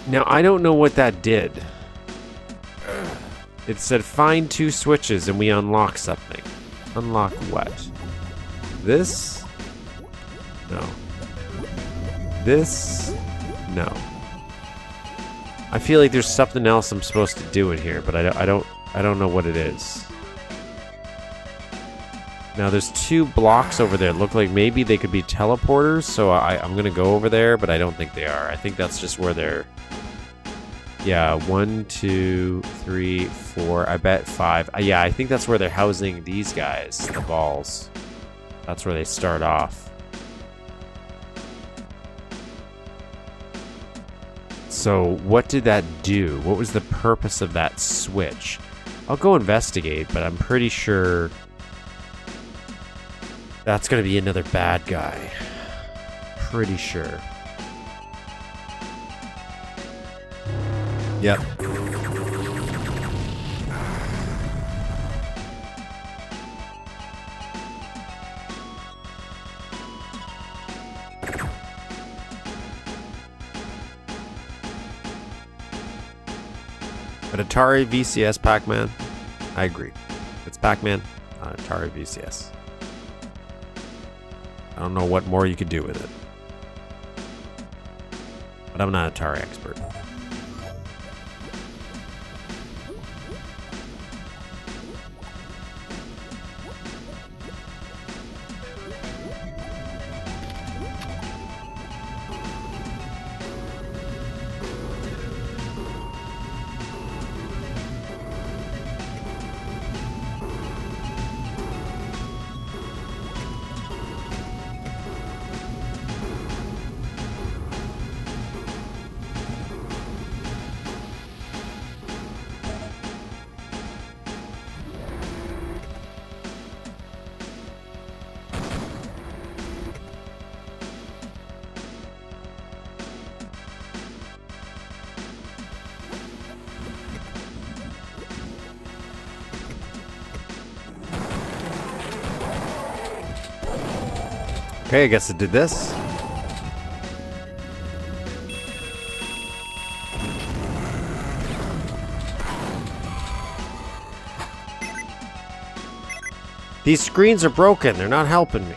Now, I don't know what that did. It said find 2 switches and we unlock something. Unlock what? This? No. This? No. I feel like there's something else I'm supposed to do in here, but I don't know what it is. Now there's 2 blocks over there. Look like maybe they could be teleporters, so I'm gonna go over there, but I don't think they are. I think that's just where they're... Yeah, 1, 2, 3, 4, I bet 5. Yeah, I think that's where they're housing these guys, the balls. That's where they start off. So, what did that do? What was the purpose of that switch? I'll go investigate, but I'm pretty sure that's going to be another bad guy. Pretty sure. Yep. But Atari VCS Pac-Man, I agree. It's Pac-Man on Atari VCS. I don't know what more you could do with it. But I'm not an Atari expert. Okay, I guess it did this. These screens are broken. They're not helping me.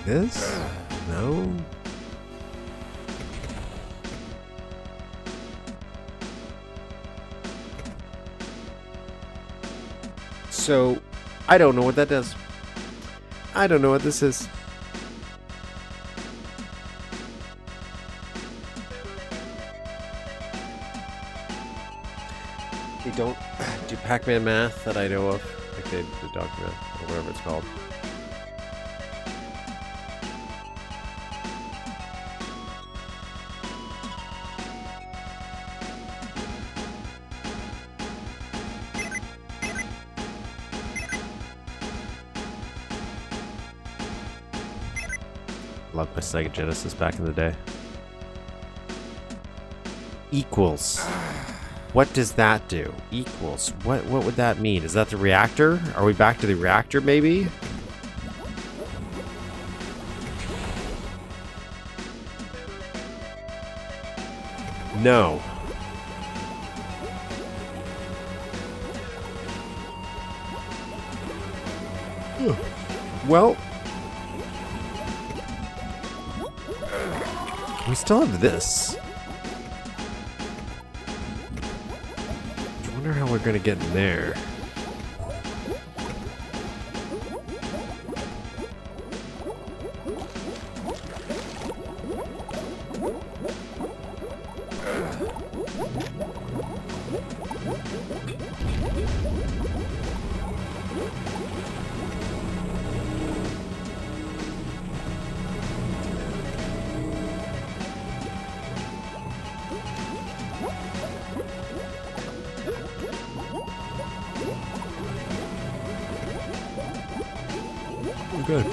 This? No. So, I don't know what that does. I don't know what this is. They don't do Pac-Man math that I know of. Like they do Dog Math, or whatever it's called. Loved my Sega Genesis back in the day. Equals. What does that do? Equals. What would that mean? Is that the reactor? Are we back to the reactor, maybe? No. Well, we still have this. I wonder how we're gonna get in there. good.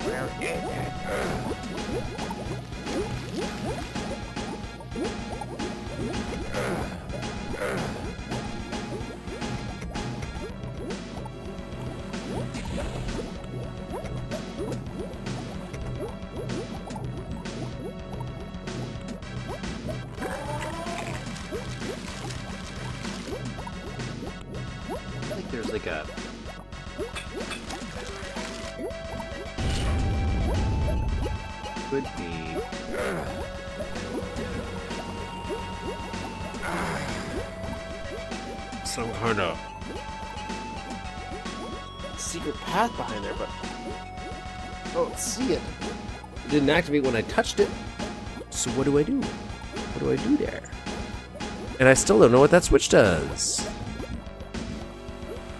Where is I think there's like a... Could be... some kind of secret path behind there, but I don't see it. It didn't activate when I touched it. So what do I do? What do I do there? And I still don't know what that switch does.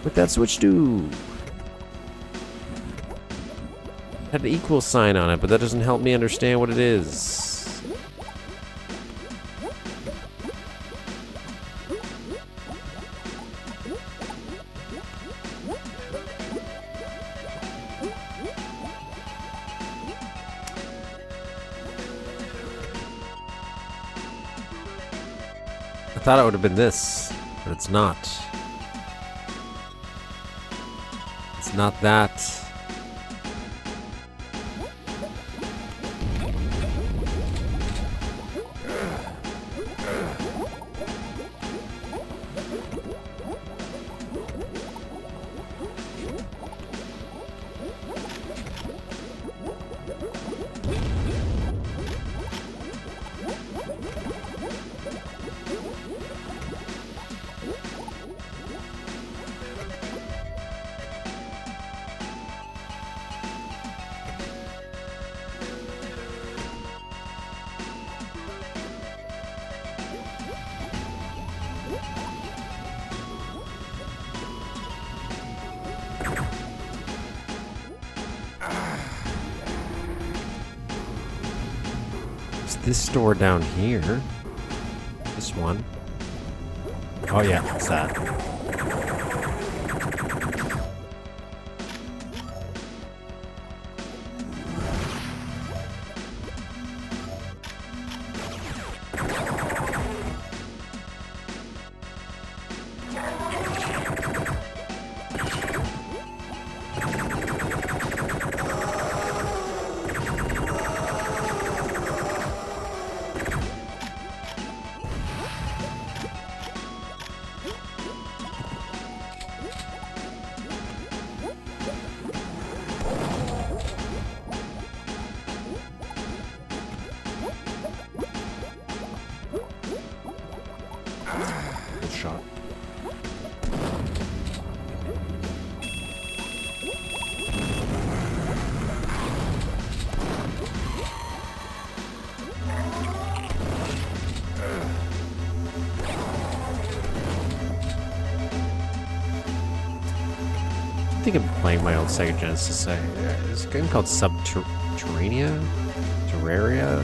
What that switch do? Had an equal sign on it, but that doesn't help me understand what it is. I thought it would have been this, but it's not. It's not that. This store down here. This one. Oh yeah, it's that. Good shot. I think I'm playing my old Sega Genesis. There's a game called Subterranea? Terraria?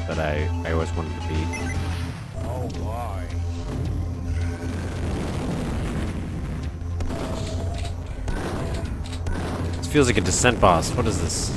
That I always wanted to beat. Oh boy. This feels like a Descent boss. What is this?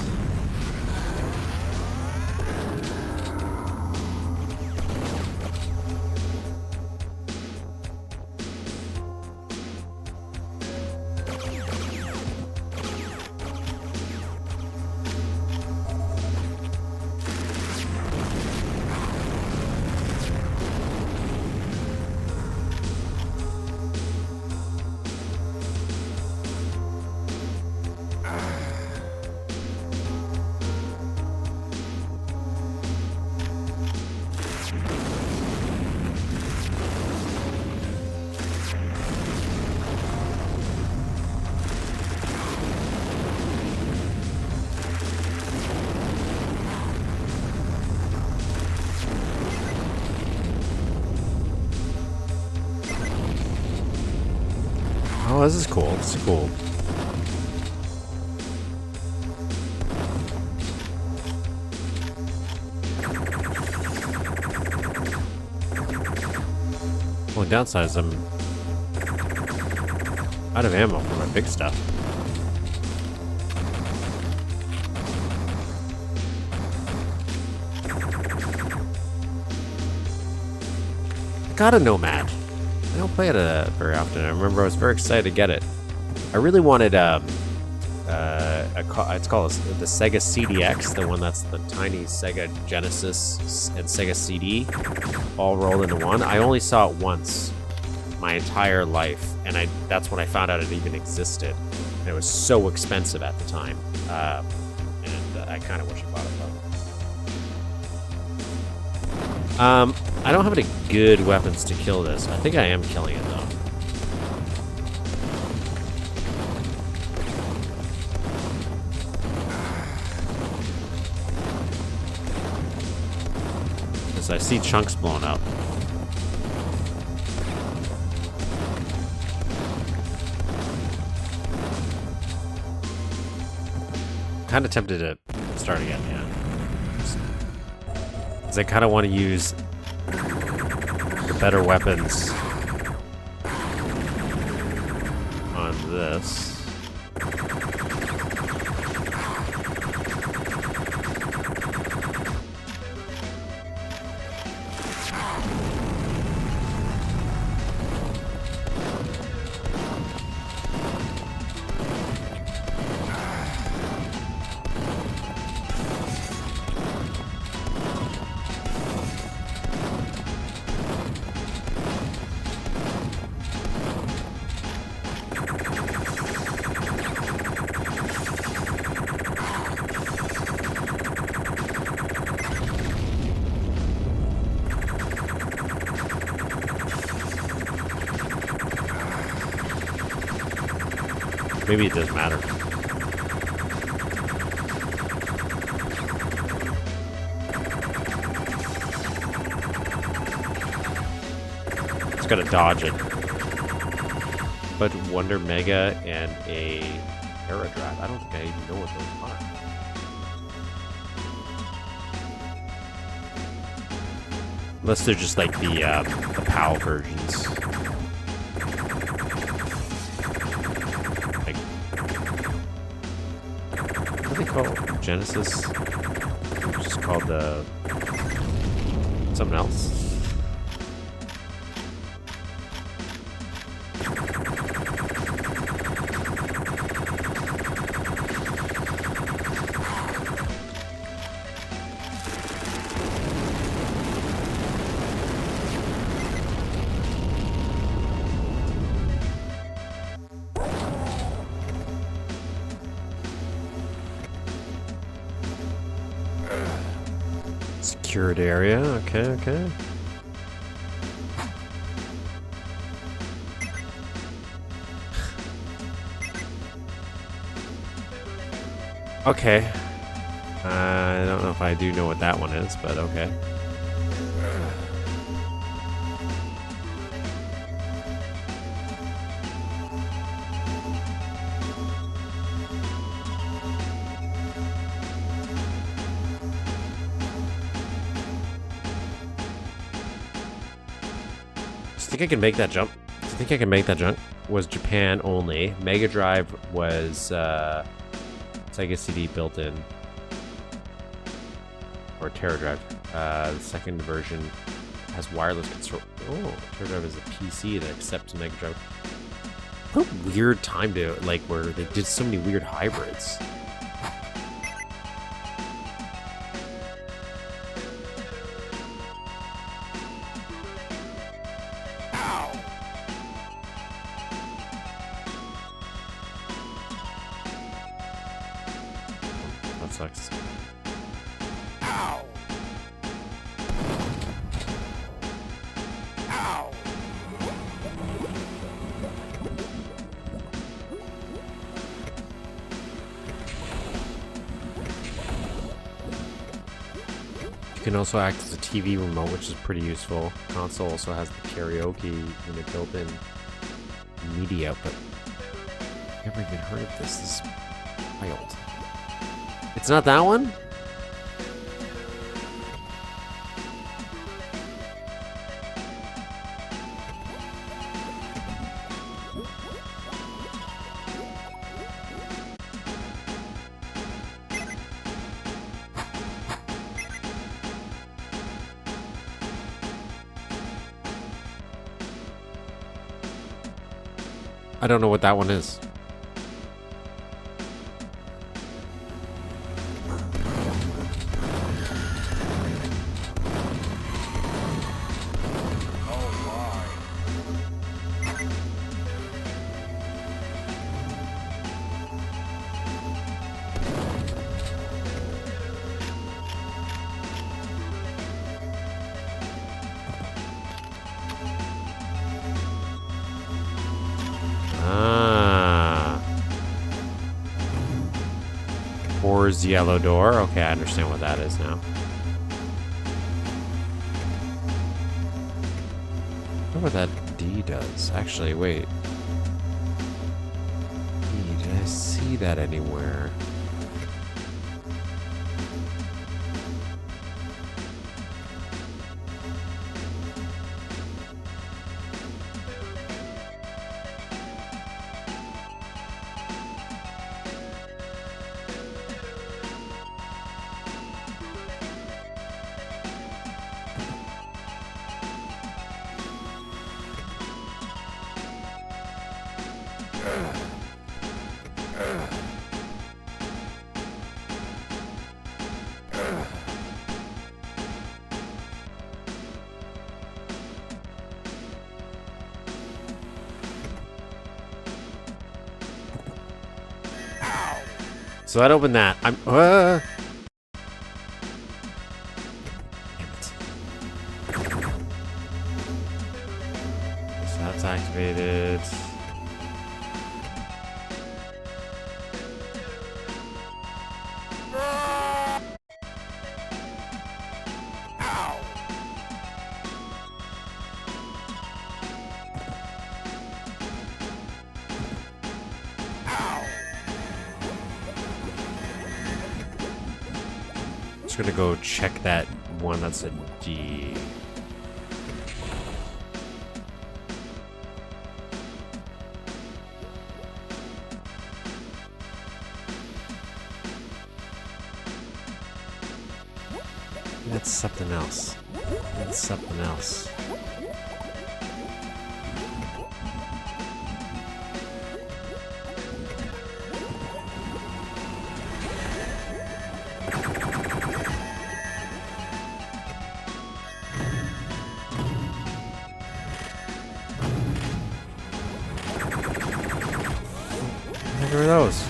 Oh, this is cool. This is cool. Only downside is Out of ammo for my big stuff. I got a Nomad. I don't play it very often. I remember I was very excited to get it. I really wanted it's called the Sega CDX, the one that's the tiny Sega Genesis and Sega CD all rolled into one. I only saw it once my entire life, and that's when I found out it even existed. And it was so expensive at the time, and I kind of wish I bought it though. I don't have any good weapons to kill this. I think I am killing it though. I see chunks blown up. Kind of tempted to start again, yeah. Because I kind of want to use the better weapons on this. Maybe it doesn't matter. It's gotta dodge it. But Wonder Mega and a Aerodrive. I don't think I even know what those are. Unless they're just like the PAL versions. Genesis, which is called something else. Secured area, okay. Okay. I don't know if I do know what that one is, but okay. I think I can make that jump. I think I can make that jump. Was Japan only. Mega Drive was Sega CD built in. Or Terra Drive. The second version has wireless control. Oh, Terra Drive is a PC that accepts Mega Drive. What a weird time to, like, where they did so many weird hybrids. Sucks. Ow! Ow! You can also act as a TV remote, which is pretty useful. Console also has the karaoke unit built in media, but I've never even heard of this. This is wild. It's not that one? I don't know what that one is. Or's yellow door. Okay, I understand what that is now. I wonder what that D does. Actually, wait. D, did I see that anywhere? So that opened that. I'm. Damn it. So that's activated. Gonna go check that one that's a D. That's something else. That's something else. What are those?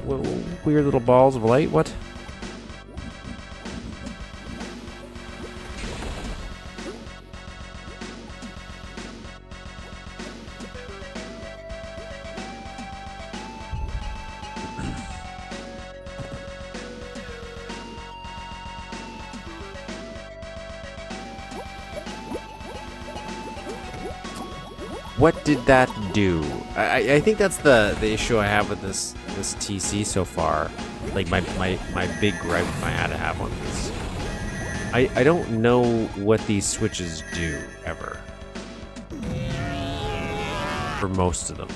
What weird little balls of light? What? What did that do? I think that's the issue I have with this TC so far. Like my big gripe I had to have on this. I don't know what these switches do ever. For most of them.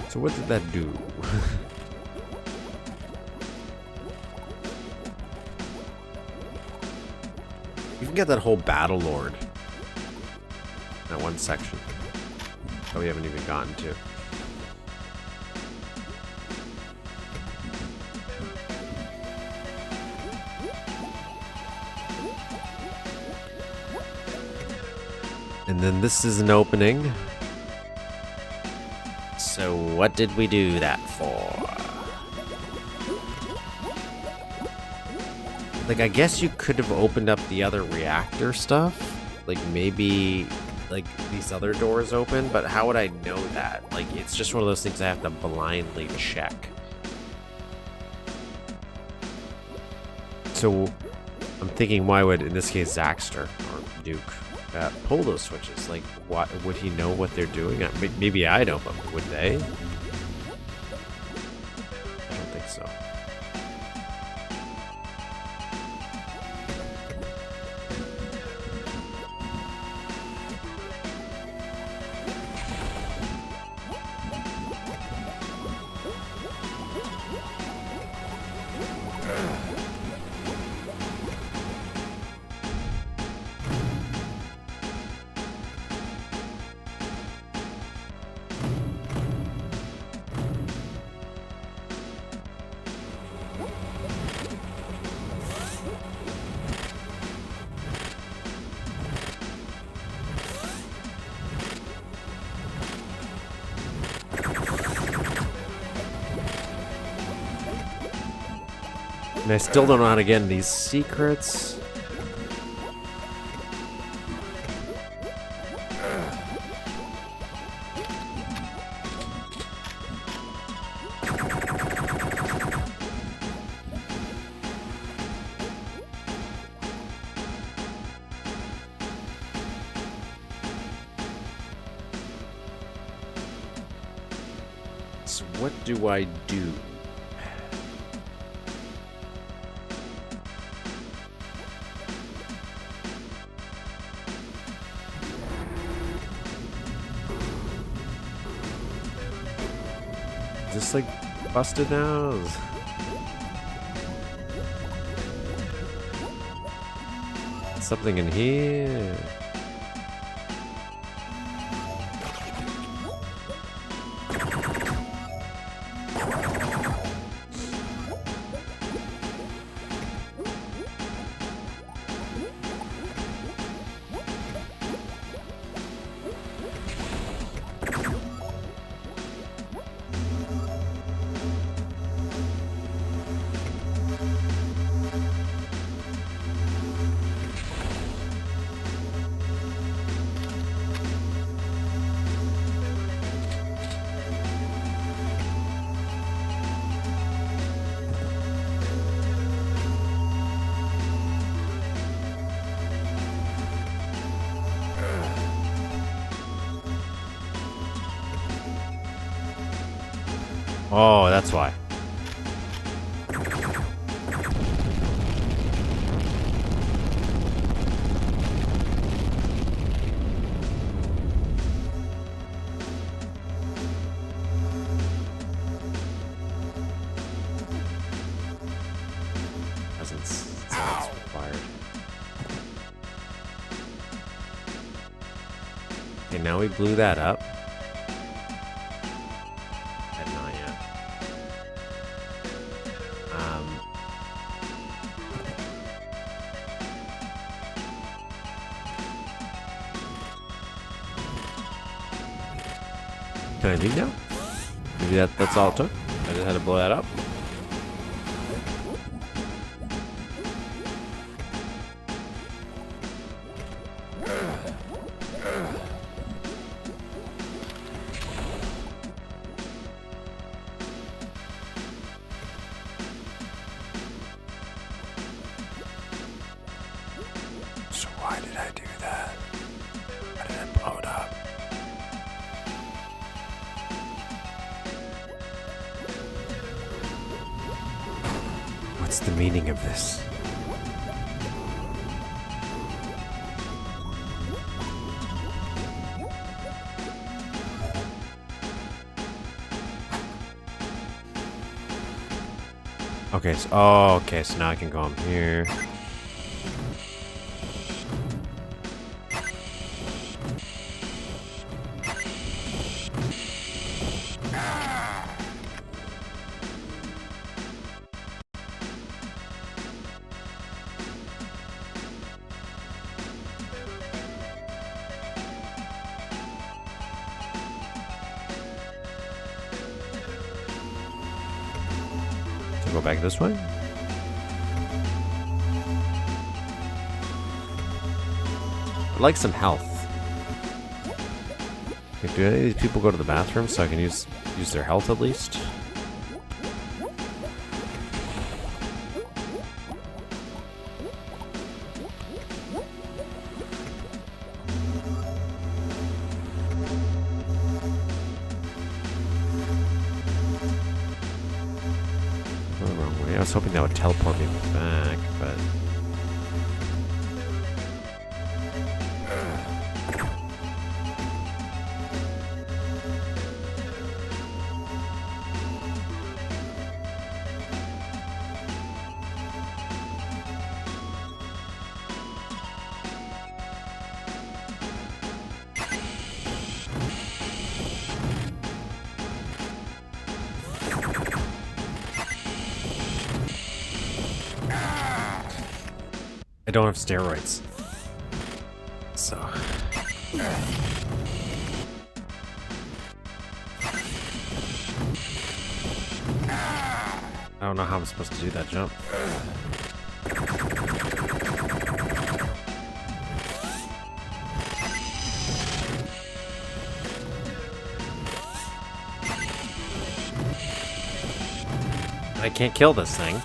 So what did that do? You can get that whole Battle Lord. That one section. That we haven't even gotten to. And then this is an opening. So what did we do that for? Like, I guess you could have opened up the other reactor stuff. Like, maybe like these other doors open, but how would I know that? Like, it's just one of those things I have to blindly check. So I'm thinking, why would, in this case, Zaxtor or Duke pull those switches? Like, what would he know what they're doing? Maybe I don't, but would they? I don't think so. And I still don't know how to get in these secrets. So what do I do? Is this like busted now? Something in here. Oh, that's why. Presence required. Okay, now we blew that up. Can I leave now? Maybe that's all it took. I just had to blow that up. So why did I do that? Why did I blow it up? What's the meaning of this? Okay, so okay, so now I can go up here. Go back this way. I'd like some health. Okay, do any of these people go to the bathroom so I can use their health at least? Oh, wrong way. I was hoping that would teleport me back, but... I don't have steroids. So... I don't know how I'm supposed to do that jump. I can't kill this thing.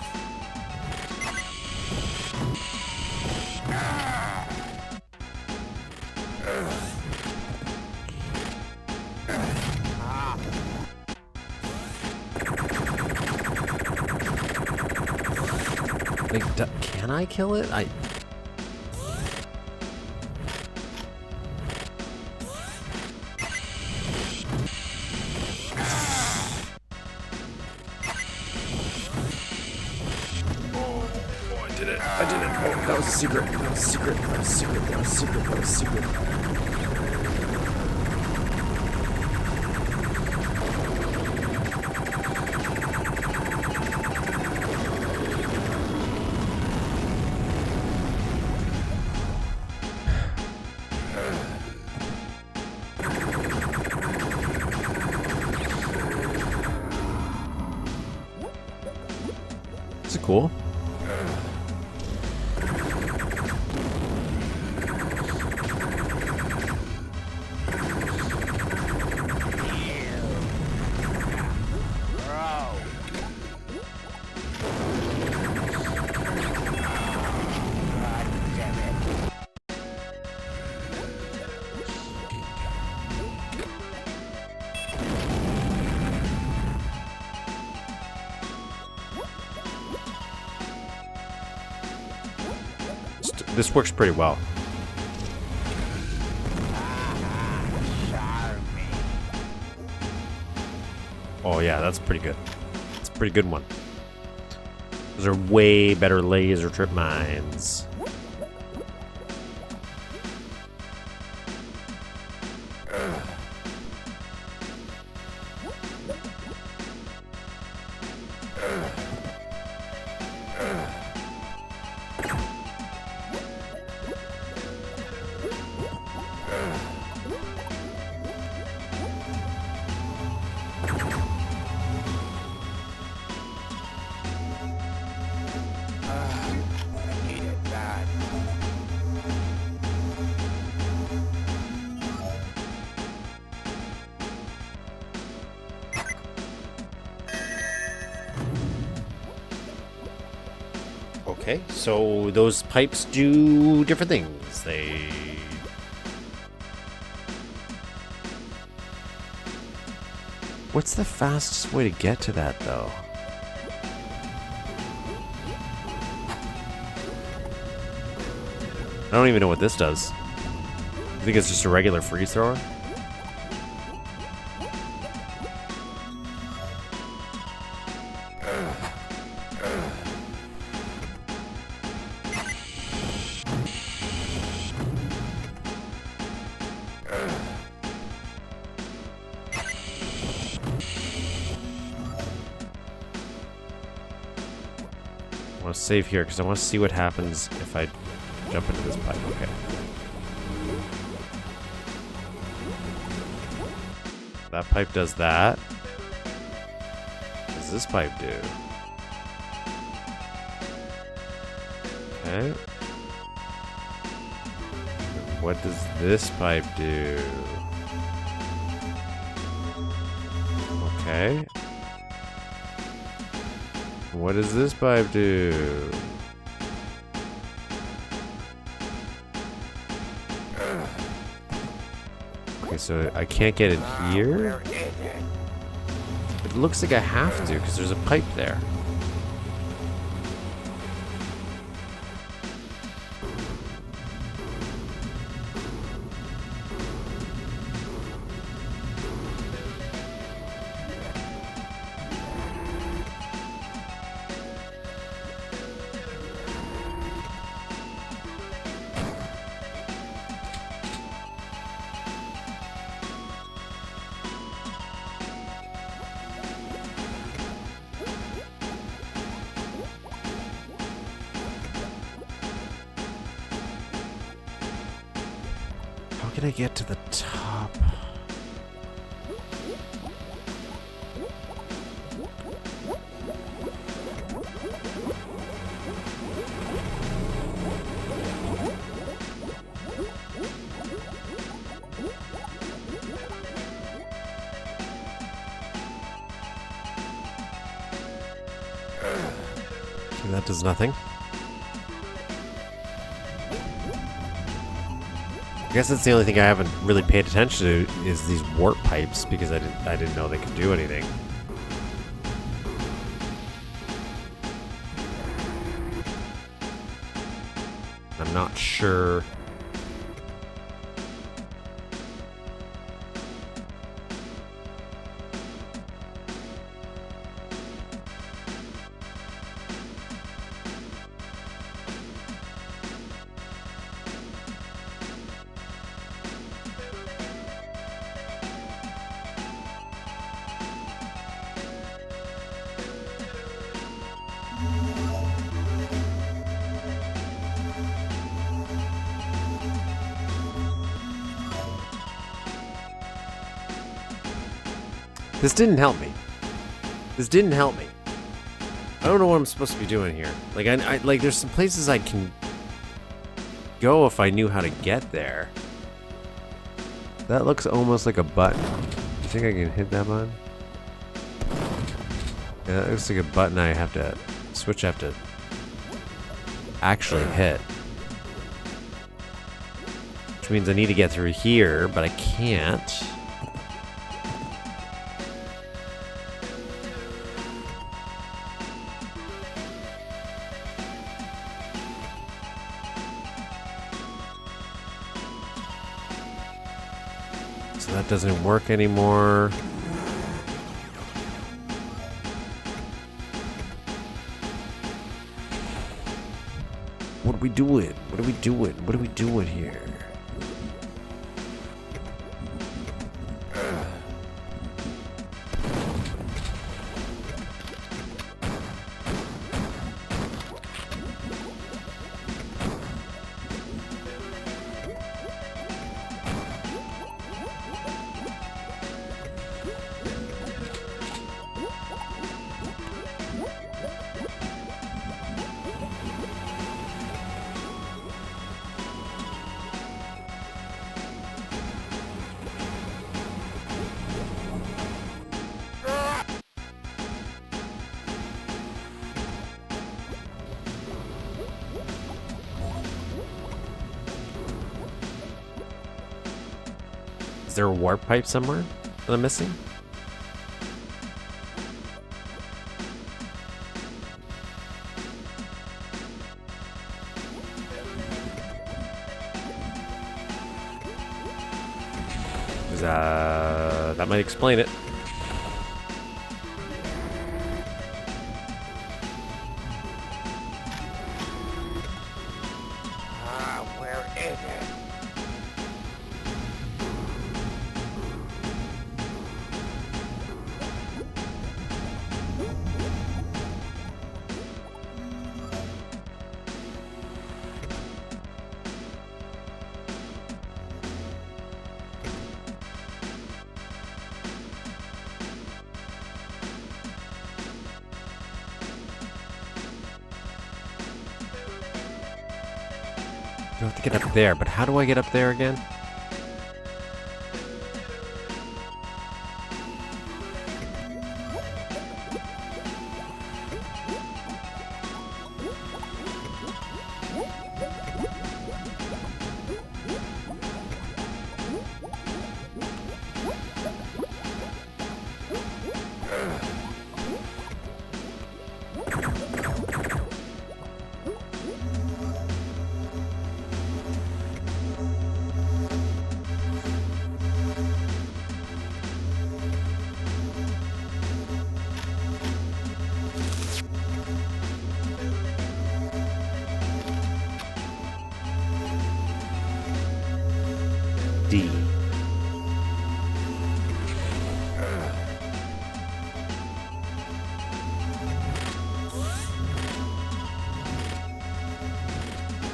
Like, can I kill it? I did it. I did it. Oh, that was a secret. That was a secret. That was a secret. That was a secret. That was a secret. Is it cool? This works pretty well. Oh yeah, that's pretty good. It's a pretty good one. Those are way better laser trip mines. Okay, so those pipes do different things. They... What's the fastest way to get to that, though? I don't even know what this does. I think it's just a regular freeze thrower. I want to save here because I want to see what happens if I jump into this pipe. Okay. That pipe does that. What does this pipe do? Okay. What does this pipe do? Okay. What does this pipe do? Okay, so I can't get it here? It looks like I have to, because there's a pipe there. How can I get to the top? Okay, that does nothing. I guess that's the only thing I haven't really paid attention to is these warp pipes because I didn't know they could do anything. I'm not sure. This didn't help me. This didn't help me. I don't know what I'm supposed to be doing here. Like, I like, there's some places I can go if I knew how to get there. That looks almost like a button. You think I can hit that button? Yeah, that looks like a button I have to switch. I have to actually hit. Which means I need to get through here, but I can't. So that doesn't work anymore. What are we doing? What are we doing? What are we doing here? Is there a warp pipe somewhere that I'm missing? That might explain it. Where is it? I have to get up there, but how do I get up there again? D.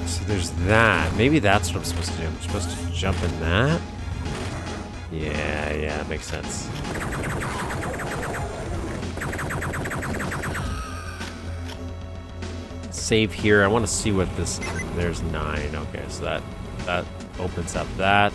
So there's that. Maybe that's what I'm supposed to do. I'm supposed to jump in that? Yeah, that makes sense. Save here. I want to see what this... There's 9. Okay, so that opens up that.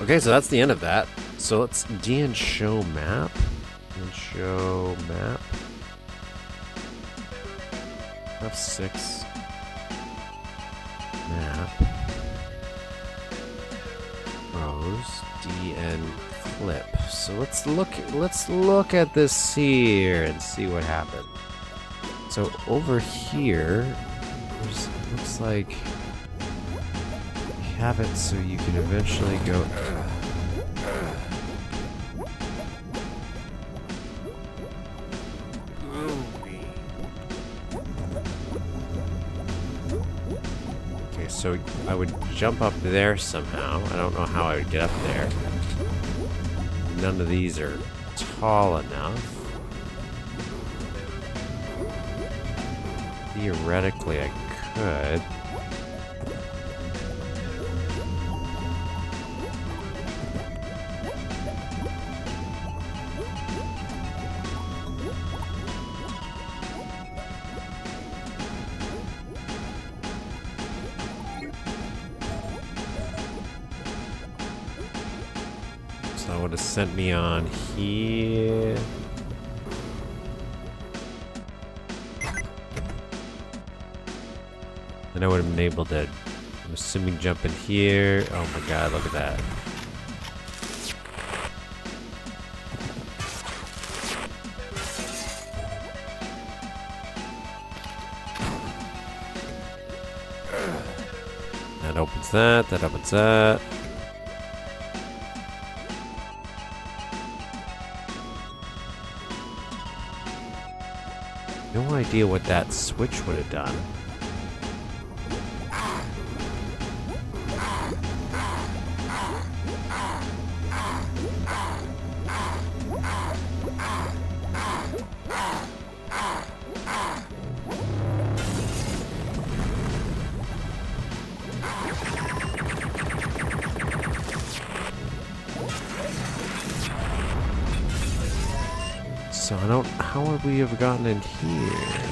Okay, so that's the end of that. So let's DN show map. DN show map. F6 map. Rows. DN clip. So let's look at this here and see what happened. So over here, looks like have it so you can eventually go. Okay, so I would jump up there somehow. I don't know how I would get up there. None of these are tall enough. Theoretically, I could. That would have sent me on here. Then I would have been able to, I'm assuming, jump in here. Oh my god, look at that. That opens that, that opens that. No idea what that switch would have done. So I don't... How would we have gotten in here?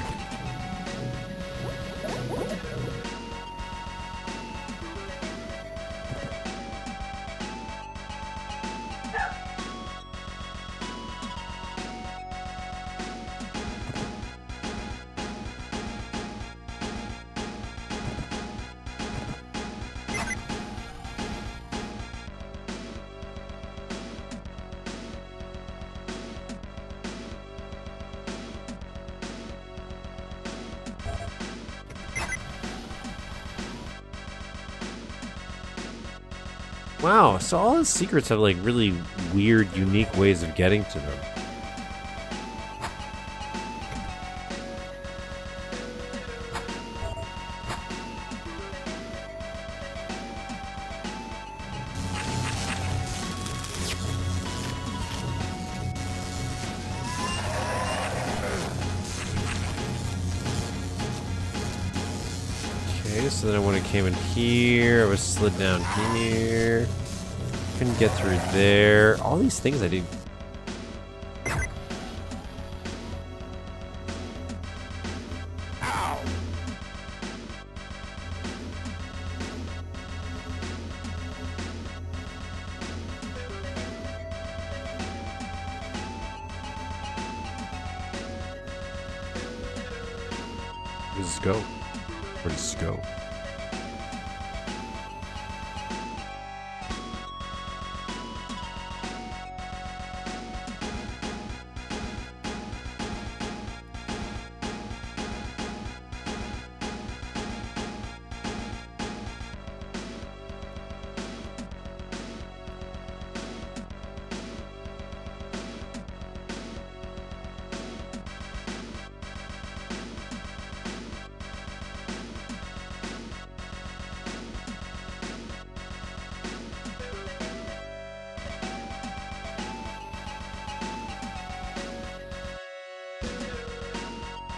Wow, so all his secrets have like really weird, unique ways of getting to them. Okay, so then when it came in here, I was slid down here. Couldn't get through there. All these things I did. Ow! Where does this go? Where does this go?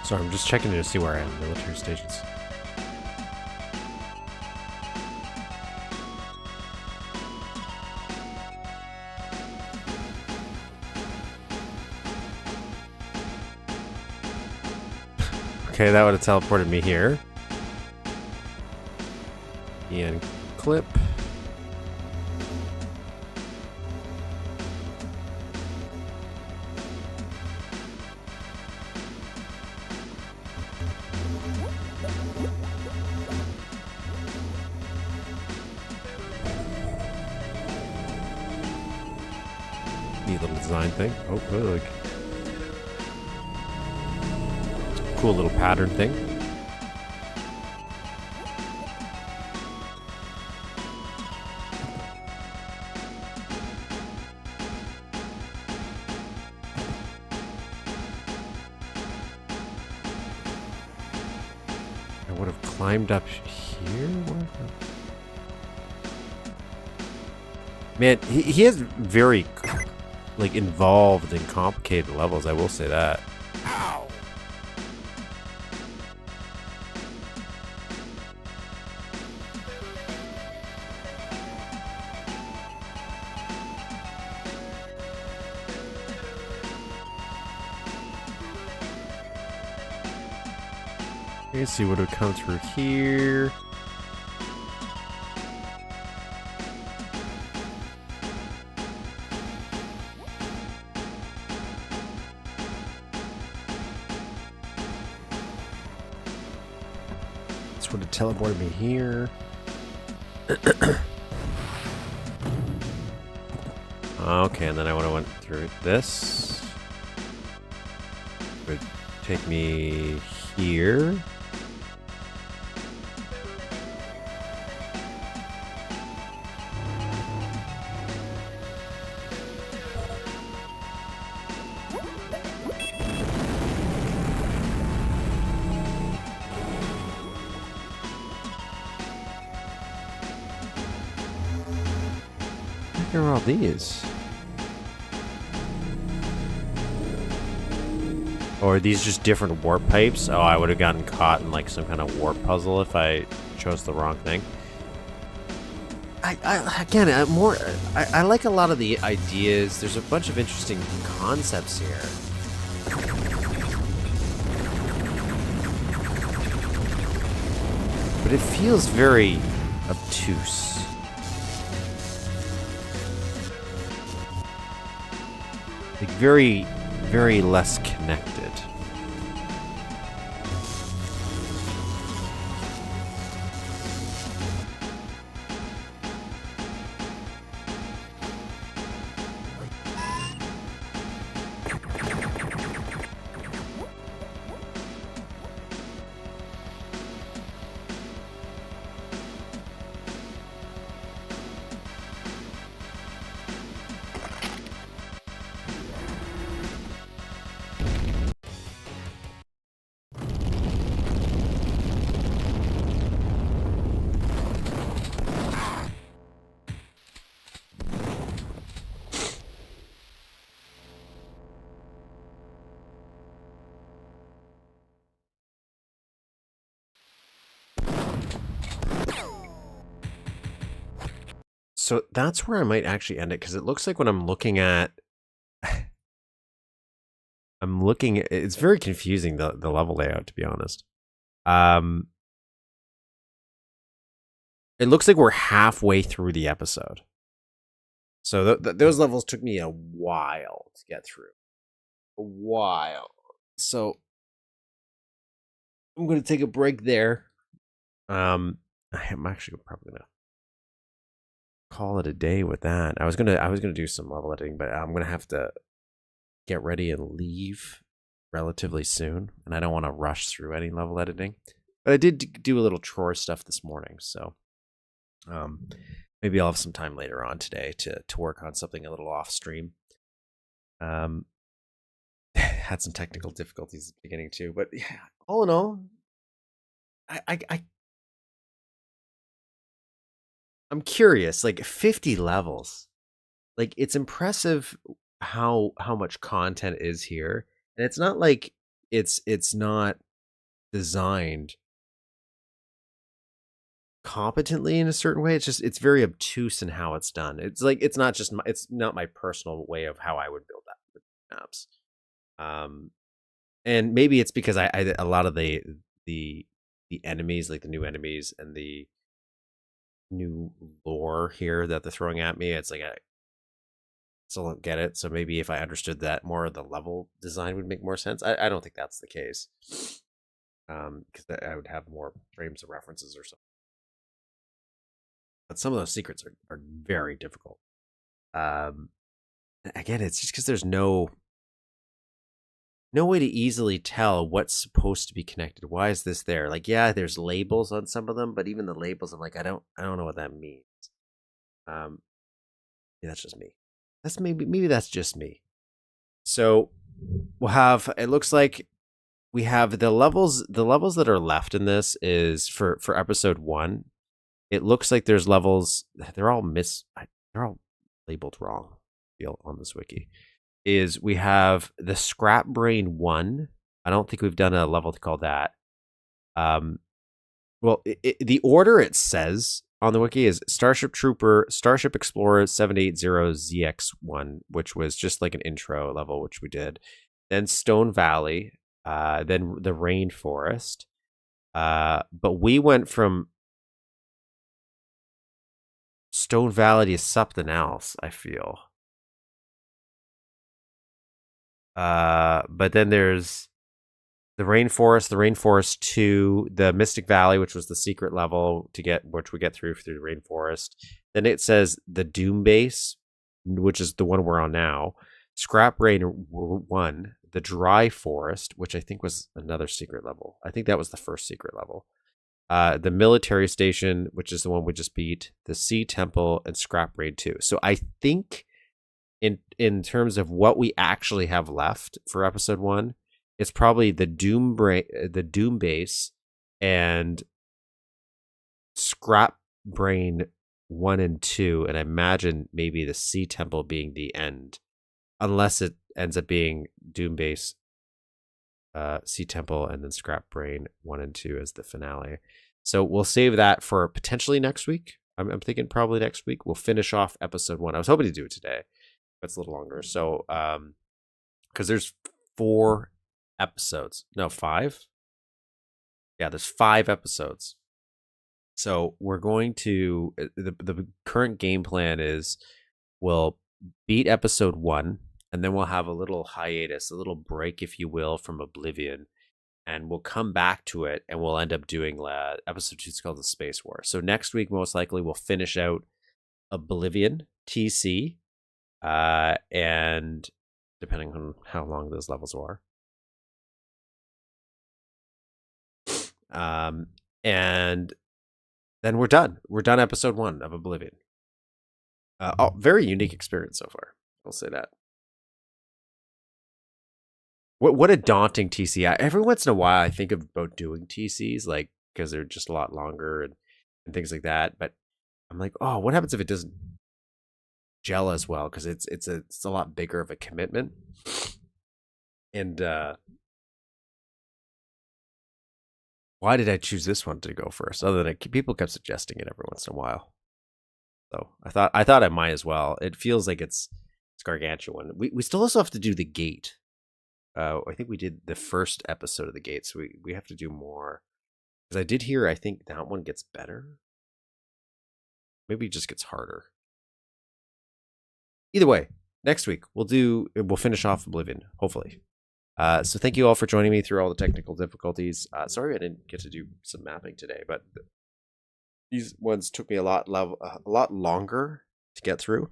Sorry, I'm just checking to see where I am. Military stations. Okay, that would have teleported me here. And clip. Neat little design thing. Oh, look. Cool little pattern thing. I would have climbed up here? Man, he has very, like, involved and complicated levels, I will say that. Ow! Let's see what would come through here. This would have teleported me here. Okay, and then I would have went through this. Would take me here. Where are all these? Or are these just different warp pipes? Oh, I would have gotten caught in like some kind of warp puzzle if I chose the wrong thing. I like a lot of the ideas. There's a bunch of interesting concepts here. But it feels very obtuse. Like very, very less connected. So that's where I might actually end it, because it looks like when I'm looking at... it's very confusing, the level layout, to be honest. It looks like we're halfway through the episode. So those levels took me a while to get through. A while. So I'm going to take a break there. I'm actually probably gonna call it a day with that. I was gonna do some level editing, but I'm gonna have to get ready and leave relatively soon, and I don't want to rush through any level editing. But I did do a little TROR stuff this morning, so maybe I'll have some time later on today to work on something a little off stream. Had some technical difficulties at the beginning too, but yeah, all in all, I'm curious. Like 50 levels, like it's impressive how much content is here, and it's not like it's not designed competently in a certain way. It's just it's very obtuse in how it's done. It's like it's not my personal way of how I would build that with maps. And maybe it's because I a lot of the enemies, like the new enemies and the new lore here that they're throwing at me, it's like I still don't get it. So maybe if I understood that more, the level design would make more sense. I don't think that's the case. Because I would have more frames of references or something. But some of those secrets are very difficult. Again, it's just because there's no way to easily tell what's supposed to be connected. Why is this there? Like, yeah, there's labels on some of them, but even the labels, I'm like, I don't know what that means. Yeah, that's just me. That's maybe that's just me. So we'll have. It looks like we have the levels. The levels that are left in this is for episode 1. It looks like there's levels. They're all labeled wrong. Feel on this wiki is we have the Scrap Brain 1. I don't think we've done a level to call that. Well, the order it says on the wiki is Starship Explorer 780ZX1, which was just like an intro level, which we did. Then Stone Valley, then the Rainforest. But we went from Stone Valley to something else, I feel. But then there's the Rainforest II, the Mystic Valley, which was the secret level which we get through the Rainforest. Then it says the Doom Base, which is the one we're on now. Scrap Brain 1, the Dry Forest, which I think was another secret level. I think that was the first secret level. The Military Station, which is the one we just beat, the Sea Temple, and Scrap Brain 2. So I think in terms of what we actually have left for episode 1, it's probably the Doom Base, and Scrap Brain 1 and 2, and I imagine maybe the Sea Temple being the end, unless it ends up being Doom Base, Sea Temple, and then Scrap Brain 1 and 2 as the finale. So we'll save that for potentially next week. I'm thinking probably next week we'll finish off episode 1. I was hoping to do it today. That's a little longer. So, because there's 4 episodes. No, 5. Yeah, there's 5 episodes. So we're going to the current game plan is we'll beat episode 1, and then we'll have a little hiatus, a little break, if you will, from Oblivion, and we'll come back to it, and we'll end up doing episode 2. It's called the Space War. So next week, most likely, we'll finish out Oblivion TC. And depending on how long those levels are. And then we're done. We're done episode 1 of Oblivion. Very unique experience so far. I'll say that. What a daunting TC. Every once in a while, I think about doing TCs, like, because they're just a lot longer and things like that. But I'm like, oh, what happens if it doesn't gel as well? Because it's a lot bigger of a commitment. And why did I choose this one to go first? Other than people kept suggesting it every once in a while, so I thought I might as well. It feels like it's gargantuan. We still also have to do the gate. I think we did the first episode of the gate, so we have to do more. Because I did hear, I think that one gets better. Maybe it just gets harder. Either way, next week we'll finish off Oblivion, hopefully. So thank you all for joining me through all the technical difficulties. Sorry I didn't get to do some mapping today, but these ones took me a lot longer to get through,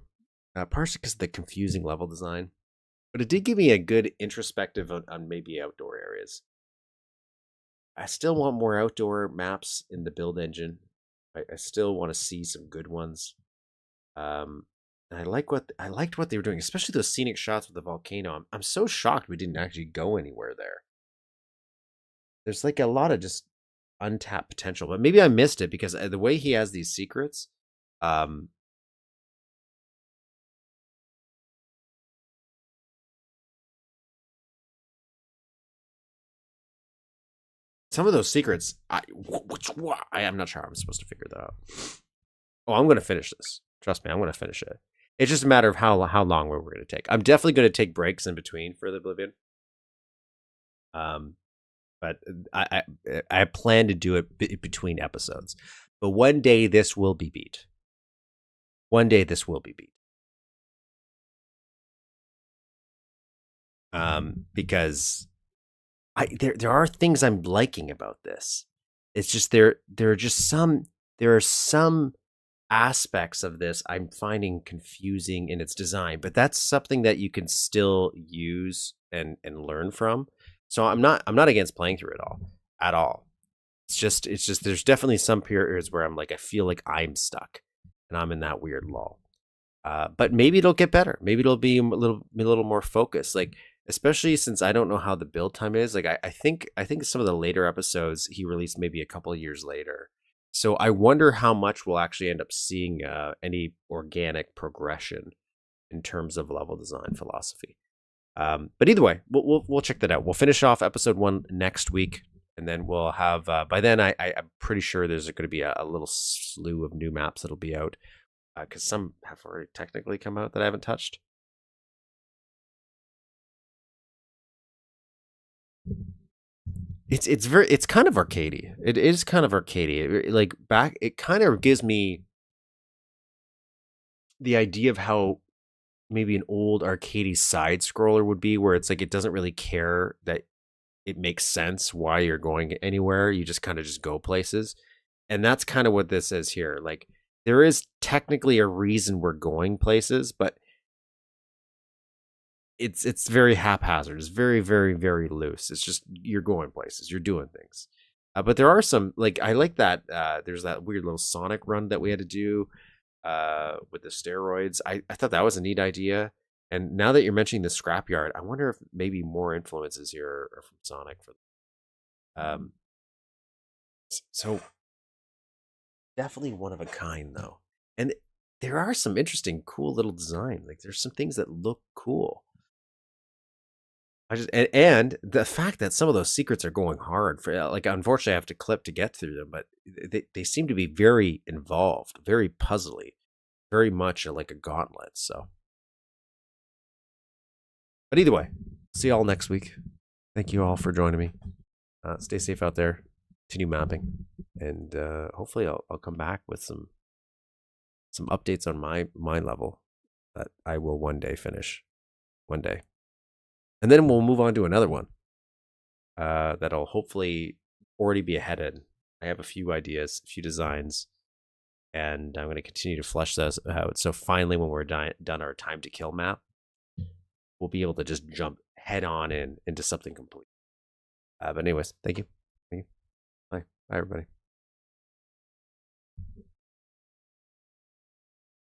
partially because of the confusing level design. But it did give me a good introspective on maybe outdoor areas. I still want more outdoor maps in the build engine. I still want to see some good ones. And I liked what they were doing, especially those scenic shots with the volcano. I'm so shocked we didn't actually go anywhere there. There's like a lot of just untapped potential, but maybe I missed it because the way he has these secrets, some of those secrets, I'm not sure how I'm supposed to figure that out. Oh, I'm going to finish this. Trust me, I'm going to finish it. It's just a matter of how long we're going to take. I'm definitely going to take breaks in between for the Oblivion. But I plan to do it between episodes. But one day this will be beat. One day this will be beat. Because there are things I'm liking about this. It's just there are some aspects of this I'm finding confusing in its design, but that's something that you can still use and learn from. So I'm not against playing through it all at all. It's just there's definitely some periods where I'm like I feel like I'm stuck and I'm in that weird lull. But maybe it'll get better. Maybe it'll be a little more focused. Like especially since I don't know how the build time is. Like I think some of the later episodes he released maybe a couple of years later. So I wonder how much we'll actually end up seeing any organic progression in terms of level design philosophy. But either way, we'll check that out. We'll finish off episode 1 next week, and then we'll have by then I'm pretty sure there's going to be a little slew of new maps that'll be out because some have already technically come out that I haven't touched. It's kind of arcadey. It is kind of arcadey. Like back, it kind of gives me the idea of how maybe an old arcadey side scroller would be, where it's like it doesn't really care that it makes sense why you're going anywhere. You just kind of just go places, and that's kind of what this is here. Like there is technically a reason we're going places, but it's very haphazard. It's very, very, very loose. It's just you're going places, you're doing things. But there are some like I like that. There's that weird little Sonic run that we had to do with the steroids. I thought that was a neat idea. And now that you're mentioning the scrapyard, I wonder if maybe more influences here are from Sonic. So definitely one of a kind though, and there are some interesting, cool little design. Like there's some things that look cool. And the fact that some of those secrets are going hard for like unfortunately I have to clip to get through them, but they seem to be very involved, very puzzly, very much like a gauntlet. So, but either way, see you all next week. Thank you all for joining me. Stay safe out there. Continue mapping, and hopefully I'll come back with some updates on my level that I will one day finish. One day. And then we'll move on to another one that'll hopefully already be ahead of. I have a few ideas, a few designs, and I'm going to continue to flesh those out. So finally, when we're done our time to kill map, we'll be able to just jump head on into something complete. But anyways, thank you. Bye. Bye, everybody.